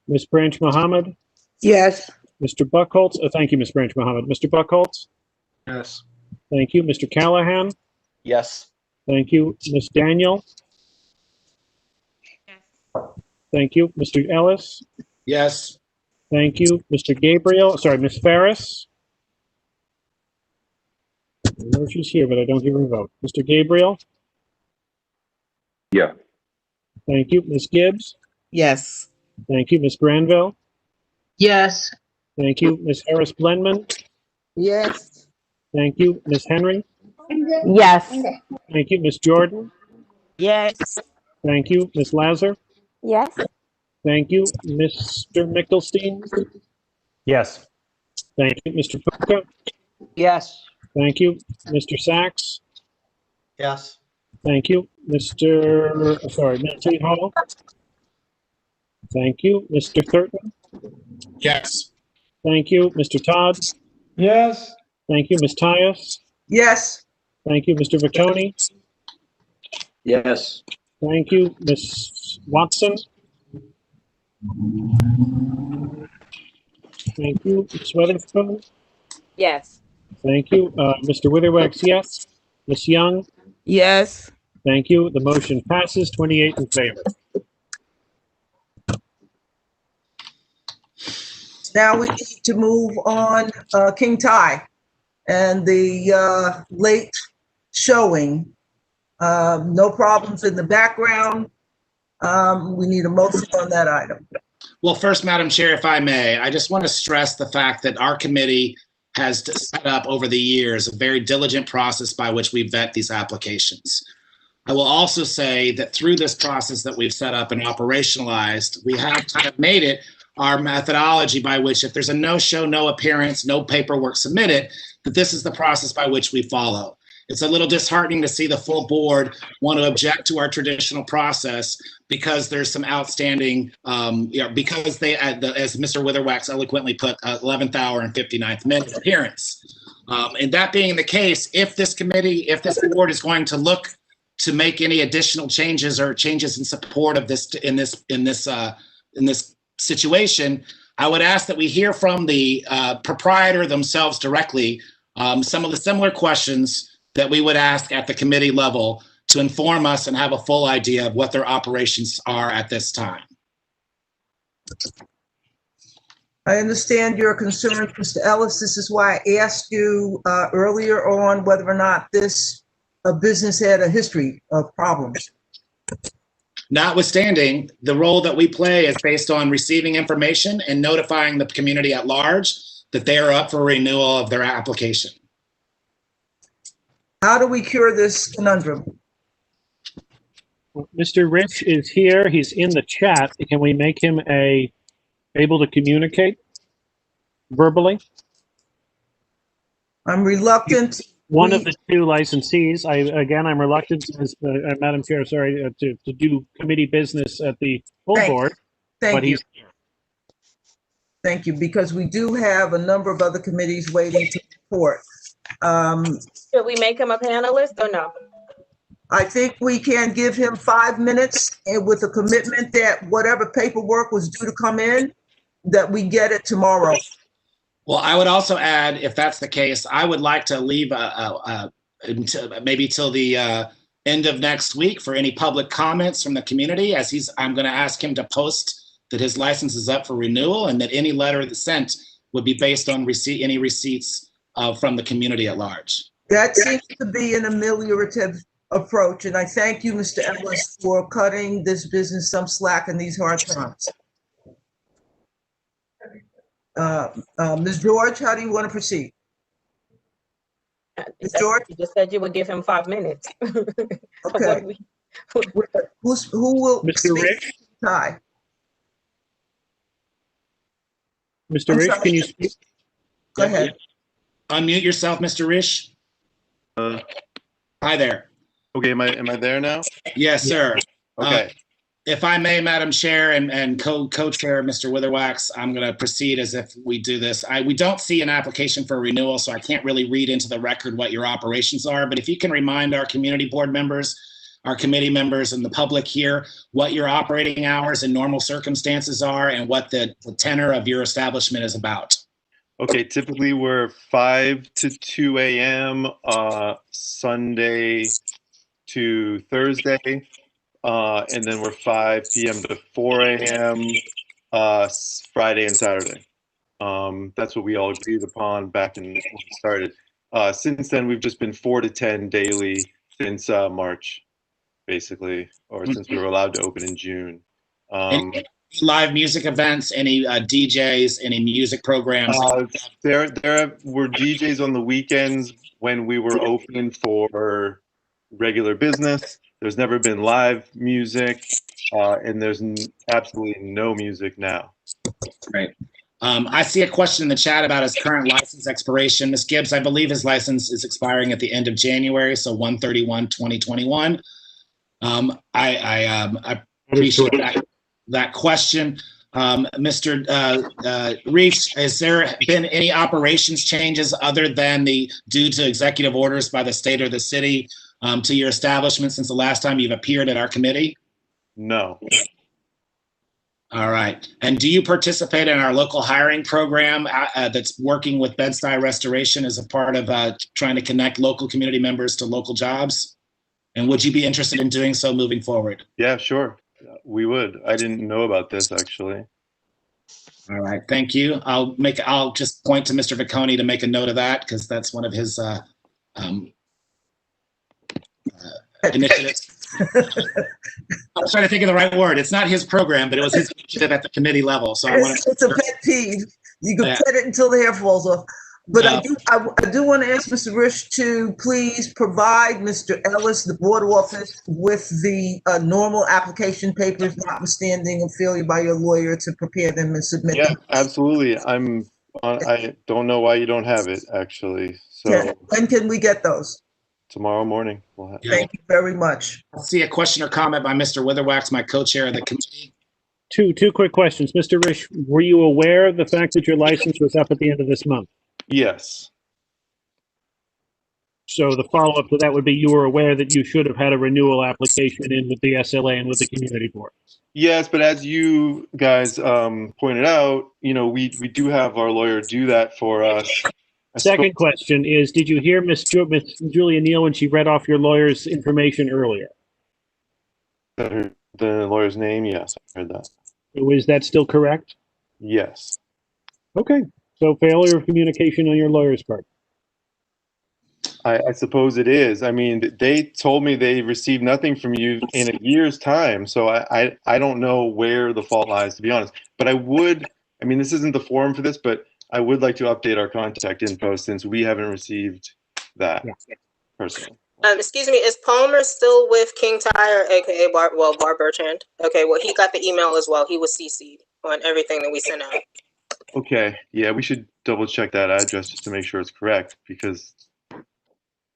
Ms. Branch Mohammed? Yes. Mr. Buckholz? Thank you, Ms. Branch Mohammed. Mr. Buckholz? Yes. Thank you. Mr. Callahan? Yes. Thank you. Ms. Daniel? Thank you. Mr. Ellis? Yes. Thank you. Mr. Gabriel, sorry, Ms. Ferris? I know she's here, but I don't hear her vote. Mr. Gabriel? Yeah. Thank you. Ms. Gibbs? Yes. Thank you. Ms. Granville? Yes. Thank you. Ms. Harris Blenman? Yes. Thank you. Ms. Henry? Yes. Thank you. Ms. Jordan? Yes. Thank you. Ms. Lazar? Yes. Thank you. Mr. Mickelstein? Yes. Thank you. Mr. Puka? Yes. Thank you. Mr. Sachs? Yes. Thank you. Nancy Hall? Thank you. Mr. Thurton? Yes. Thank you. Mr. Todd? Yes. Thank you. Ms. Tyus? Yes. Thank you. Mr. Vaconi? Yes. Thank you. Ms. Watson? Thank you. Ms. Weatherspoon? Yes. Thank you. Mr. Witherwax, yes. Ms. Young? Yes. Thank you. The motion passes 28 in favor. Now we need to move on, King Ty and the late showing. No problems in the background. We need a motion on that item. Well, first, Madam Chair, if I may, I just want to stress the fact that our committee has set up over the years a very diligent process by which we vet these applications. I will also say that through this process that we've set up and operationalized, we have kind of made it our methodology by which if there's a no-show, no appearance, no paperwork submitted, that this is the process by which we follow. It's a little disheartening to see the full board want to object to our traditional process because there's some outstanding, because they, as Mr. Witherwax eloquently put, 11th hour and 59th minute appearance. And that being the case, if this board is going to look to make any additional changes or changes in support of this in this situation, I would ask that we hear from the proprietor themselves directly some of the similar questions that we would ask at the committee level to inform us and have a full idea of what their operations are at this time. I understand your concerns, Mr. Ellis. This is why I asked you earlier on whether or not this business had a history of problems. Notwithstanding, the role that we play is based on receiving information and notifying the community at large that they are up for renewal of their application. How do we cure this conundrum? Mr. Rich is here. He's in the chat. Can we make him able to communicate verbally? I'm reluctant. One of the two licensees. I'm reluctant, as Madam Chair, sorry, to do committee business at the full board. Thank you. Thank you, because we do have a number of other committees waiting to report. Should we make him a panelist or no? I think we can give him 5 minutes and with a commitment that whatever paperwork was due to come in, that we get it tomorrow. Well, I would also add, if that's the case, I would like to leave maybe till the end of next week for any public comments from the community, as I'm going to ask him to post that his license is up for renewal and that any letter that's sent would be based on any receipts from the community at large. That seems to be an ameliorative approach, and I thank you, Mr. Ellis, for cutting this business some slack in these hard times. Ms. George, how do you want to proceed? Ms. George? You just said you would give him 5 minutes. Okay. Who will Mr. speak? Rich? Hi. Mr. Rich, can you speak? Go ahead. Unmute yourself, Mr. Risch. Hi there. Okay, am I there now? Yes, sir. Okay. If I may, Madam Chair and co-chair, Mr. Witherwax, I'm going to proceed as if we do this. We don't see an application for renewal, so I can't really read into the record what your operations are. But if you can remind our community board members, our committee members, and the public here what your operating hours in normal circumstances are and what the tenor of your establishment is about. Okay, typically we're 5 to 2 a.m. Sunday to Thursday. And then we're 5 p.m. to 4 a.m. Friday and Saturday. That's what we all agreed upon back when we started. Since then, we've just been 4 to 10 daily since March. basically, or since we were allowed to open in June. Any live music events, any DJs, any music programs? There were DJs on the weekends when we were open for regular business. There's never been live music, and there's absolutely no music now. Great. I see a question in the chat about his current license expiration. Ms. Gibbs, I believe his license is expiring at the end of January, so 1/31/2021. I appreciate that question. Mr. Reeves, has there been any operations changes other than due to executive orders by the state or the city to your establishment since the last time you've appeared at our committee? No. All right. And do you participate in our local hiring program that's working with Bed-Stuy Restoration as a part of trying to connect local community members to local jobs? And would you be interested in doing so moving forward? Yeah, sure. We would. I didn't know about this, actually. All right. Thank you. I'll just point to Mr. Vicconi to make a note of that because that's one of his initiatives. I'm trying to think of the right word. It's not his program, but it was his initiative at the committee level. So it's a pet peeve. You can pet it until the hair falls off. But I do want to ask Mr. Risch to please provide Mr. Ellis, the board office, with the normal application papers, notwithstanding a failure by your lawyer to prepare them and submit them. Yeah, absolutely. I don't know why you don't have it, actually. So when can we get those? Tomorrow morning. Thank you very much. I see a question or comment by Mr. Witherwax, my co-chair of the committee. Two quick questions. Mr. Risch, were you aware of the fact that your license was up at the end of this month? Yes. So the follow-up to that would be you were aware that you should have had a renewal application in with the SLA and with the community board. Yes, but as you guys pointed out, we do have our lawyer do that for us. Second question is, did you hear Miss Julia Neal when she read off your lawyer's information earlier? The lawyer's name? Yes, I heard that. Is that still correct? Yes. Okay. So failure of communication on your lawyer's part. I suppose it is. I mean, they told me they received nothing from you in a year's time. So I don't know where the fault lies, to be honest. But this isn't the forum for this, but I would like to update our contact info since we haven't received that personally. Excuse me, is Palmer still with King Tire, aka Bar Bertrand? Okay, well, he got the email as well. He was CC'd on everything that we sent out. Okay, yeah, we should double check that address just to make sure it's correct because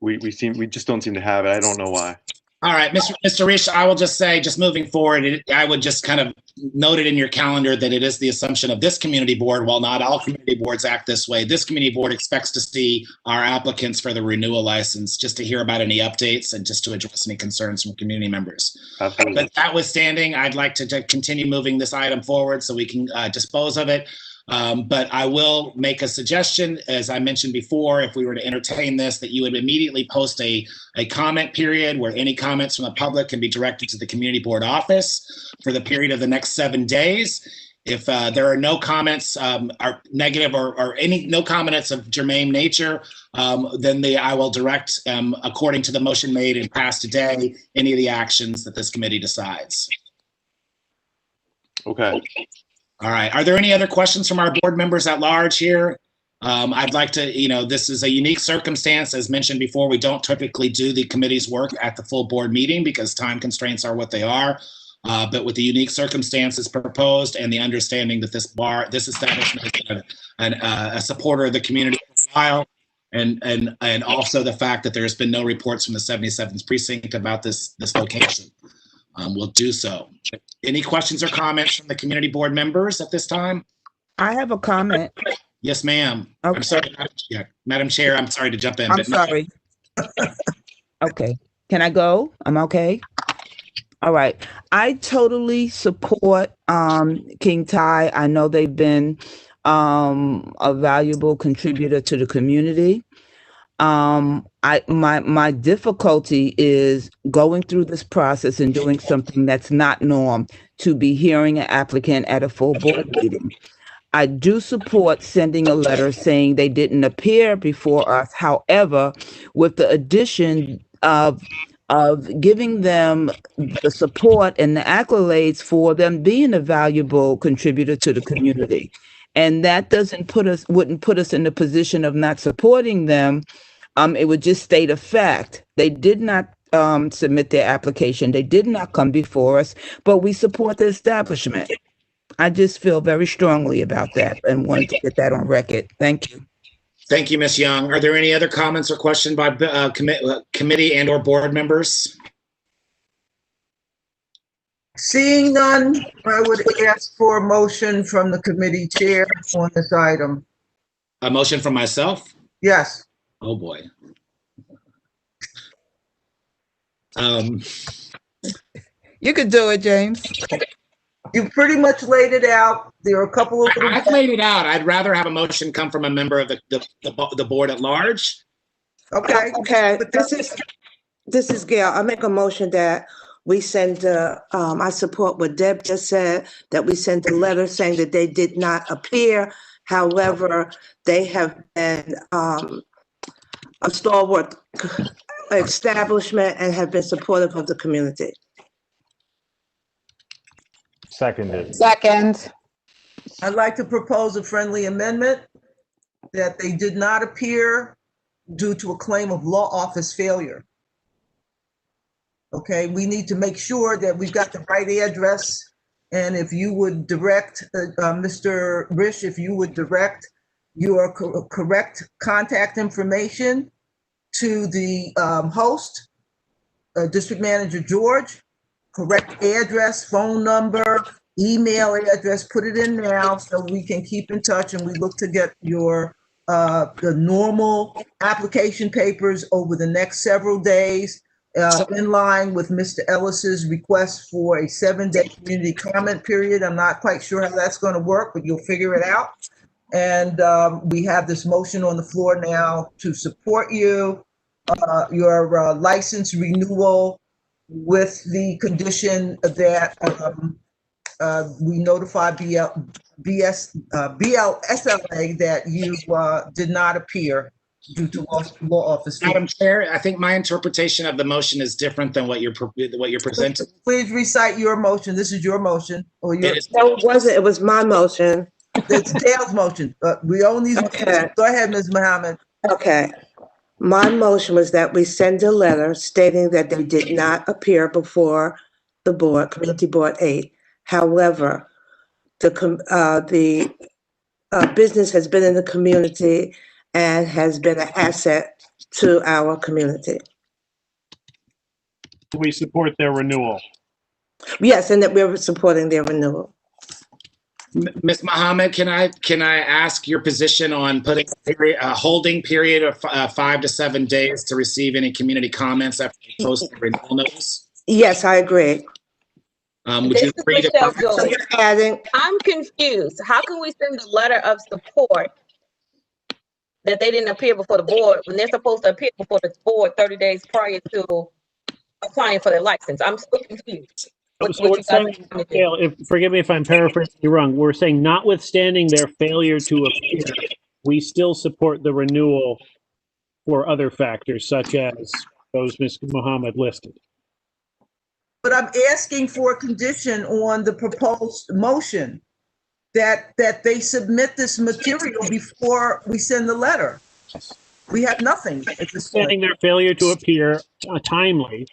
we just don't seem to have it. I don't know why. All right, Mr. Risch, I will just say, just moving forward, I would just kind of note it in your calendar that it is the assumption of this community board, while not all community boards act this way, this community board expects to see our applicants for the renewal license, just to hear about any updates and just to address any concerns from community members. Absolutely. But notwithstanding, I'd like to continue moving this item forward so we can dispose of it. But I will make a suggestion, as I mentioned before, if we were to entertain this, that you would immediately post a comment period where any comments from the public can be directed to the community board office for the period of the next 7 days. If there are no comments are negative or no comments of germane nature, then I will direct, according to the motion made and passed today, any of the actions that this committee decides. Okay. All right. Are there any other questions from our board members at large here? I'd like to, this is a unique circumstance. As mentioned before, we don't typically do the committee's work at the full board meeting because time constraints are what they are. But with the unique circumstances proposed and the understanding that this establishment is a supporter of the community for a while, and also the fact that there's been no reports from the 77th precinct about this location. We'll do so. Any questions or comments from the community board members at this time? I have a comment. Yes, ma'am. Okay. I'm sorry. Yeah, Madam Chair, I'm sorry to jump in. I'm sorry. Okay. Can I go? I'm okay. All right. I totally support King Ty. I know they've been a valuable contributor to the community. My difficulty is going through this process and doing something that's not norm, to be hearing an applicant at a full board meeting. I do support sending a letter saying they didn't appear before us. However, with the addition of of giving them the support and the accolades for them being a valuable contributor to the community. And that wouldn't put us in the position of not supporting them. It would just state a fact. They did not submit their application. They did not come before us, but we support the establishment. I just feel very strongly about that and wanted to get that on record. Thank you. Thank you, Ms. Young. Are there any other comments or questions by committee and or board members? Seeing none, I would ask for a motion from the committee chair on this item. A motion from myself? Yes. Oh, boy. You could do it, James. You pretty much laid it out. There are a couple of. I've laid it out. I'd rather have a motion come from a member of the board at large. Okay. Okay, this is Gail. I make a motion that we send, I support what Deb just said, that we sent a letter saying that they did not appear. However, they have been a stalwart establishment and have been supportive of the community. Seconded. Second. I'd like to propose a friendly amendment that they did not appear due to a claim of law office failure. Okay, we need to make sure that we've got the right address. And if you would direct, Mr. Risch, if you would direct your correct contact information to the host, District Manager George, correct address, phone number, email address, put it in now so we can keep in touch and we look to get your the normal application papers over the next several days in line with Mr. Ellis's request for a 7-day community comment period. I'm not quite sure how that's going to work, but you'll figure it out. And we have this motion on the floor now to support you, your license renewal with the condition that we notify BLSLA that you did not appear due to law office. Madam Chair, I think my interpretation of the motion is different than what you're presenting. Please recite your motion. This is your motion. Or your, no, it wasn't. It was my motion. It's Dale's motion. We own these. Okay. Go ahead, Ms. Muhammad. Okay. My motion was that we send a letter stating that they did not appear before the board, Community Board 8. However, the business has been in the community and has been an asset to our community. We support their renewal. Yes, and that we're supporting their renewal. Ms. Muhammad, can I ask your position on putting a holding period of 5 to 7 days to receive any community comments after you post the renewal notice? Yes, I agree. Would you agree to I'm confused. How can we send a letter of support that they didn't appear before the board when they're supposed to appear before the board 30 days prior to applying for their license? I'm still confused. So we're saying, forgive me if I'm paraphrasing you wrong. We're saying notwithstanding their failure to appear, we still support the renewal for other factors such as those Ms. Muhammad listed. But I'm asking for a condition on the proposed motion that they submit this material before we send the letter. We have nothing at this point. Notwithstanding their failure to appear timely,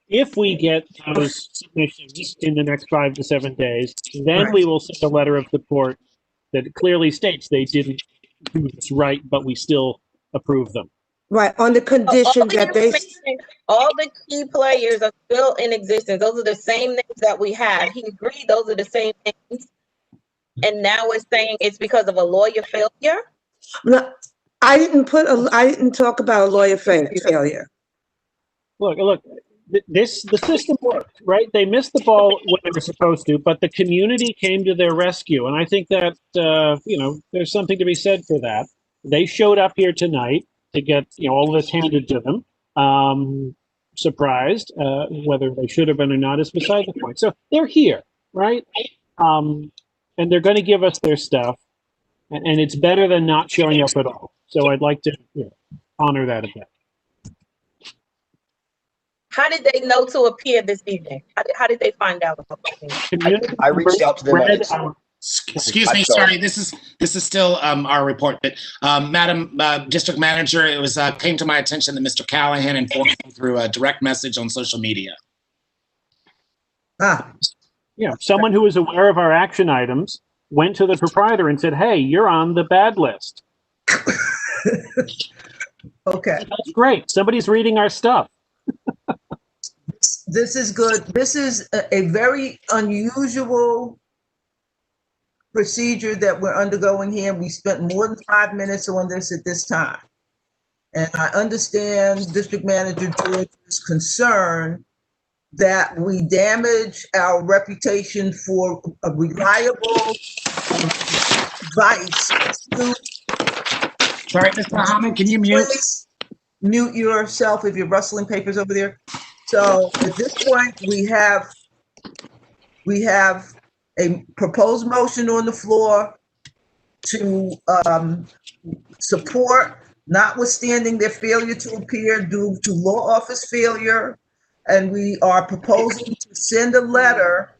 if we get those submissions in the next 5 to 7 days, then we will send a letter of support that clearly states they didn't do this right, but we still approve them. Right, on the condition that they... All the key players are still in existence. Those are the same names that we had. He agreed those are the same names. And now we're saying it's because of a lawyer failure? No, I didn't talk about a lawyer failure. Look, the system worked, right? They missed the ball when they were supposed to, but the community came to their rescue. And I think that, there's something to be said for that. They showed up here tonight to get, all of this handed to them. Surprised, whether they should have been or not is beside the point. So they're here, right? And they're going to give us their stuff. And it's better than not showing up at all. So I'd like to honor that a bit. How did they know to appear this evening? How did they find out about me? I reached out to them. Excuse me, sorry. This is still our report, but Madam District Manager, it was came to my attention that Mr. Callahan informed me through a direct message on social media. Yeah, someone who is aware of our action items went to the proprietor and said, "Hey, you're on the bad list." Okay. That's great. Somebody's reading our stuff. This is good. This is a very unusual procedure that we're undergoing here. We spent more than 5 minutes on this at this time. And I understand District Manager George's concern that we damage our reputation for a reliable advice. Sorry, Mr. Muhammad, can you mute? Please mute yourself if you're rustling papers over there. So at this point, we have a proposed motion on the floor to support, notwithstanding their failure to appear due to law office failure. And we are proposing to send a letter,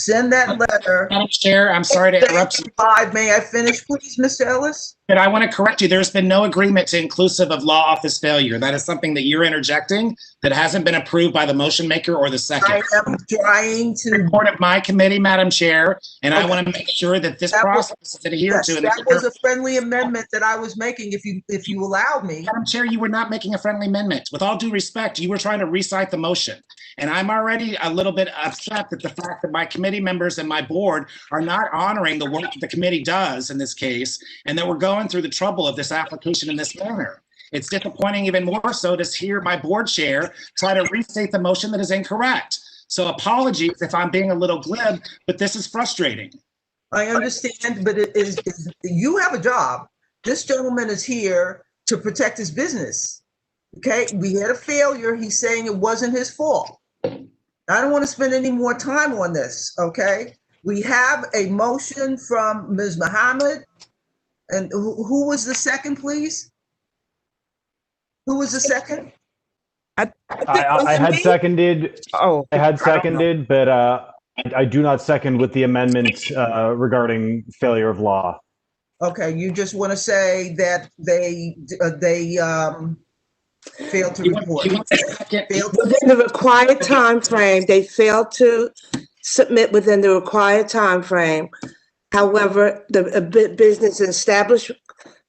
Madam Chair, I'm sorry to interrupt you. May I finish, please, Mr. Ellis? But I want to correct you. There's been no agreement to inclusive of law office failure. That is something that you're interjecting that hasn't been approved by the motion maker or the second. I am trying to report of my committee, Madam Chair, and I want to make sure that this process is adhered to. That was a friendly amendment that I was making, if you allow me. Madam Chair, you were not making a friendly amendment. With all due respect, you were trying to recite the motion. And I'm already a little bit upset that the fact that my committee members and my board are not honoring the work that the committee does in this case, and that we're going through the trouble of this application in this manner. It's disappointing even more so to hear my board chair try to restate the motion that is incorrect. So apologies if I'm being a little glib, but this is frustrating. I understand, but you have a job. This gentleman is here to protect his business. Okay, we had a failure. He's saying it wasn't his fault. I don't want to spend any more time on this, okay? We have a motion from Ms. Muhammad. And who was the second, please? Who was the second? I had seconded. Oh, I had seconded, but I do not second with the amendment regarding failure of law. Okay, you just want to say that they failed to report. Within the required time frame, they failed to submit within the required time frame. However, the business established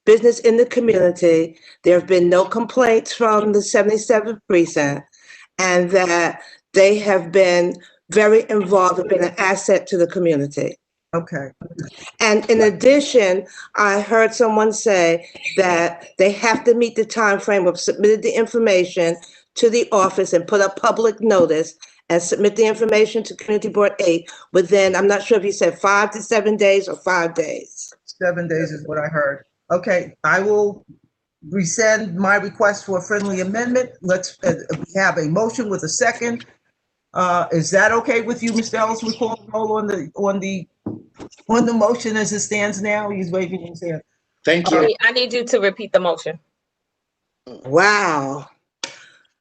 business in the community. There have been no complaints from the 77th precinct, and that they have been very involved and been an asset to the community. Okay. And in addition, I heard someone say that they have to meet the time frame of submitting the information to the office and put up public notice and submit the information to Community Board 8 within, I'm not sure if you said 5 to 7 days or 5 days. 7 days is what I heard. Okay, I will rescind my request for a friendly amendment. Let's, we have a motion with a second. Is that okay with you, Mr. Ellis? We call the roll on the motion as it stands now. He's waving his hand. Thank you. I need you to repeat the motion. Wow.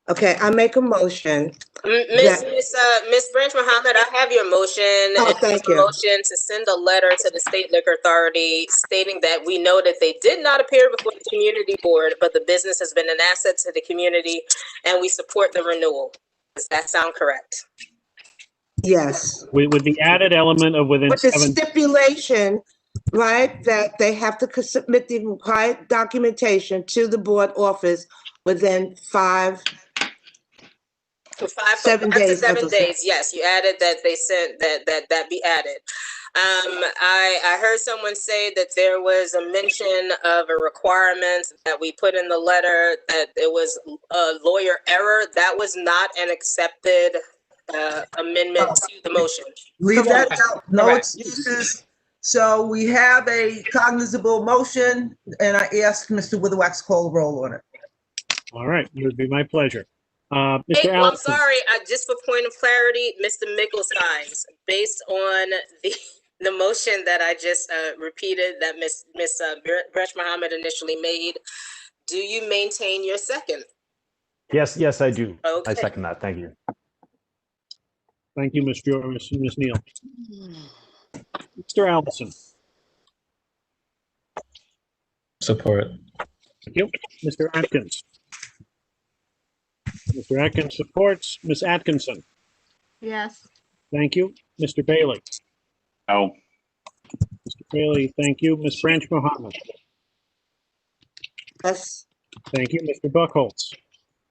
Okay, I make a motion. Miss Branch Muhammad, I have your motion. Oh, thank you. Motion to send a letter to the State Liquor Authority stating that we know that they did not appear before the community board, but the business has been an asset to the community, and we support the renewal. Does that sound correct? Yes. With the added element of within With the 7 stipulation, right, that they have to submit the required documentation to the board office within 7 days. 7 days. Yes, you added that they sent that be added. I heard someone say that there was a mention of a requirement that we put in the letter that it was a lawyer error. That was not an accepted amendment to the motion. Leave that out. No Correct. excuses. So we have a cognizable motion, and I ask Mr. Witherwax to call the roll on it. All right, it would be my pleasure. Mr. Hey, I'm Allison. sorry. Just for point of clarity, Mr. Mickelstein, based on the motion that I just repeated that Miss Bresh Muhammad initially made, do you maintain your second? Yes, I do. I Okay. second that. Thank you. Thank you, Ms. Neal. Mr. Allison. Support. Thank you. Mr. Atkins. Mr. Atkins supports. Ms. Atkinson. Yes. Thank you. Mr. Bailey. No. Mr. Bailey, thank you. Ms. Branch Mohammed. Yes. Thank you. Mr. Buckholz.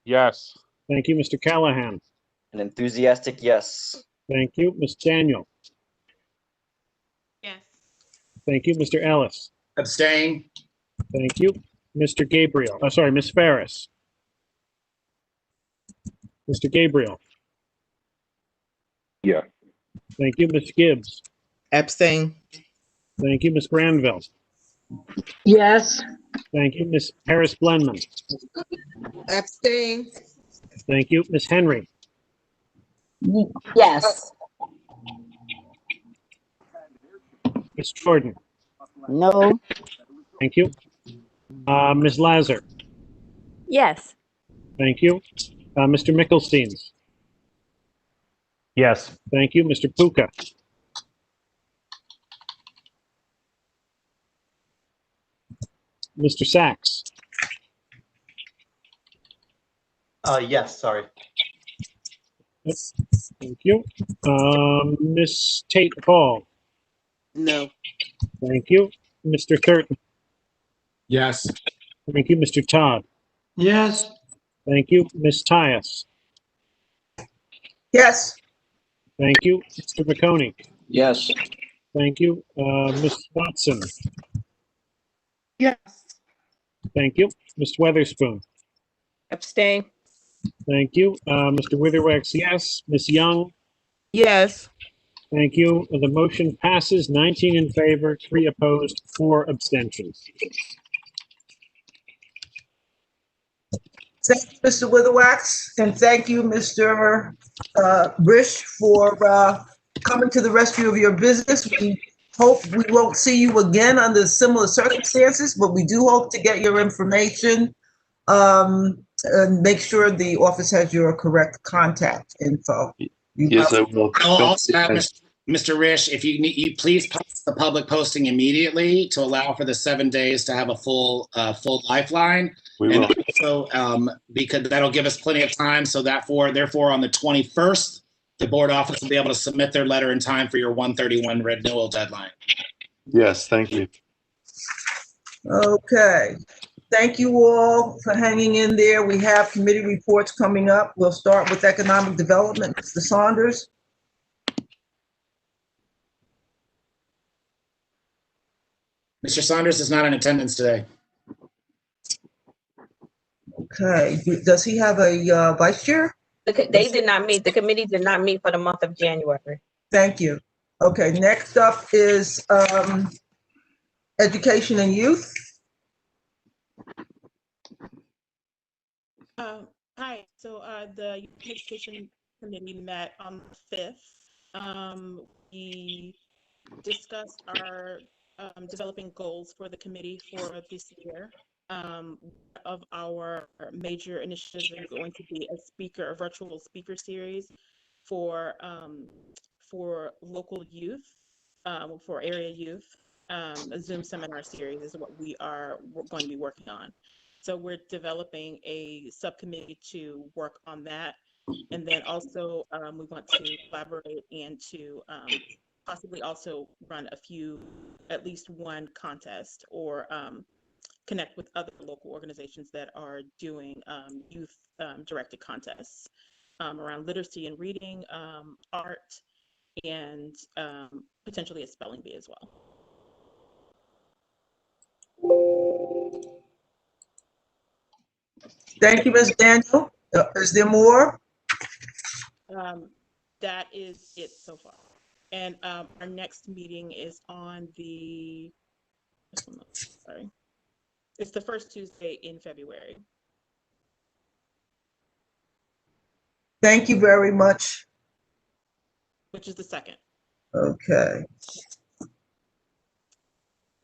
Yes. Thank you. Mr. Callahan. An enthusiastic yes. Thank you. Ms. Daniel. Yes. Thank you. Mr. Ellis. Abstain. Thank you. Mr. Gabriel. Oh, sorry, Ms. Ferris. Mr. Gabriel. Yeah. Thank you. Ms. Gibbs. Abstain. Thank you. Ms. Granville. Yes. Thank you. Ms. Harris Blenman. Abstain. Thank you. Ms. Henry. Yes. Ms. Jordan. No. Thank you. Ms. Lazar. Yes. Thank you. Mr. Mickelsteins. Yes. Thank you. Mr. Puka. Mr. Sachs. Yes, sorry. Thank you. Ms. Tate Hall. No. Thank you. Mr. Thurton. Yes. Thank you. Mr. Todd. Yes. Thank you. Ms. Tyus. Yes. Thank you. Mr. McConey. Yes. Thank you. Ms. Watson. Yes. Thank you. Mr. Weatherspoon. Abstain. Thank you. Mr. Witherwax, yes. Ms. Young. Yes. Thank you. The motion passes 19 in favor, 3 opposed, 4 abstentions. Thank you, Mr. Witherwax, and thank you, Mr. Risch, for coming to the rescue of your business. We hope we won't see you again under similar circumstances, but we do hope to get your information and make sure the office has your correct contact info. Yes, I will. I'll also have Mr. Risch, if you need, you please post the public posting immediately to allow for the 7 days to have a full lifeline. We and will. also, because that'll give us plenty of time. So therefore, on the 21st, the board office will be able to submit their letter in time for your 1/31 renewal deadline. Yes, thank you. Okay. Thank you all for hanging in there. We have committee reports coming up. We'll start with economic development. Mr. Saunders. Mr. Saunders is not in attendance today. Okay. Does he have a vice chair? They did not meet. The committee did not meet for the month of January. Thank you. Okay. Next up is education and youth. Hi. So the Education Committee met on the 5th. We discussed our developing goals for the committee for this year. Of our major initiatives are going to be a virtual speaker series for local youth, for area youth. A Zoom seminar series is what we're going to be working on. So we're developing a subcommittee to work on that. And then also we want to collaborate and to possibly also run at least one contest or connect with other local organizations that are doing youth directed contests around literacy and reading, art, and potentially a spelling bee as well. Thank you, Ms. Daniel. Is there more? That is it so far. And our next meeting is on it's the first Tuesday in February. Thank you very much. Which is the 2nd. Okay.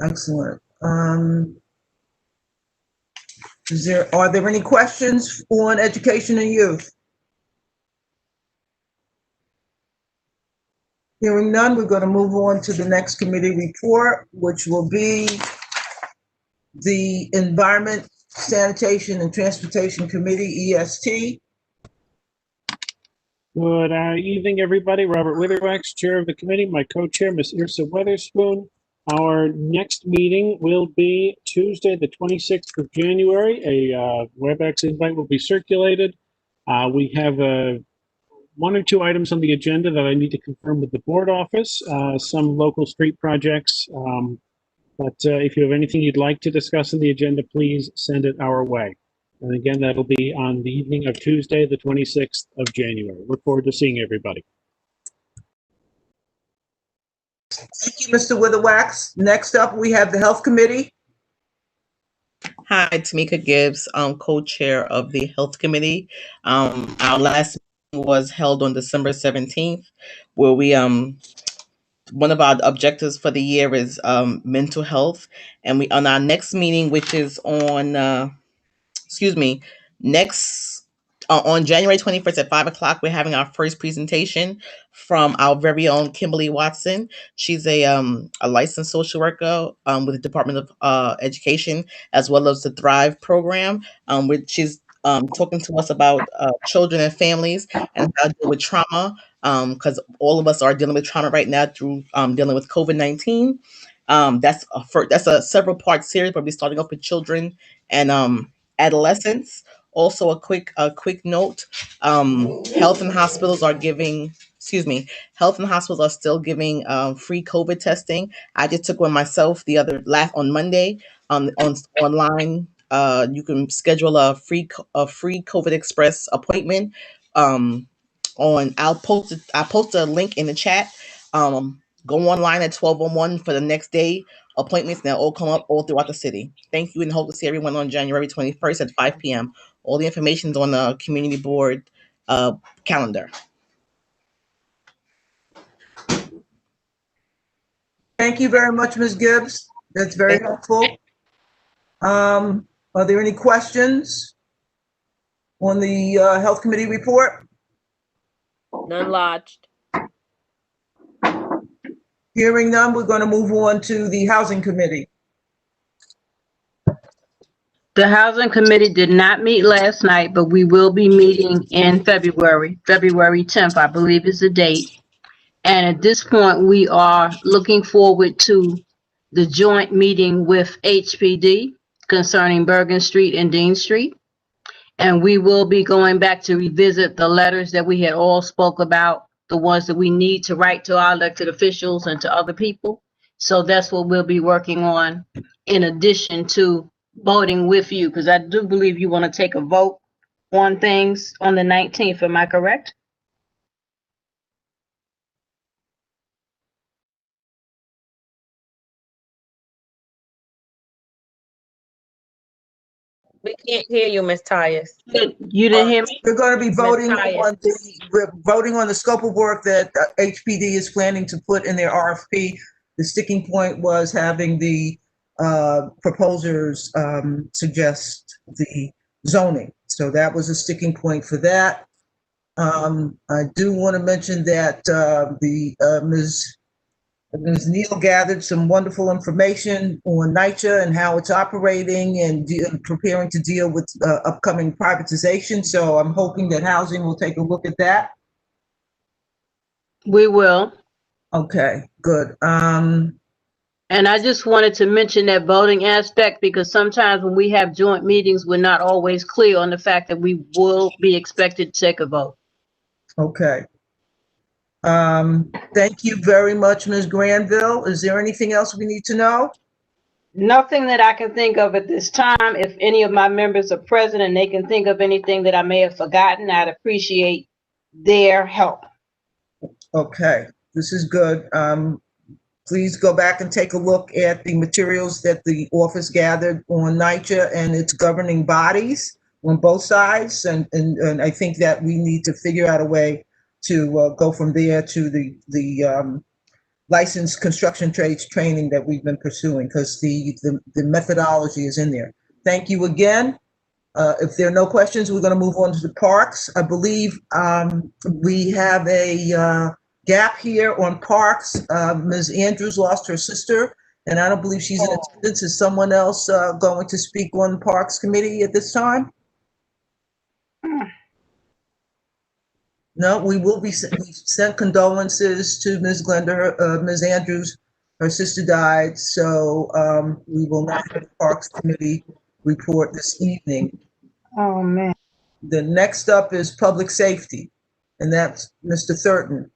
Excellent. Are there any questions on education and youth? Hearing none, we're going to move on to the next committee report, which will be the Environment, Sanitation, and Transportation Committee, EST. Good evening, everybody. Robert Witherwax, Chair of the committee. My co-chair, Ms. Irsa Weatherspoon. Our next meeting will be Tuesday, the 26th of January. A WebEx invite will be circulated. We have one or two items on the agenda that I need to confirm with the board office, some local street projects. But if you have anything you'd like to discuss on the agenda, please send it our way. And again, that'll be on the evening of Tuesday, the 26th of January. Look forward to seeing everybody. Thank you, Mr. Witherwax. Next up, we have the Health Committee. Hi, Tamika Gibbs, co-chair of the Health Committee. Our last meeting was held on December 17th, where we one of our objectives for the year is mental health, and we on our next meeting, which is on on January 21st at 5 o'clock, we're having our first presentation from our very own Kimberly Watson. She's a licensed social worker with the Department of Education, as well as the Thrive program, which she's talking to us about children and families and how to deal with trauma, because all of us are dealing with trauma right now through dealing with COVID-19. That's a several part series, but we're starting off with children and adolescents. Also, a quick note: health and hospitals are still giving free COVID testing. I just took one myself on Monday online. You can schedule a free COVID Express appointment. I'll post a link in the chat. Go online at 12:01 for the next day appointments. They'll all come up all throughout the city. Thank you, and hope to see everyone on January 21st at 5 p.m. All the information is on the community board calendar. Thank you very much, Ms. Gibbs. That's very helpful. Are there any questions on the Health Committee report? None lodged. Hearing none, we're going to move on to the Housing Committee. The Housing Committee did not meet last night, but we will be meeting in February 10th, I believe is the date. And at this point, we are looking forward to the joint meeting with HPD concerning Bergen Street and Dean Street. And we will be going back to revisit the letters that we had all spoke about, the ones that we need to write to our elected officials and to other people. So that's what we'll be working on in addition to voting with you, because I do believe you want to take a vote on things on the 19th. Am I correct? We can't hear you, Ms. Tyus. You didn't hear me? We're going to be voting Ms. on the scope of work that HPD is planning to put in their RFP. The sticking point was having the proposers suggest the zoning. So that was a sticking point for that. I do want to mention that Ms. Neal gathered some wonderful information on NYCHA and how it's operating and preparing to deal with upcoming privatization. So I'm hoping that housing will take a look at that. We will. Okay, good. And I just wanted to mention that voting aspect, because sometimes when we have joint meetings, we're not always clear on the fact that we will be expected to take a vote. Okay. Thank you very much, Ms. Granville. Is there anything else we need to know? Nothing that I can think of at this time. If any of my members are present and they can think of anything that I may have forgotten, I'd appreciate their help. Okay, this is good. Please go back and take a look at the materials that the office gathered on NYCHA and its governing bodies on both sides. And I think that we need to figure out a way to go from there to the licensed construction trades training that we've been pursuing, because the methodology is in there. Thank you again. If there are no questions, we're going to move on to the parks. I believe we have a gap here on parks. Ms. Andrews lost her sister, and I don't believe she's in attendance. Is someone else going to speak on the Parks Committee at this time? No, we sent condolences to Ms. Glenda, Ms. Andrews. Her sister died, so we will not have the Parks Committee report this evening. Oh, man. The next up is Public Safety, and that's Mr. Thurton.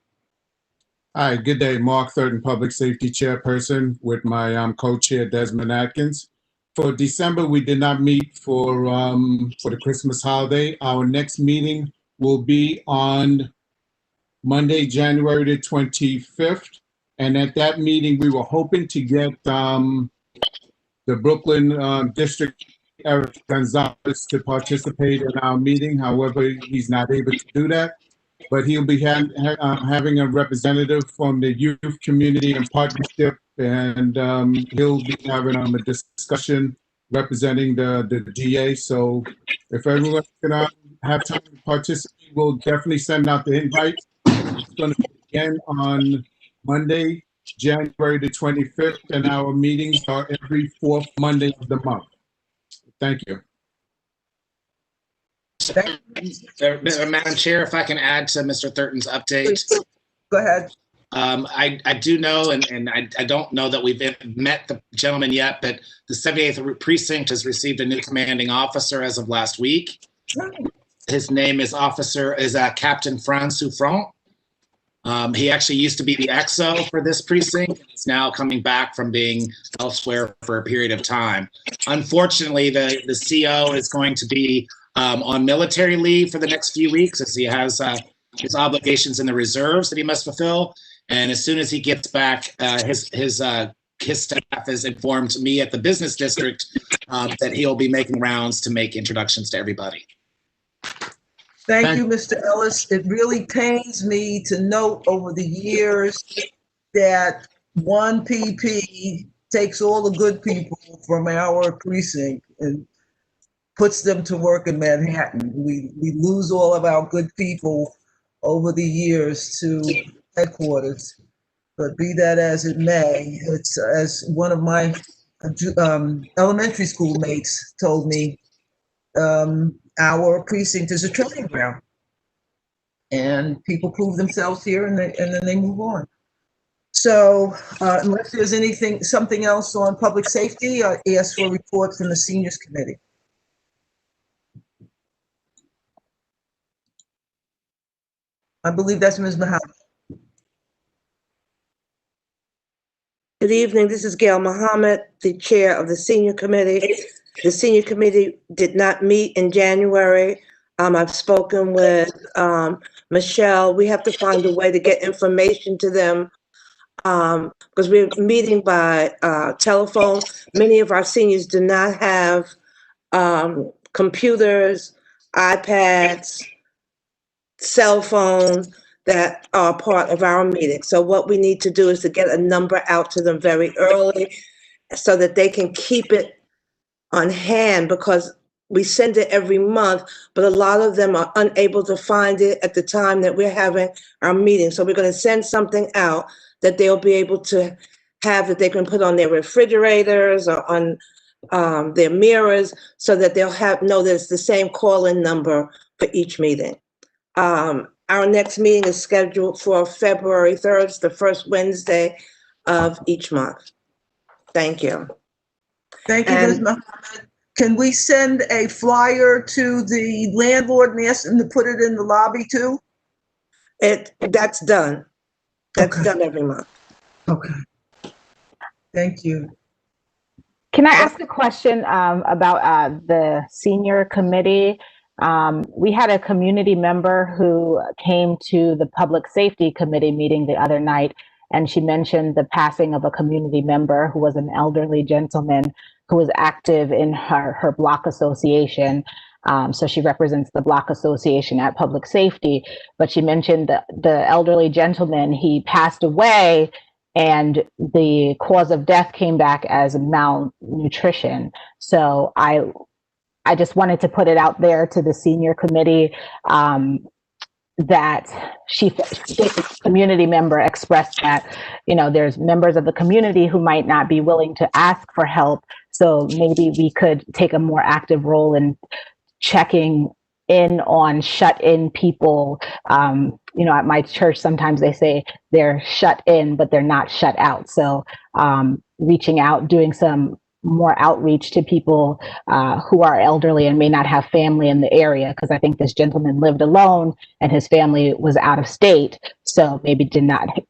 Hi, good day. Mark Thurton, Public Safety Chairperson, with my co-chair Desmond Atkins. For December, we did not meet for the Christmas holiday. Our next meeting will be on Monday, January the 25th. And at that meeting, we were hoping to get the Brooklyn District Eric Gonzalez to participate in our meeting. However, he's not able to do that. But he'll be having a representative from the Youth Community and Partnership, and he'll be having a discussion representing the DA. So if everyone's gonna have time to participate, we'll definitely send out the invite. It's gonna be again on Monday, January the 25th, and our meetings are every fourth Monday of the month. Thank you. Madam Chair, if I can add to Mr. Thurton's update. Go ahead. I do know, and I don't know that we've met the gentleman yet, but the 78th Precinct has received a new commanding officer as of last week. His name is Captain Franz Souffrant. He actually used to be the XO for this precinct. He's now coming back from being elsewhere for a period of time. Unfortunately, the CO is going to be on military leave for the next few weeks, as he has his obligations in the reserves that he must fulfill. And as soon as he gets back, his staff has informed me at the business district that he'll be making rounds to make introductions to everybody. Thank you, Mr. Ellis. It really pains me to note over the years that one PP takes all the good people from our precinct and puts them to work in Manhattan. We lose all of our good people over the years to headquarters. But be that as it may, it's as one of my elementary school mates told me, our precinct is a training ground, and people prove themselves here, and then they move on. So unless there's something else on public safety, I ask for a report from the Seniors Committee. I believe that's Ms. Muhammad. Good evening. This is Gail Muhammad, the chair of the Senior Committee. The Senior Committee did not meet in January. I've spoken with Michelle. We have to find a way to get information to them because we're meeting by telephone. Many of our seniors do not have computers, iPads, cell phones that are part of our meeting. So what we need to do is to get a number out to them very early so that they can keep it on hand, because we send it every month, but a lot of them are unable to find it at the time that we're having our meeting. So we're going to send something out that they'll be able to have, that they can put on their refrigerators or on their mirrors, so that they'll know that it's the same call-in number for each meeting. Our next meeting is scheduled for February 3rd, it's the first Wednesday of each month. Thank you. Thank you, Ms. Muhammad. Can we send a flyer to the landlord and ask them to put it in the lobby too? That's done. That's done every month. Okay. Thank you. Can I ask a question about the senior committee? We had a community member who came to the public safety committee meeting the other night, and she mentioned the passing of a community member who was an elderly gentleman who was active in her block association. So she represents the block association at public safety, but she mentioned that the elderly gentleman, he passed away and the cause of death came back as malnutrition. So I I just wanted to put it out there to the senior committee that the community member expressed that, there's members of the community who might not be willing to ask for help. So maybe we could take a more active role in checking in on shut-in people. At my church, sometimes they say they're shut in, but they're not shut out. So reaching out, doing some more outreach to people who are elderly and may not have family in the area, because I think this gentleman lived alone and his family was out of state, so maybe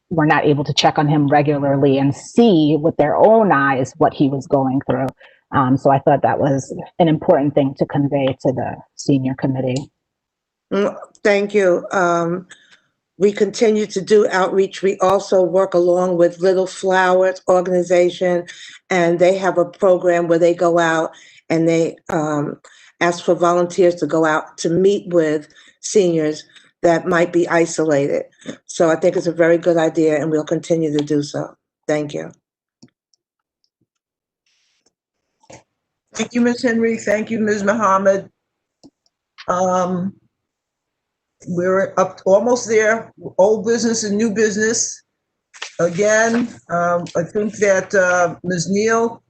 were not able to check on him regularly and see with their own eyes what he was going through. So I thought that was an important thing to convey to the senior committee. Thank you. We continue to do outreach. We also work along with Little Flowers organization, and they have a program where they go out and they ask for volunteers to go out to meet with seniors that might be isolated. So I think it's a very good idea, and we'll continue to do so. Thank you. Thank you, Ms. Henry. Thank you, Ms. Muhammad. We're up almost there. Old business and new business. Again, I think that Ms. Neal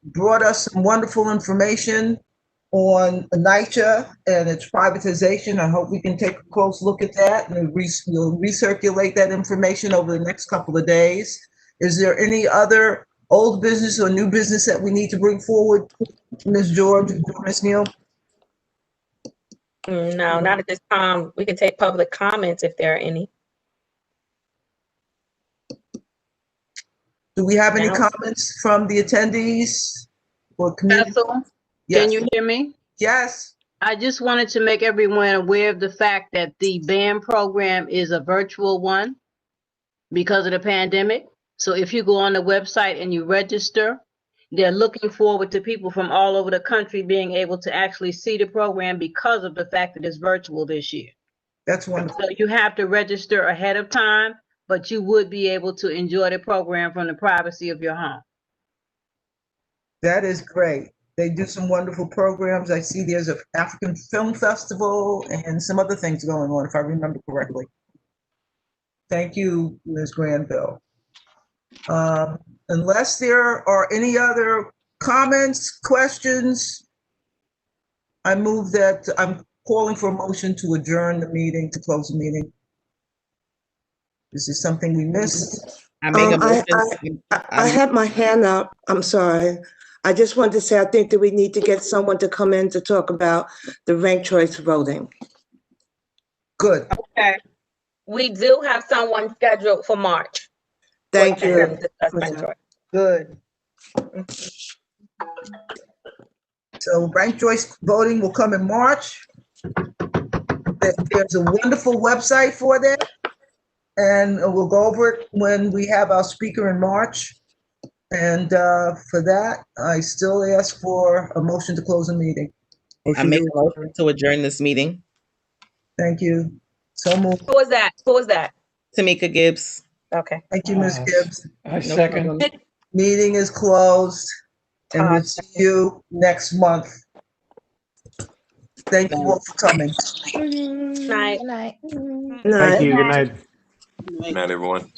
brought us some wonderful information on NYCHA and its privatization. I hope we can take a close look at that, and we'll recirculate that information over the next couple of days. Is there any other old business or new business that we need to bring forward, Ms. George, Ms. Neal? No, not at this time. We can take public comments if there are any. Do we have any No. comments from the attendees or community? Cecil, Yes. can you hear me? Yes. I just wanted to make everyone aware of the fact that the band program is a virtual one because of the pandemic. So if you go on the website and you register, they're looking forward to people from all over the country being able to actually see the program because of the fact that it's virtual this year. That's wonderful. So you have to register ahead of time, but you would be able to enjoy the program from the privacy of your home. That is great. They do some wonderful programs. I see there's an African Film Festival and some other things going on, if I remember correctly. Thank you, Ms. Granville. Unless there are any other comments, questions, I move that I'm calling for a motion to adjourn the meeting, to close the meeting. This is something we missed. I make a motion. I had my hand up. I'm sorry. I just wanted to say, I think that we need to get someone to come in to talk about the ranked choice voting. Good. Okay. We do have someone scheduled for March. Thank you. Good. So ranked choice voting will come in March. There's a wonderful website for that, and we'll go over it when we have our speaker in March. And for that, I still ask for a motion to close the meeting. I make a motion to adjourn this meeting. Thank you. So moved. Who was that? Who was that? Tamika Gibbs. Okay. Thank you, Ms. Gibbs. I second. Meeting is closed, and we'll see you next month. Thank you all for coming. Night. Night. Thank you. Good night. Good night, everyone.